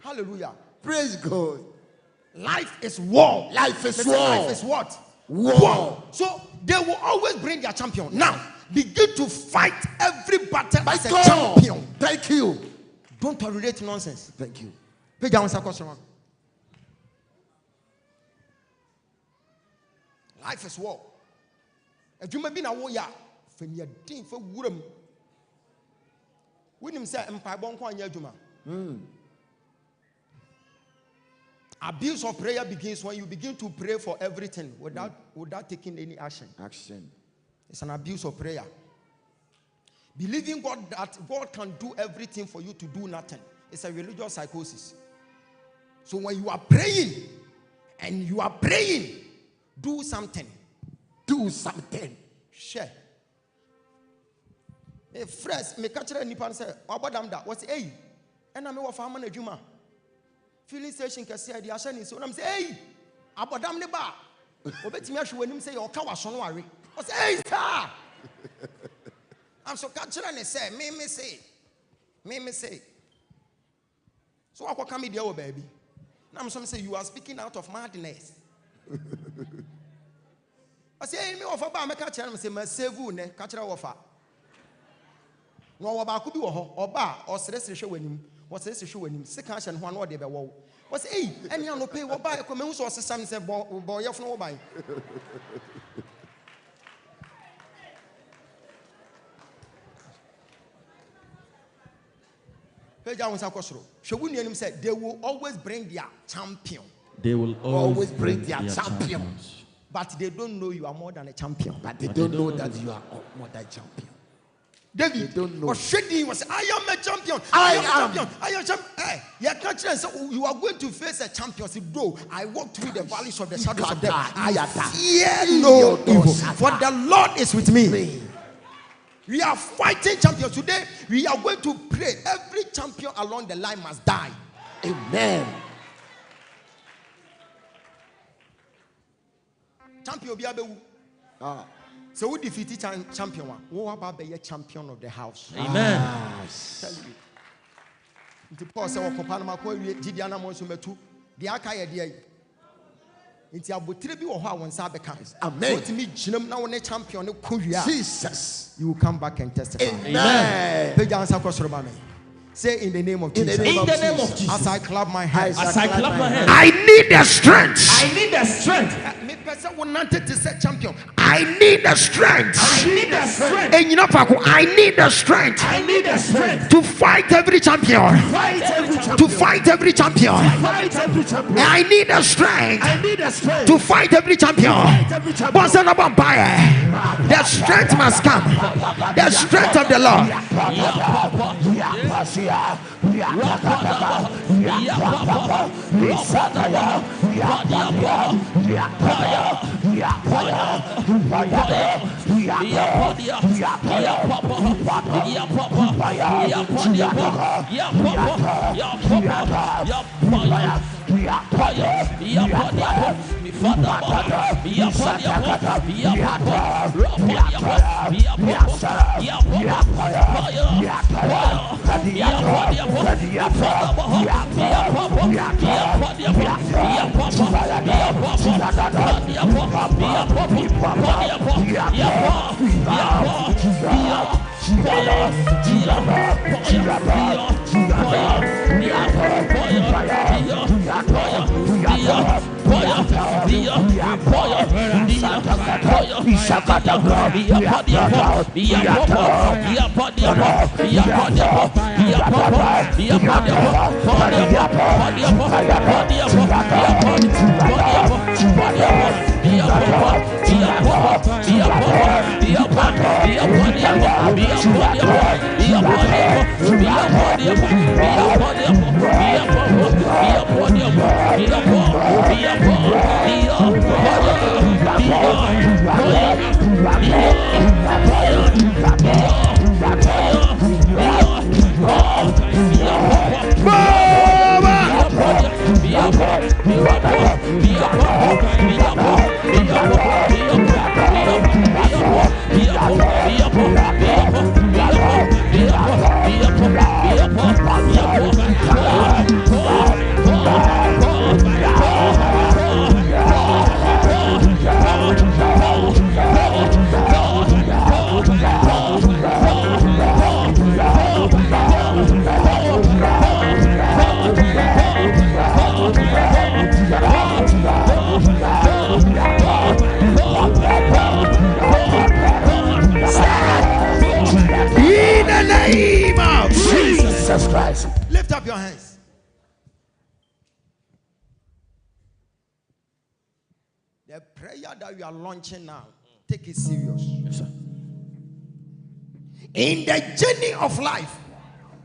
Hallelujah. Praise God. Life is war. Life is They war. say life is what? War. So they will always bring their champion. Now, begin to fight every battle My as a God. champion. Thank you. Don't tolerate nonsense. Thank you. Page down, Sakosama. Life is war. If you may be a warrior, from your team for Woodham. William said, Empire Bonko and Yajuma. Abuse of prayer begins when you begin to pray for everything without taking any action. It's an abuse of prayer. Believing God that God can do everything for you to do nothing. It's a religious psychosis. So when you are praying and you are praying, do something. Do something. Share. A fresh me catch nipan say obodam da what say hey and me wo farmer na adwuma filling station kase ade ahye ni so na me say hey abodam ne ba obetimi ahwe wanim say o ka waso no are o say hey sir I'm so catch ne say me say so akwa me dia wo baby na me so say you are speaking out of madness. I say hey me ofa ba me catch me say ma save you ne catch ofa no ba ko bi wo ho oba o seresere hwe wanim wo seresere hwe wanim sika ahye no ho na o de be wo wo say hey eni an no pay wo ba ko me hu so sesam say bo yef no wo ban page awon sa kwosoro hwe wu nuanim say they will always bring their champion. They will Always bring their champions. But they don't know you are more than a champion. But they don't know that you are more than champion. David, They don't know. was I am a champion. I am a am. champion. I am champion. Hey, you can't say you are going to face a champion. Say, bro, I walk through the valleys of the shadows of death. I fear no evil, for the Lord is with me. We are fighting champions today. We are going to pray. Every champion along the line must die. Amen. Champion Biabewu. So who defeated champion one? Who about be a champion of the house? Amen. Tell you. Nti Paul say wakopana makwa wie gidiana mo so metu de aka ye de. Nti abotire bi wo ho a won sa beka. Amen. Otimi ginam na won champion ne ko wia. Jesus. You will come back and testify. Amen. Page answer kwasoro ba me. Say in the name of Jesus. In the name of Jesus. As I clap my hands. As I clap my hands. I need the strength. I need the strength. Me person wanted to say champion. I need the strength. I need the strength. And you know, Paco, I need the strength I need the strength. to fight every champion. Fight every champion. To fight every champion. Fight every champion. I need the strength I need the strength. to fight every champion. every champion. Boss and vampire. The strength must come. The strength of the Lord. Jesus Christ. Lift up your hands. The prayer that you are launching now, take it serious. Yes, sir. In the journey of life,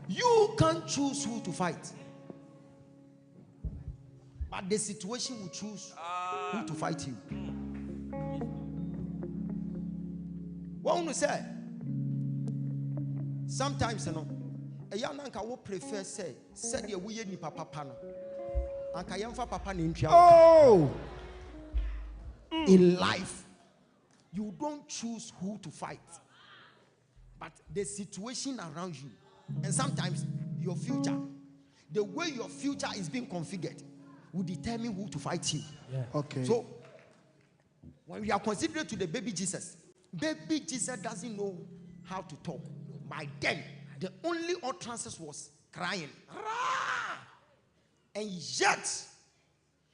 you can't choose who to fight, but the situation will choose who to fight you. What you say? Sometimes, you know, a young uncle will prefer say the way you papa pano. Anka yamfa papa ni ntia. Oh! In life, you don't choose who to fight, but the situation around you. And sometimes your future, the way your future is being configured, will determine who to fight you. Yeah. Okay. So, when we are considered to the baby Jesus doesn't know how to talk. By then, the only utterances was crying. And yet,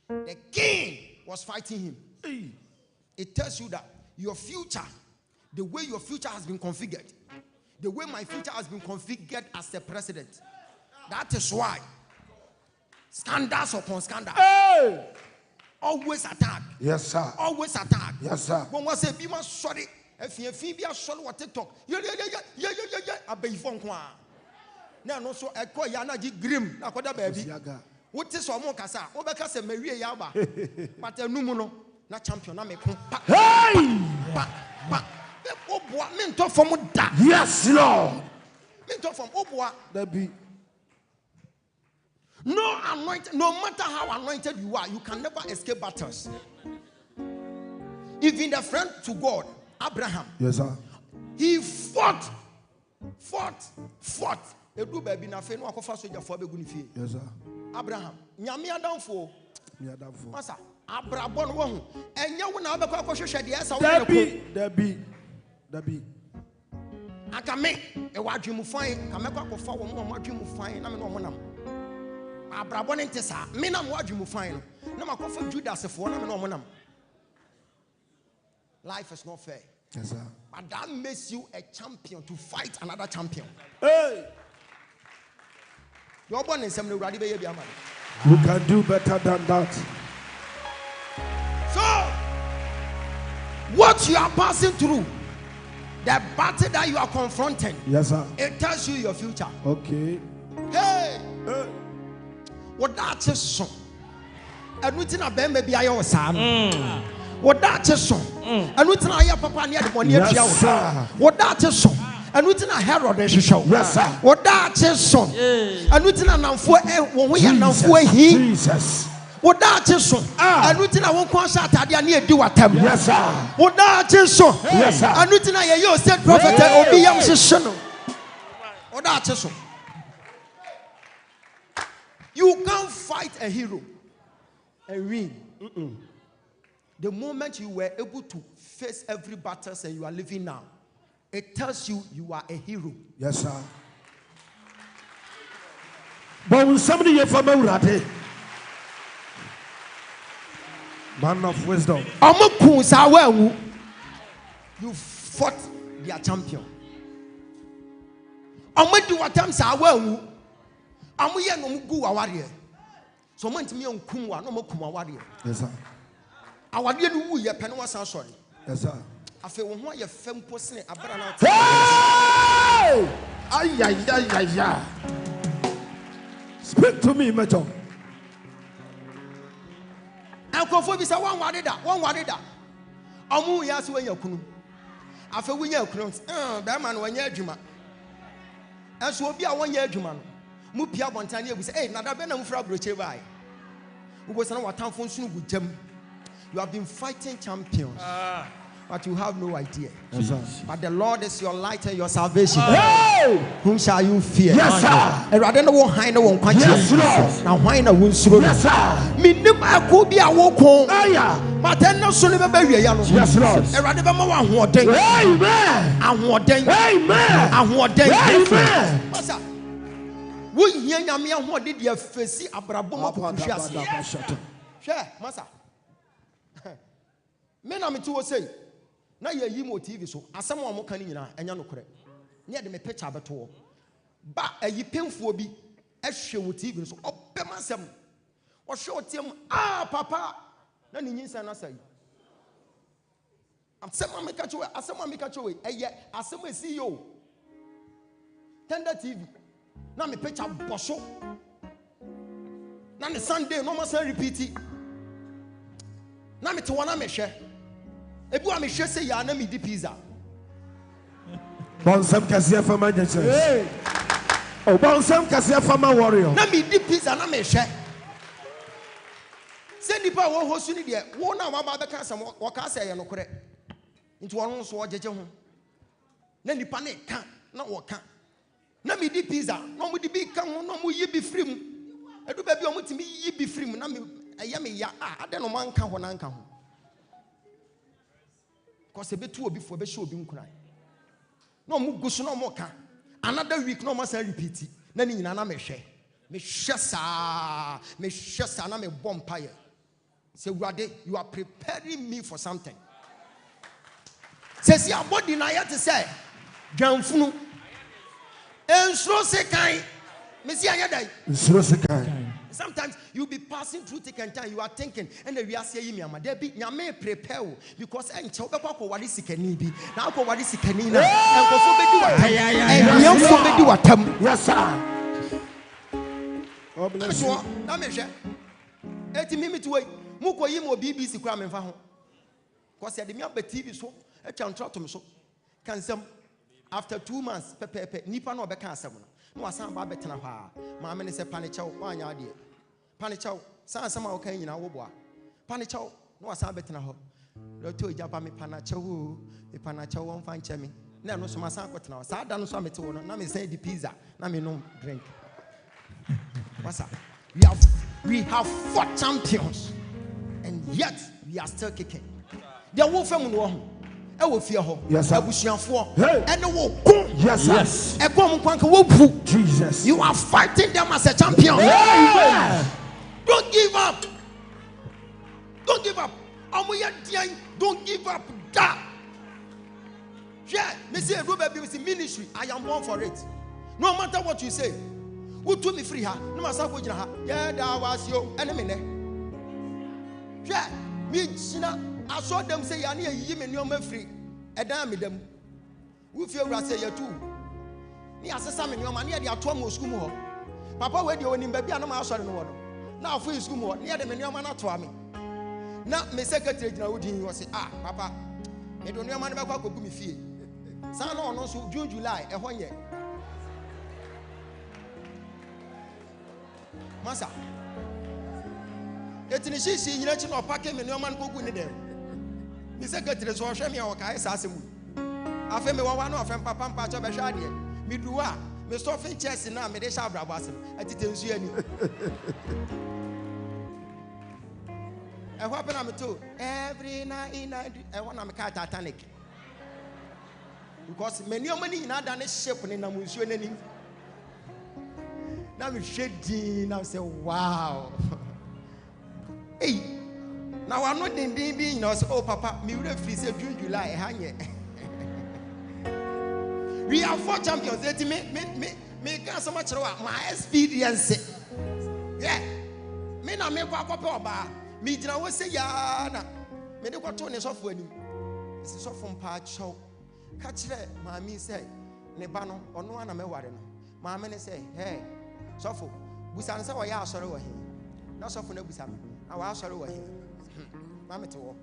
the king was fighting him. It tells you that your future, the way your future has been configured, the way my future has been configured as the president, that is why scandals upon scandals. Hey! Always attack. Yes, sir. Always attack. Yes, sir. When one say, be my sorry, if you be a sorry, what TikTok, yeah. I beg you for now, no, so I call Yana G. Grim, I call that baby. What is our Mokasa? Obaka Maria Yaba, but a numono, not champion. I make Hey! Mentor from that. Yes, Lord. Mentor from Obwa. That be. No anointed, no matter how anointed you are, you can never escape battles. Even the friend to God, Abraham. Yes, sir. He fought. Edu baby na fe no akofa soja fo abegu ni fie. Yes, sir. Abraham, nyame adamfo. Me adamfo. Masa, abrabo no wo hu. Enye wo na abekọ akohwehwe de esa wo That be. Akame, e wadwemu fan, kamekọ akofa wo mo wadwemu fan na me no mo nam. Abrabo ne ntesa, me nam wadwemu fan no. Na makofa Judas fo na me no mo nam. Life is not fair. Yes, sir. But that makes you a champion to fight another champion. Hey! You can do better than that. So, what you are passing through, the battle that you are confronting, yes, sir, it tells you your future. Okay. Hey! What that is so. And we think about maybe I was what that is so. And we think I have papa near the money. Yes, sir. What that is so. And we think I Herod is show. Yes, sir. What that is so. And we think I now for when we are now for him. Jesus. What that is so. And we think I won't concert at the near do what time. Yes, sir. What that is so. Yes, sir. And we think I hear you said prophet or be young son. What that is so. You can't fight a hero and win. The moment you were able to face every battle and you are living now, it tells you you are a hero. Yes, sir. But when somebody here from Urate, man of wisdom, you fought their champion. Do what time saw I'm here no go warrior. So man to me on Kumwa, no more Kuma warrior. Yes, sir. I want you to woo your pen was sorry. Yes, sir. I feel one your femme person a brand. Hey! Ay. Speak to me, Major. Uncle Phobia, one wanted that. Amu yasu when you're kunu. I feel when you're kunu. That man when you're Juma. And so be a 1 year Juma. Mupia Montania will say, hey, Nada Benam Fra Brochebai. Who was on what town for soon with them. You have been fighting champions, but you have no idea. Yes, sir. But the Lord is your light and your salvation. Hey! Whom shall you fear? Yes, sir. And rather than one high no one quench. Yes, Lord. Now why no one through? Yes, sir. Minimum I could be a walk home. But then no sooner baby. Yes, Lord. And rather than one who ordained. Amen. And who ordained. Amen. And who ordained. Amen. Master, we hear Yamia who did your face Abraboma Pushas. Share, Master. Men am to say, now ye mo TV so, as someone more can in and no correct. Near the picture beto. ba ayi painful bi ehwe wo TV so obema sem o hwe o tem papa na ni nyinsa na sai asema me ka chowe eye asema CEO Tender TV na me picture boso na me Sunday no must repeat it na me to wana me hwe ebi wa me hwe say ya na me di pizza Bonsam kasia fama Jesus. Oh, bonsam kasia fama warrior. Na me di pizza na me hwe. Say nipa wo hosu ni de, wo na wa ba be ka sam wo ka say ye no kore. Nti won so ojeje ho. Na nipa na ka na wo ka. Na me di pizza, no mo di bi ka ho, no mo yi bi free mu. Edu ba bi o mo timi yi bi free mu na me aya me ya ade no man ka ho na nka ho. Ko se betu obi fo be hye obi nkura. No mu gusu no mo ka. Another week no must repeat it. Na ni nyina na me hwe. Me hwe sa na me bompaye. Say Wade, you are preparing me for something. Says your body na yet to say Dwanfunu. Ensro se kan. Me see anya dai. Ensro se kan. Sometimes you be passing through thick and time, you are thinking, and we are saying, "Yama, there be nyame prepare because I nche obekwa ko wali sikani bi na ko wali sikani na enkofo bedi watam yes sir oh bless you na me hwe eti mimi tuwe mu ko yi mo BBC kura me fa ho because ya de me aba TV so e twa ntrato me so kansam after 2 months pepepe nipa na obeka asem no wasan ba betena ha ma me ne se panichao wanya ade panichao san sama o kan nyina wo boa panichao no wasan betena ho do to Ogyaba me panachao won fa nche me na no so masan akotena sa da no so amete wo no na me say di pizza na me no drink what's up we have 4 champions and yet we are still kicking the wo fam no ho e wo fie ho abusuafo ene wo ko yes e ko mo kwanka wo pu Jesus you are fighting them as a champion don't give up amoya dian don't give up da yeah me say do baby we ministry I am born for it no matter what you say who to me free ha no masa go gina ha yeah da was yo ene me ne yeah me gina I saw them say ya na yi me nyoma free edan me dem wo fie wura say ya tu ni asesa me nyoma na ya de ato am school mu ho papa we de onim ba bia na ma asore no wo no na afo school mu ho na ya de me nyoma na to am na me secretary gina wodin wo say papa me do nyoma na be kwa kogu me fie sa na ono so June July e ho nye masa etini shishi nyina chi no pake me nyoma na kogu ni dem me secretary so hwe me awaka esa asemu afa me wawa no afa papa mpa cho be hwa de me duwa me sofin chest na me de sha brabo asem atite nsu ani e ho pena me to every night e wanna me ka Titanic because many of money na dane shape ni na nsu ani na me shedi na say wow hey now I'm not in you know, oh papa, me will free say June July hanye. We are 4 champions. Let me can so much my experience. Yeah. Me na me kwa oba. Me jina wo say ya na. Me de kwato ne sofo ani. Isi sofo mpa chaw. Ka kire maami say ne ba no ono ana me ware no. Maami ne say, "Hey, sofo, busan say wo ya asore wo he." Na sofo na busan. Na wa asore wo he. Mama to wo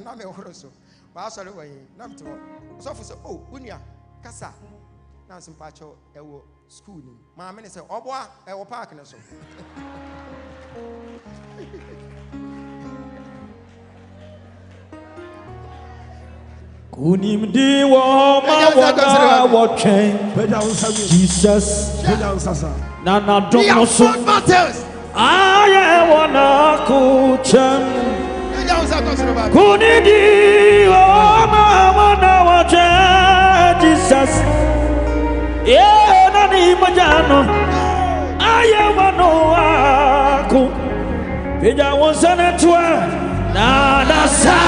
na me horo so ba sori wo yin na me to wo so for say oh unia kasa na simpa cho e wo school ni mama me say oboa e wo park ne so kunim di wo ma wo twen Jesus na na do so I wanna kuchem kunidi oh mama watch Jesus yeah nani majano I wanna aku peja wonsana twa na na sa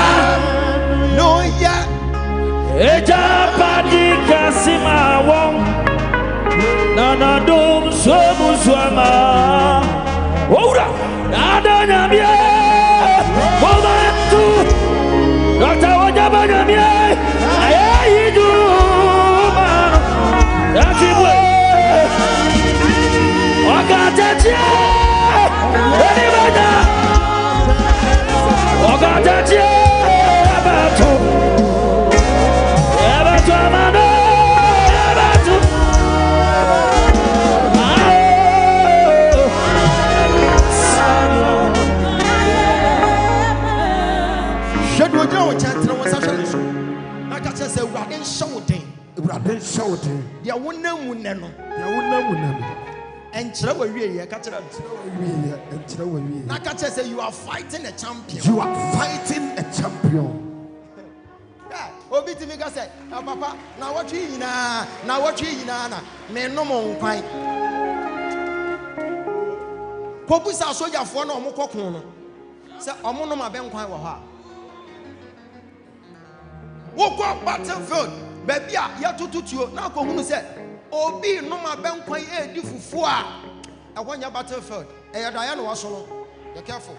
no ya eja padi kasima won Swama. Ora. Nada nyamie. Oba tu. Dr. Ogyaba nyamie. Ayi du. That's it. Ogatatia. Anybody? Ogatatia. Abatu. Abatu amano. Abatu. Shedu ojo o chantra won sahwe so. Na ka che se Awurade nhyewoden. Awurade nhyewoden. Dia wonam mu ne no. Dia wonam mu ne no. Enkyere wa wie ye ka kire enkyere wa wie. Na ka che say you are fighting a champion. You are fighting a champion. Obi timi ka say papa na wotwe nyina na me no mo nkwan. Kobusa sojafo na omukokon no. Se omo no ma be nkwan wo ha. Wo go battlefield baby a yatotutuo na ko hunu se obi no ma be nkwan edi fufu a ewonya battlefield eya da ya no waso no be careful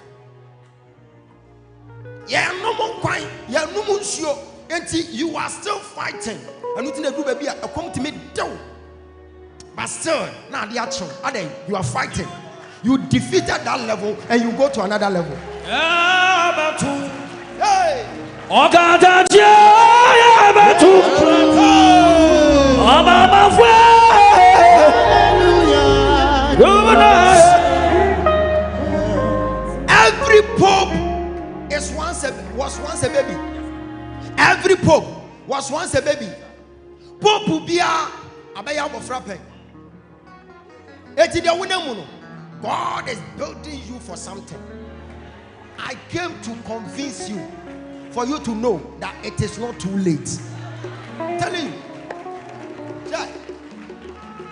ya no mo nkwan ya no mo nsuo enti you are still fighting anu ti na du baby a ekom ti me dew but still na dia cho aden you are fighting, you defeated that level and you go to another level. Hey every pope was once a baby. Every pope was once a baby. Pope bia abaya bofrapen. Eti de wonamu no. God is building you for something. I came to convince you, for you to know that it is not too late. I'm telling you.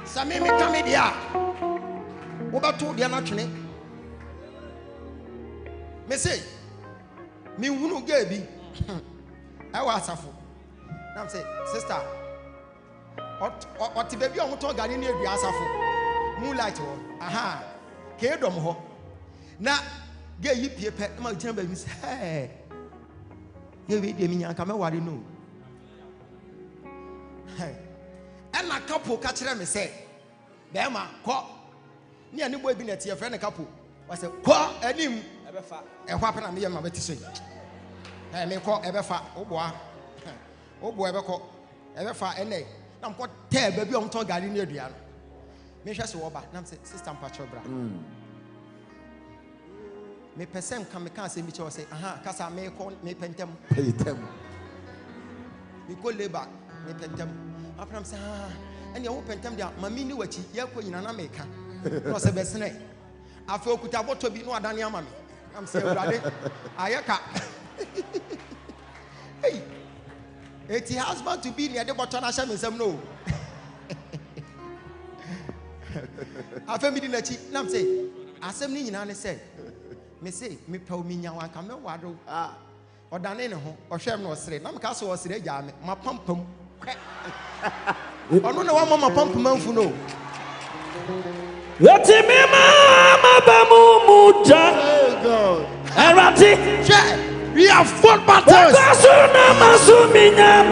Samimi Kamidia. What told you not? Me say, me wunu gebi. I was a fool. I'm saying, sister, what the baby on to Gani near the Asafo. Moonlight, aha, Kedom ho. Now, get you paper, my chamber, Miss Hey. You read the minion, come what you know. And my couple catch them and say, Bema, call. Near new boy been at your friend a couple. I said, call and him, and what happened to me and my better say. I may call ever fat, oh boy, ever call ever fat, and they. I'm called tell baby on to Gardin near Diana. Me just over, and say, Sister Pachobra. Me person come, can't say, Mitchell say, aha, Casa may call me pentem, pay them. We go lay back, me pentem. After I'm saying, and you open them down, Mammy knew what you're going in America. Was a best name. I feel could have to be no Dania Mammy. I'm saying, Ayaka. Hey, it's husband to be near the bottom. I shall miss him. No, I feel me in the cheek. I'm saying, I said, I said, me say, me tell me now, I come no waddle. Or done in a home, or share no straight. I'm castle was ready, my pump. I don't know what my pump man for no. Let me, Mama Bamuja. We have fought battles.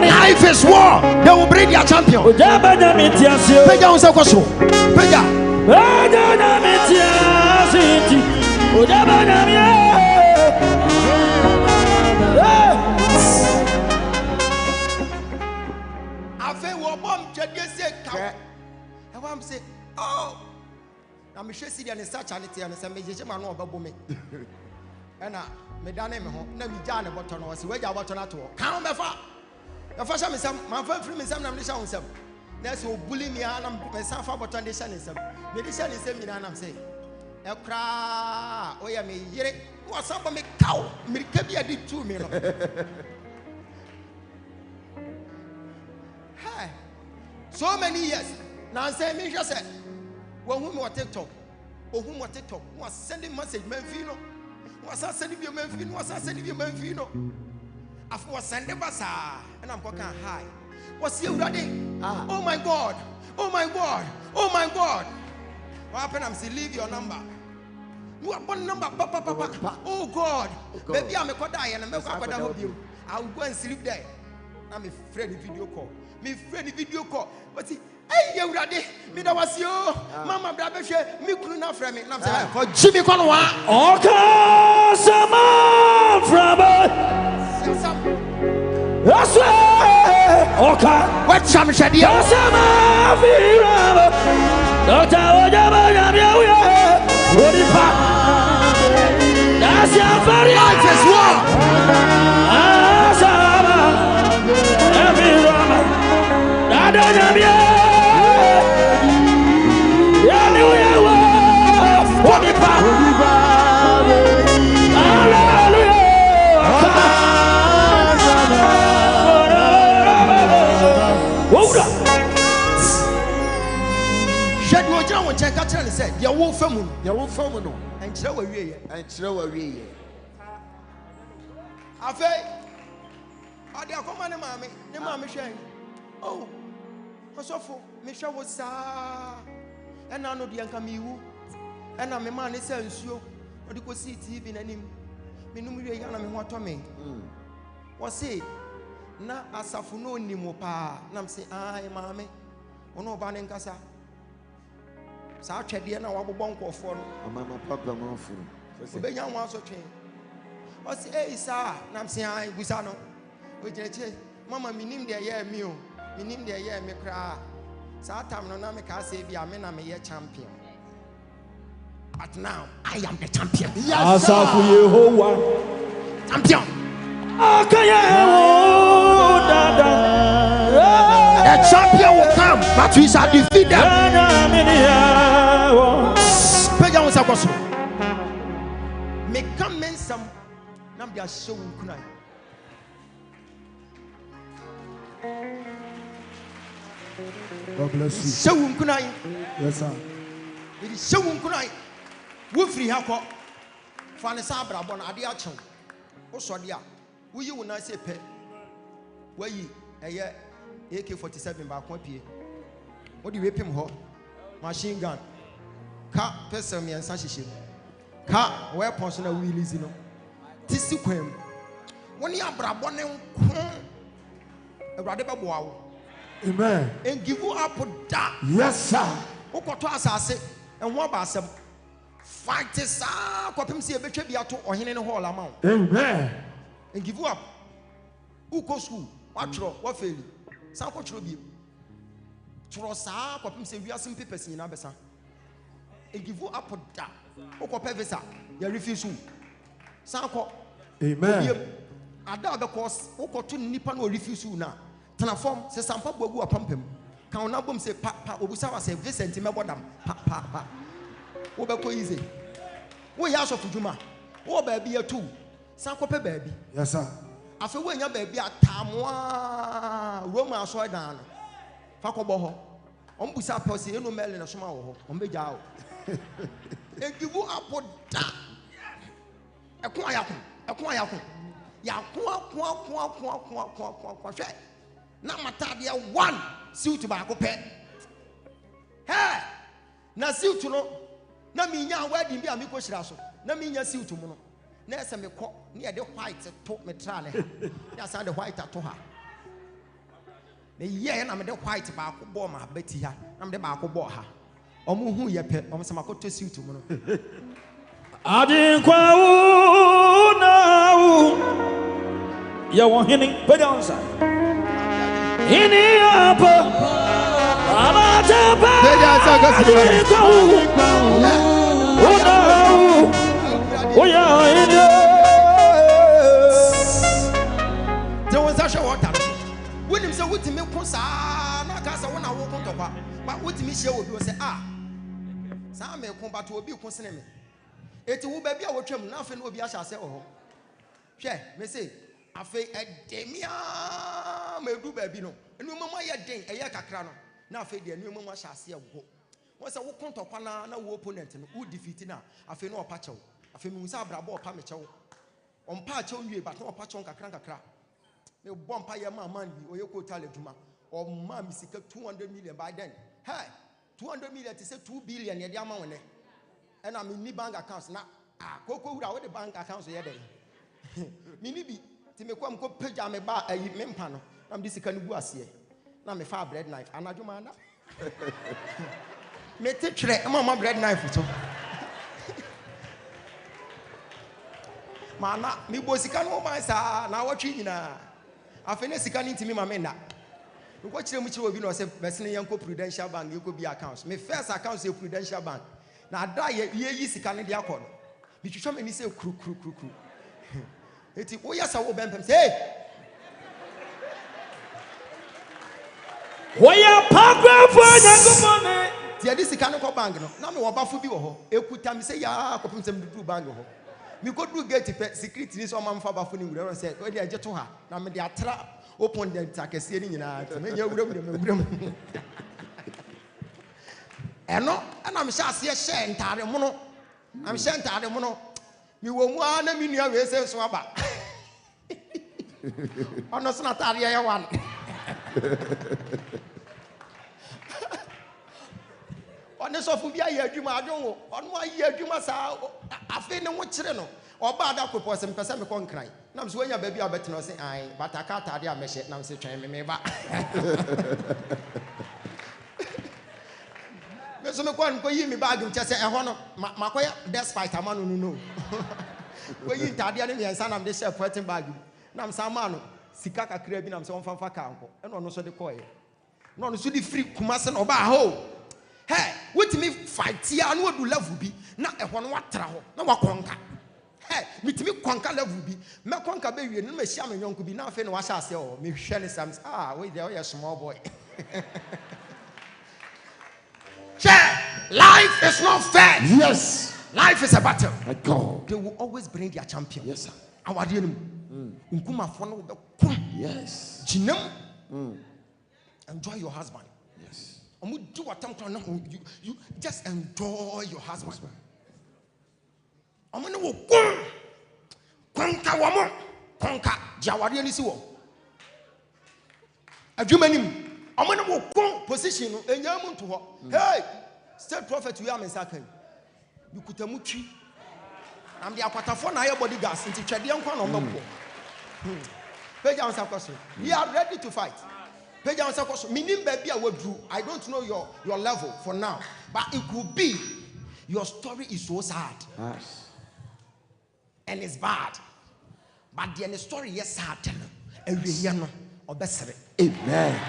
Life is war. They will bring their champion. Peja unsa kwaso. Peja. Afe wo bom chede se ka. E wa am say, oh. Na me hwe si dia ne sa charity and say me jeje ma no obabo me. Ena me dane me ho na me gya ne botto no se waja botto na to kan be fa e fa sha me sam man fa free me sam na me sha wonsam na se obuli mi ana me sam fa botto de sha ne sam me de sha ne sam mi na am say e kra o ya me yire wo sam ba me kaw me ka bi adi tu me no. Hey, so many years now say me just say wo hu me TikTok o hu mo TikTok was sending message man fi no was sending you man fi no was sending you man fi no after was sending basa and I'm going hi was you ready? Oh my god, oh my god, oh my god. What happened? I'm saying, leave your number. You have one number, papa. Oh God. Maybe I'm a Kodai and I'm a Kodai. I'll go and sleep there. I'm afraid of video call. Me afraid of video call. But see, hey, you ready? Me that was you. Mama, brother, me couldn't have frame it. I'm saying, for Jimmy Conwa. Okay, someone from that's right. Okay. What some said you? Someone from Dr. Ogyaba, what is that? That's your very life as well. Every Rama. That doesn't what is that? Check out and said, "Your wolf family, Your own family, and throw away, and throw away. I say, I dare come on, mammy, the mammy shame. Oh, I saw for Michelle was and I know the young you, and I'm a man, it says you, or you could see TV in any minimum, and what to me. What say? Na asafuno ni mopa, nam say, I, mammy, or no banning casa. Sa twede na wabobon kofo no Mama papa ma furu so be nya wan so twen o se eh sa na mse ai gusa no o jeche mama minim de ye mi o minim de ye mi kra sa tam no na me ka se bi a me na me ye champion, but now I am the champion. Yes, Yehovah champion. The champion will come, but we shall defeat them. Me come in some nam dia show kunai. God bless you. Show kunai. Yes, sir. It is show kunai. Wo free ha ko. Fa ne sa brabo na ade a chew. Wo so de a. Wo yi wo na se pe. Wo yi eye AK-47 ba ko pie. Wo di wepim ho. Machine gun. Ka person me ansa hihye. Ka weapons na release no. Tisi kwam. Woni abrabo ne nko. Ewrade be boa wo. Amen. And give you up da. Yes, sir. Ukoto asase and one basem. Fight is kopim se ebetwa bia to ohene ne hall amount. Amen. And give you up. Uko school, watro, what fail. Sanko tro bi. Tro sa kopim se wiasem papers nyina besa. And give you up da. Ukope visa, you refuse. Sanko. Amen. Ada be course ukoto nipa no refuse na. Transform se sampa bogu apampem. Kan na bom se pa obusa wa se Vincent mebodam. Pa. Wo be ko easy. Wo ya so fuduma. Wo ba bia tu. Sankope ba bi. Yes, sir. Afi wo nya ba bi atamoa. Roma so dan. Fa ko bo ho. Ombusa pe se eno mele na soma wo ho. Ombeja o. E give you up da. Ekun ayakun. Yakun hwe. Na matade one suit ba ko pe. Hey! Na suit no na minya wedding bi amiko hira so. Na minya suit mu no. Na ese me ko na ye de white to me tra ne ha. Ya sa de white to ha. Na ye na me de white ba ko bo ma beti ha. Na me de ba ko bo ha. Omo hu ye pe, omo se makoto suit mu no. Adinkwa u na u. Ya won hini put on side. Hini apa. Amata ba. Adinkwa u na u. Oya hini. There was a show water. When him say what me ko sa na ka sa wona wo ko tokwa. But what me share obi o say sa me ko ba to obi ko sene me. Eti wo ba bia wo twam na afi na obi a sha se ho. Hwe me say afi edemia me du ba bi no. Enu mama ye den eye kakra no. Na afi de enu mama sha se go. Wo say wo ko tokwa na wo opponent no wo defeat na afi na opa chew. Afi me usa brabo opa me chew. Ompa chew wie ba na opa chew kakra. Me bompa ye man bi oye ko tale duma. O ma mi sika 200 million by then. Hey, 200 million to say 2 billion ye dia ma wone. And I mean bank accounts na koko wura with the bank accounts ye dey. Me bi ti me kwam ko pagya me ba me mpa no. Na me sika no bu ase. Na me fa bread knife anadwuma na. Me te twere ma bread knife to. Mana me bo sika no ma sa na wotwe nyina. Afene sika ni ntimi ma me na. We go chire mu chire obi no say person yanko Prudential Bank yeko bi accounts. Me first account is Prudential Bank. Na da ye yi sika ne de akọ. Me twetwa me ni say kru. Eti wo ya sa wo bempem say hey. Wo ya pagwa fo nyagomone. Ti adi sika ne ko bank no. Na me wo bafo bi wo ho. Ekuta me say ya kopem sem du bank ho. Me ko du gate pe security ni so ma mfa bafo ni wura say o de aje to ha. Na me de atra open the takese ni nyina. Me nya wura. Eno ana me sha ase she ntare mo no. Am she ntare mo no. Mi wo mu ana mi nua we se so aba. Ono so na tare ya wan. Ono so fu bia ya adwuma adwon ono ayi adwuma sa afi ne wo kire no oba ada kopo se mpese me kon kran na mso anya ba bia beteno se ai bataka tare a mehye na mse twen me ba. Me so me kon ko yi me bag mche se eho no makoya despite amanu no. Ko yi tade ne yensa na me share poetin bag na msa amanu sika kakra bi na mse won fanfa ka anko eno no so de koye no no so di free kumase no ba ho hey what me fight ya no do level bi na eho no watra ho na wakonka hey mitimi konka level bi me konka be wie no me hia me nyonko bi na afi no wa sha ase o me hwe ne sam we there we small boy. Life is not fair. Yes. Life is a battle. My God. They will always bring their champion. Yes, sir. Our dear Yes. Enjoy your husband. Yes. Do what you just enjoy your husband. I'm going to conquer woman. Conquer Jawari and Siwo. A Jumanim. I'm going to go position and yamun to her. Hey, state prophet, we are Messakin. You could tell me. I'm the Apatafon, I body gas into Chadian Kwan on the Page answer question. We are ready to fight. Page answer question. Meaning, baby, I will do. I don't know your level for now, but it could be your story is so sad. Yes. And it's bad. But the story is sad. And we hear no or best. Amen.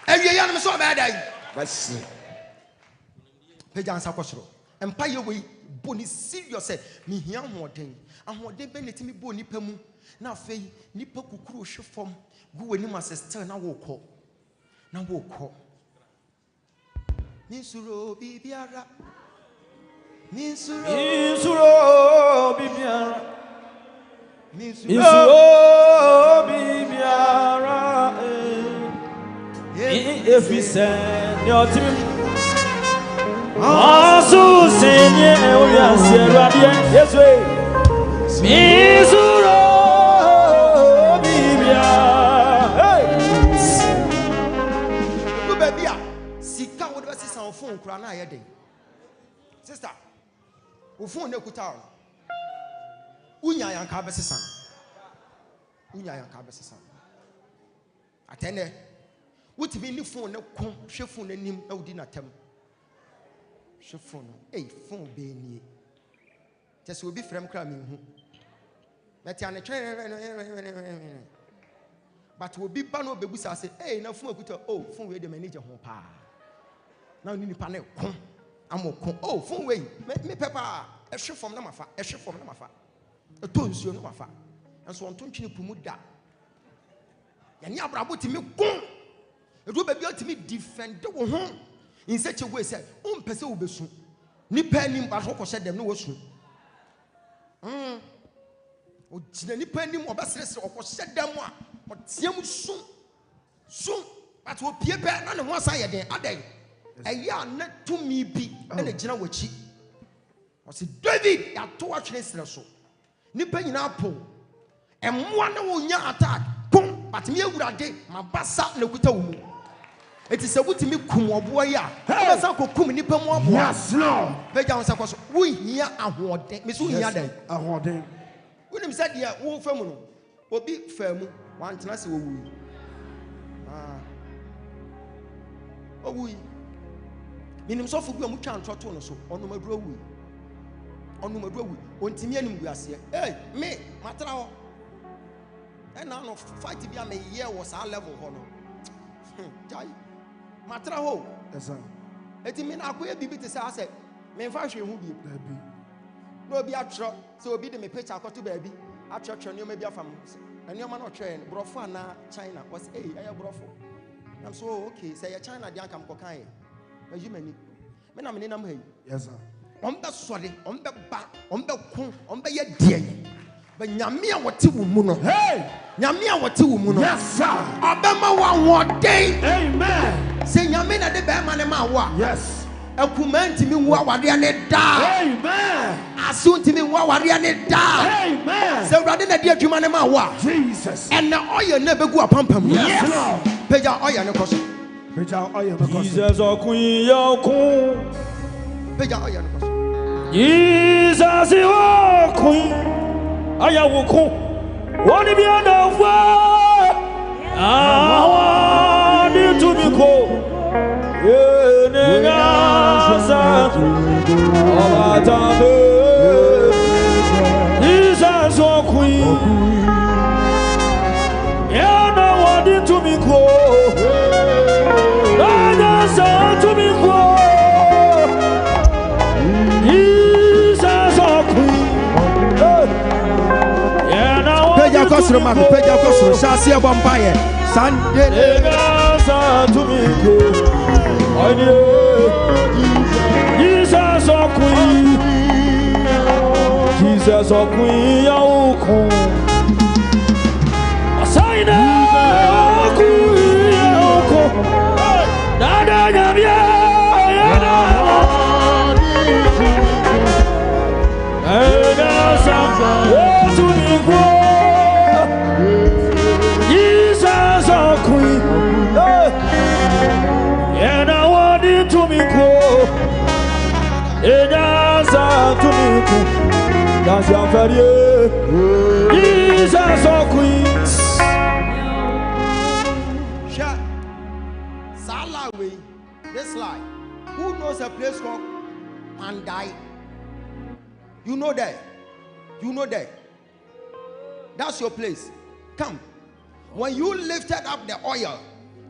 And we hear no so bad. That's it. Page answer question. Empire way boni serious me hia hoden ahoden beneti me boni pamu na afei nipa kukuru hwe fom gu wani ma sister na wokọ Minsuro bibiara Minsuro bibiara efise ni otim Asu senye uya serwadie Yeswe Misuro Bibia Hey Go baby sika wo de sisa on phone kura na ayede Sister wo phone na kuta o Unya yanka be sisa Atene wotimi ni phone na kon hwe phone na nim na wodi na tam phone hey phone be nie just will be from cram hu meti an but will be ban obebusa say hey na phone akuta oh phone we the manager ho pa na ni nipa na kon amokon oh phone we me papa e hwe from na mafa e to nsuo na mafa enso on to ntwene pumu da ya ni abrabo timi kon e do baby otimi defend wo ho in such a way say pese wo besu ni pa nim ba so ko hye dem no wo su o jina ni pa nim obesere o ko hye dem a o tiam su but wo pie pe na ne ho asa ye den adan eya na tumi bi na jina wachi o se David ya to atwene sere so ni pa nyina po emmoa na wo nya attack pom but me urade ma basa na kuta wo it is a good me kum oboa ya basa ko kum nipa mu oboa yes no beja won sakoso wo hia ahoden me so hia dan ahoden wonim said dia wo famu no obi famu wan tena se wo wu owui minim so fu bi mu twa ntoto no so ono maduro wu ontimi anim guase me matra ho na no fight bi am ye was our level ho no jai matra ho esa eti me na akoye bibi te say ase me fa hwe hu bi no obi atro so obi de me picture akoto ba bi atro no ma bi afam eni ma no twa brofo na China was ayo brofo I'm so okay say China dey am kokan e majimani me na me nam hey yes sir ombe sori ombe ba ombe kun ombe ye die ba nyame a wote wo mu no nyame a wote wo mu no yes sir obema wa woden amen say nyame na de ba ma ne ma wo yes akumanti mi wo awade ne da amen asunti mi wo awade ne da amen say urade na de adwuma ne ma wo Jesus and na oyo na begu apampam yes lord peja oyo ne koso peja oyo ne koso Jesus okun yokun peja oyo ne koso Jesus okun ayawokun woni bi anafa awadi tumiko enegasa obatabe Jesus okun yana wadi tumiko enegasa tumiko Peja kosro ma peja kosro sasi abompaye sande sa tumiko oye Jesus okun ya okun asaina okun ya okun dada nyamia yana sa tumiko Jesus okun and I want it to me go. Jesus okun that's your career. Jesus okun Salawi this lie who knows a place called Mandai? You know that that's your place. Come. When you lifted up the oil,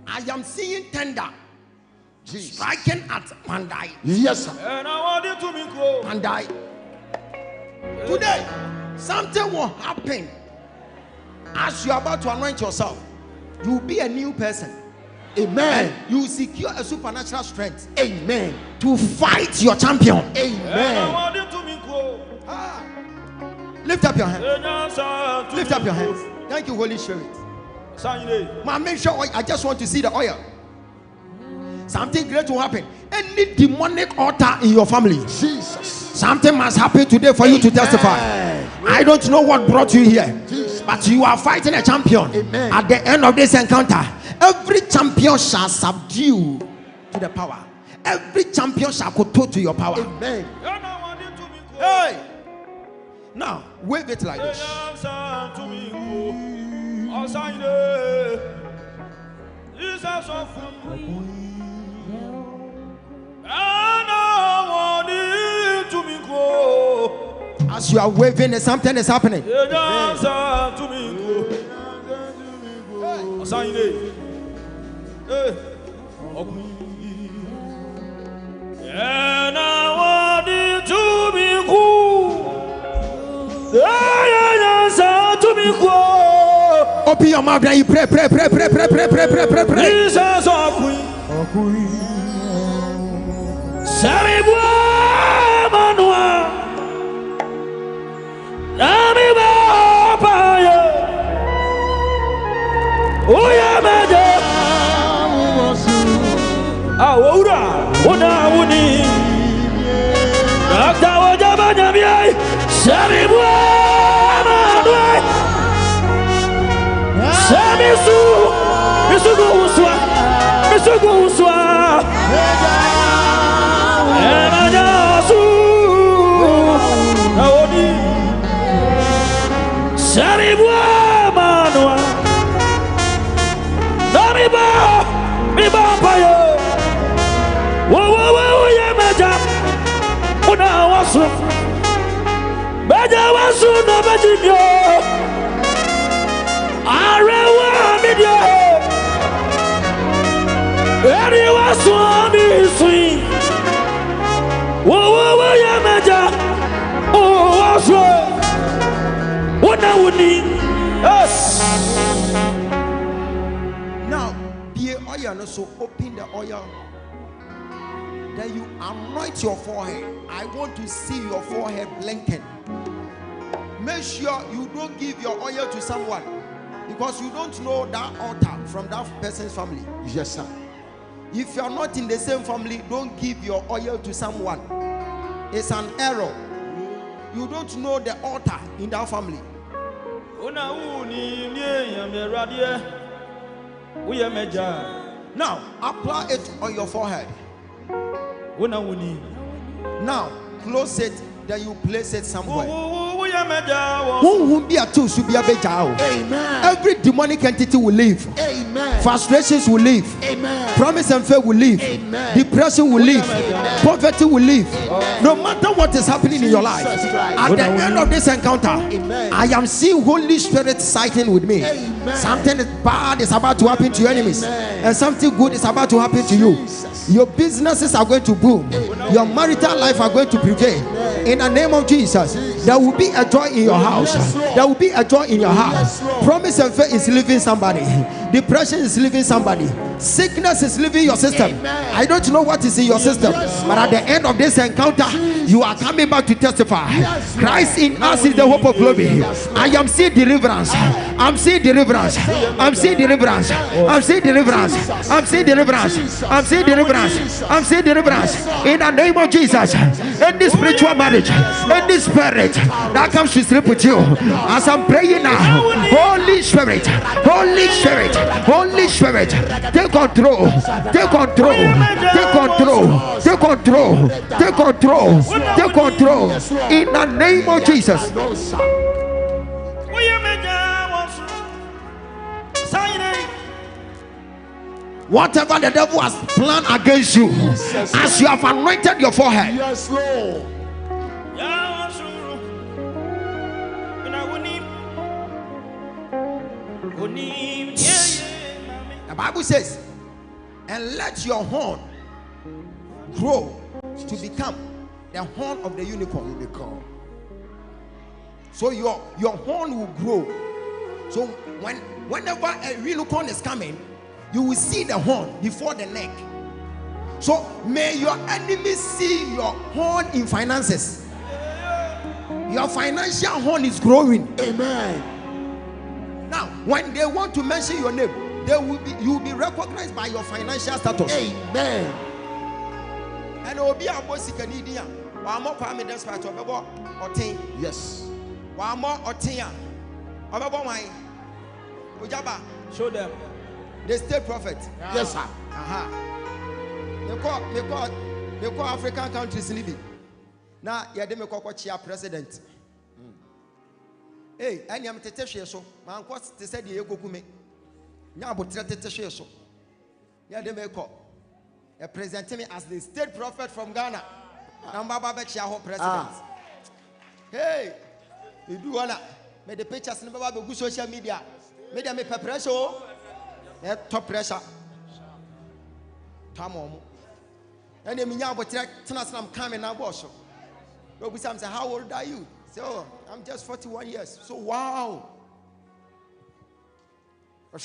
I am seeing tender striking at Mandai. Yes, sir. And I want it to be go. Mandai. Today, something will happen as you are about to anoint yourself. You will be a new person. Amen. And you will secure a supernatural strength. Amen. To fight your champion. Amen. And I want it to be go. Lift up your hands. Lift up your hands. Thank you, Holy Spirit. Man, make sure I just want to see the oil. Something great will happen. Any demonic altar in your family, Jesus, something must happen today for you to testify. I don't know what brought you here, but you are fighting a champion. Amen. At the end of this encounter, every champion shall subdue to the power. Every champion shall go to your power. Amen. Hey, now wave it like this. As you are waving, something is happening. And I want it to be cool. Open your mouth and you pray. Jesus okun. Saribwa manwa. Nami baba. Ogyaba. Awura. Ona wuni. Dr. Ogyaba nyamia. Saribwa manwa. Now, the oil, so open the oil. Then you anoint your forehead. I want to see your forehead blinking. Make sure you don't give your oil to someone, because you don't know that altar from that person's family. Yes, sir. If you are not in the same family, don't give your oil to someone. It's an error. You don't know the altar in that family. Now, apply it on your forehead. Now, close it, then you place it somewhere. Amen. Every demonic entity will leave. Amen. Frustrations will leave. Amen. Promise and faith will leave. Amen. Depression will leave. Amen. Poverty will leave. Amen. No matter what is happening in your life, at the end of this encounter, amen, I am seeing Holy Spirit sighting with me. Amen. Something bad is about to happen to your enemies, amen, and something good is about to happen to you. Your businesses are going to boom. Amen. Your marital life are going to prevail. Amen. In the name of Jesus, there will be a joy in your house. Yes, there will be a joy in your house. Yes, promise and faith is leaving somebody. Depression is leaving somebody. Sickness is leaving your system. Amen. I don't know what is in your system, yes, but at the end of this encounter, you are coming back to testify. Yes, Christ in us is the hope of glory. Yes, I am seeing deliverance. I'm seeing deliverance. I'm seeing deliverance. I'm seeing deliverance. I'm seeing deliverance. I'm seeing deliverance. I'm seeing deliverance. In the name of Jesus, in this spiritual marriage, in this spirit that comes to sleep with you, as I'm praying now, Holy Spirit, Holy Spirit, Holy Spirit, take control, take control, take control, take control, take control, take control, in the name of Jesus. Whatever the devil has planned against you, as you have anointed your forehead, yes, Lord. The Bible says, and let your horn grow to become the horn of the unicorn. So your horn will grow. So whenever a unicorn is coming, you will see the horn before the neck. So may your enemies see your horn in finances. Your financial horn is growing. Amen. Now, when they want to mention your name, you will be recognized by your financial status. Amen. And obi abosi Canadian, one more prime minister to Obebo Otin. Yes. One more Otin. Obebo my Ogyaba. Show them. The state prophet. Yeah. Yes, sir. They call African countries living. Now, yeah, they make a chia president. Hey, I am Teteshe so. My uncle said the Egokume. Now, but Teteshe so. Yeah, they make a present me as the state prophet from Ghana. Number Babachia president. Hey, you do wanna make the pictures in the social media. Make them a pressure. Top pressure. Tamom. And then Minya but I'm coming now, boss. Robi Sam say, how old are you? So I'm just 41 years. So wow. I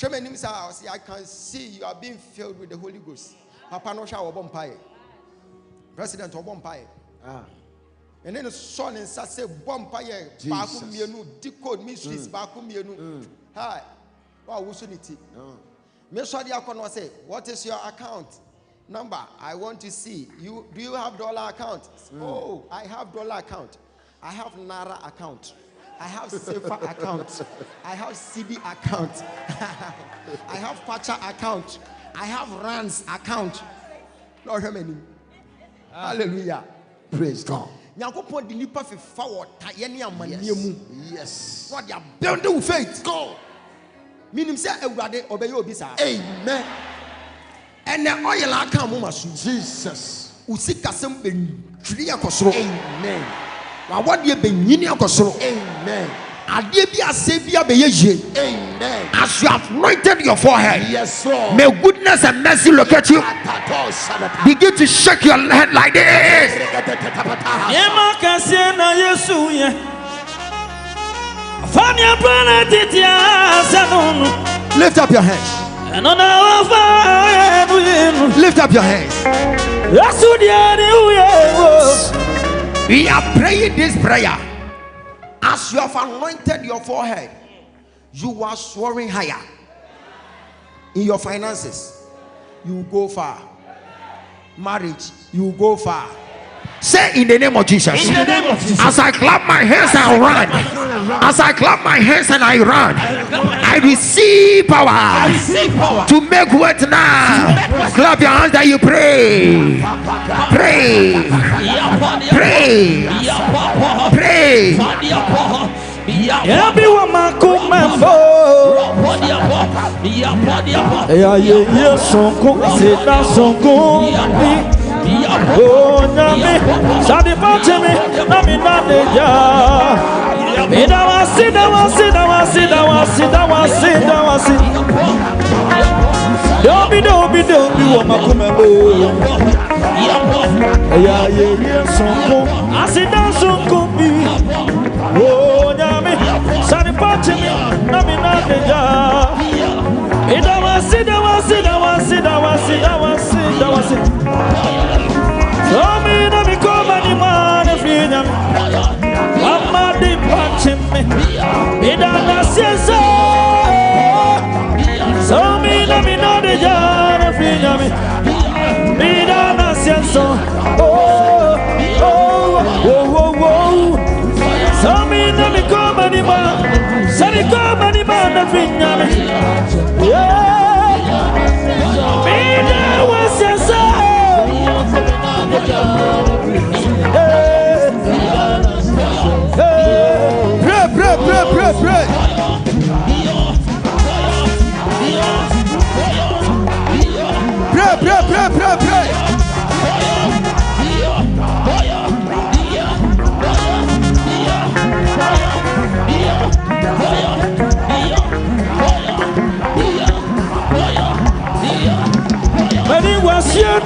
can see you are being filled with the Holy Ghost. Papa no shower bompire. President of bompire. And then the son and say bompire. Bakum yenu decode mysteries. Bakum yenu. Hi. Wow, who's Make sure the account will say, what is your account number? I want to see. Do you have dollar account? Oh, I have dollar account. I have Naira account. I have Safer account. I have CD account. I have Pacha account. I have Rands account. Lord, how many? Hallelujah. Praise God. Yes. What they are Building with faith. God. Meaning say everybody obey you. Amen. And the oil account Jesus. Usika sembe three. Amen. What you be yini akosoro. Amen. Ade bi ase bi abeye. Amen. As you have anointed your forehead, Yes, Lord. may goodness and mercy locate you. Begin to shake your head like this. Lift up your hands. Lift up your hands. We are praying this prayer. As you have anointed your forehead, you are soaring higher in your finances. You will go far. Marriage, you will go far. Say in the name of Jesus. In the name of Jesus. As I clap my hands and I run. As I clap my hands and I run. I receive power. To make what now? Clap your hands that you pray. Pray. Pray. Pray. Everyone man come and fall. Yeah, sonko, sit down, sonko. Oh, Nami, Sadi Patimi, Nami Nadeja. Sit down. Don't be, woman, come and go. Yeah, sonko. I sit down, sonko. Oh, Nami, Sadi Patimi, Nami Nadeja. Sit down. So me no me come any man free them. Mama di punching me. Me don't see so. So me no the jar free them. Me don't see so. Oh. So me no me come any man. So me come any man free them. Yeah. Me don't see so. Pray.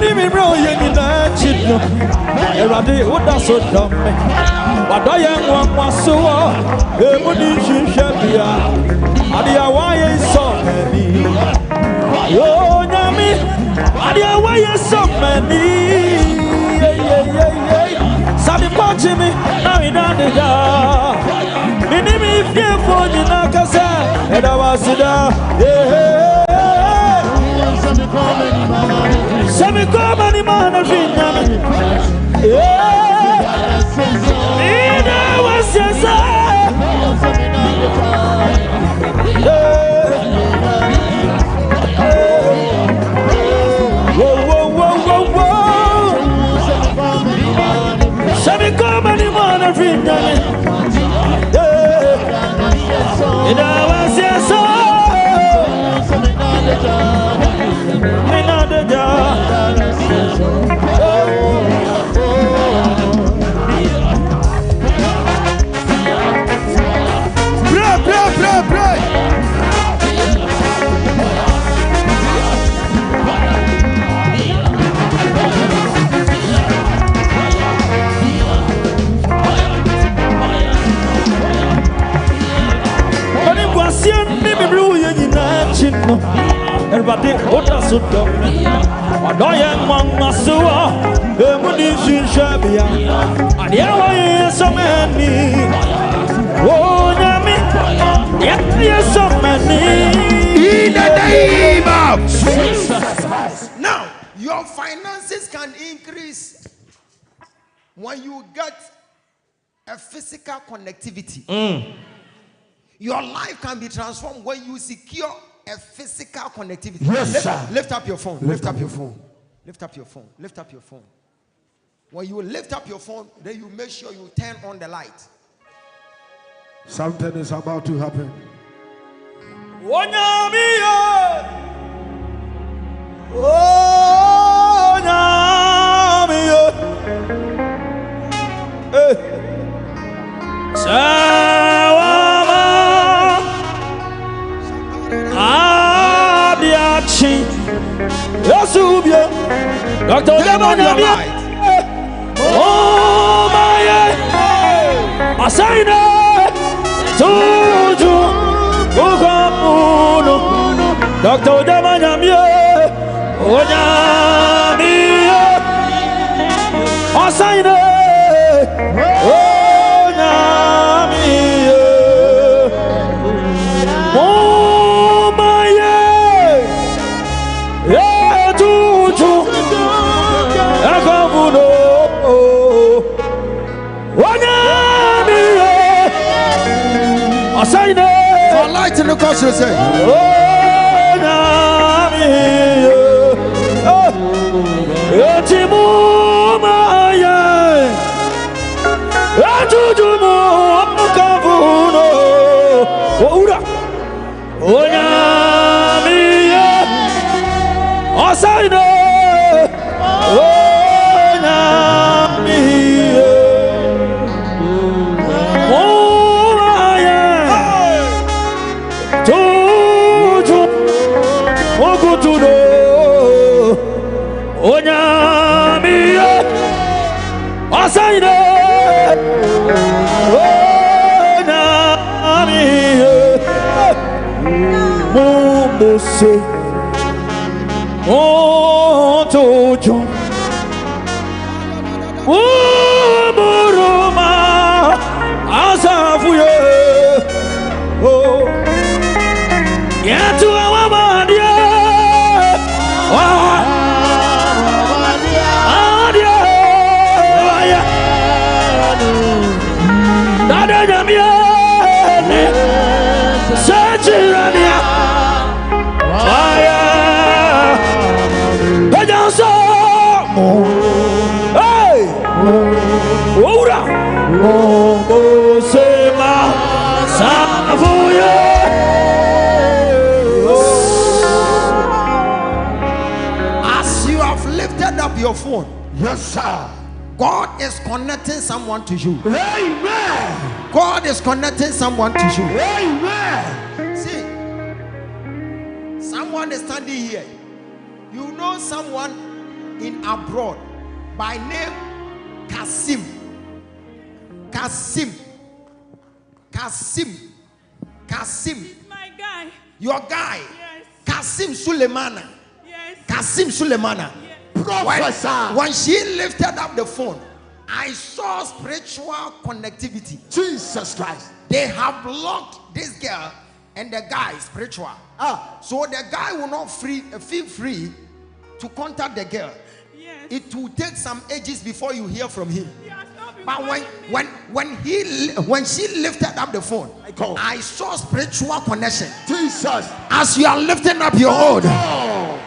Me bro you in that shit no. Erade what that so dumb me. What do you want so? Money shabia. Adia why is so many? Yo nyami. Adia why is so many? Sabi punch me now in the jar. Me name if you for you na kasa. And I was Semi come any man of Vietnam. Yeah, was yes, whoa. Semi come any man of Vietnam. Yeah, was yes, Pray. Everybody, what does it do? What do you want, Masua? The money should shabia. And here I so many. Oh, Yami, yes, so many. In the name of Jesus. Now, your finances can increase when you get a physical connectivity. Your life can be transformed when you secure a physical connectivity. Yes, sir. Lift up your phone. Lift up your phone. Lift up your phone. Lift up your phone. When you lift up your phone, then you make sure you turn on the light. Something is about to happen. Dr. Ogyaba, oh my, I say no to Dr. Ogyaba, oh I say no, oh my, yeah, to For light in the coast, you say. Oh, Tojo, oh, Buruma, Asafuye, oh, Yatu Awadia, As you have lifted up your phone, Yes, sir. God is connecting someone to you. Amen. God is connecting someone to you. Amen. See, someone is standing here. You know someone in abroad by name Kasim. My guy. Your guy. Yes. Kasim Sulemana. Yes. Kasim Sulemana. Professor. When she lifted up the phone, I saw spiritual connectivity. Jesus Christ. They have blocked this girl and the guy spiritual. So the guy will not feel free to contact the girl. Yes. It will take some ages before you hear from him. Yes. But when she lifted up the phone, I saw spiritual connection. Jesus. As you are lifting up your own,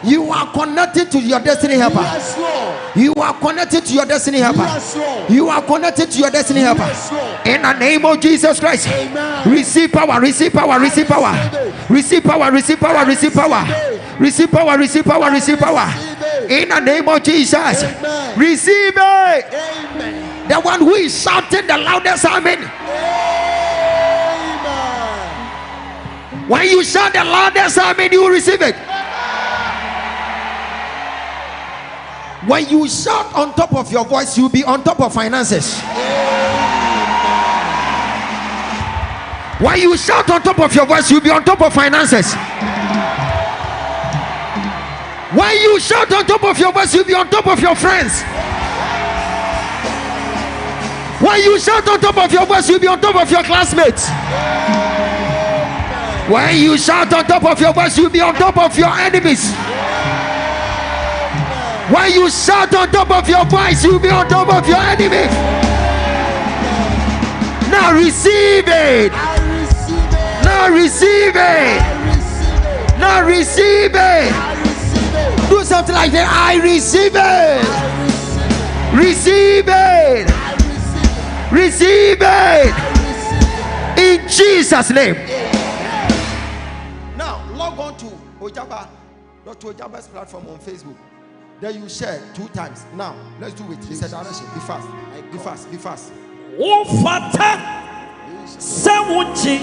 you are connected to your destiny helper. Yes, Lord. You are connected to your destiny helper. Yes, Lord. You are connected to your destiny helper. Yes, Lord. In the name of Jesus Christ. Amen. Receive power, receive power, receive power. Receive power, receive power, receive power. Receive power, receive power, receive power. In the name of Jesus. Amen. Receive it. Amen. The one who is shouting the loudest amen. Amen. When you shout the loudest amen, you will receive it. When you shout on top of your voice, you'll be on top of finances. When you shout on top of your voice, you'll be on top of finances. When you shout on top of your voice, you'll be on top of your friends. When you shout on top of your voice, you'll be on top of your classmates. When you shout on top of your voice, you'll be on top of your enemies. When you shout on top of your voice, you'll be on top of your enemy. Now receive it. Now receive it. Now receive it. Do something like that. I receive it. Receive it. Receive it. In Jesus' name. Now log on to Ogyaba, Dr. Ogyaba's platform on Facebook. There you share 2 times. Now let's do it. It's a direction. Be fast. Be fast. Be fast. Wofata Sewuchi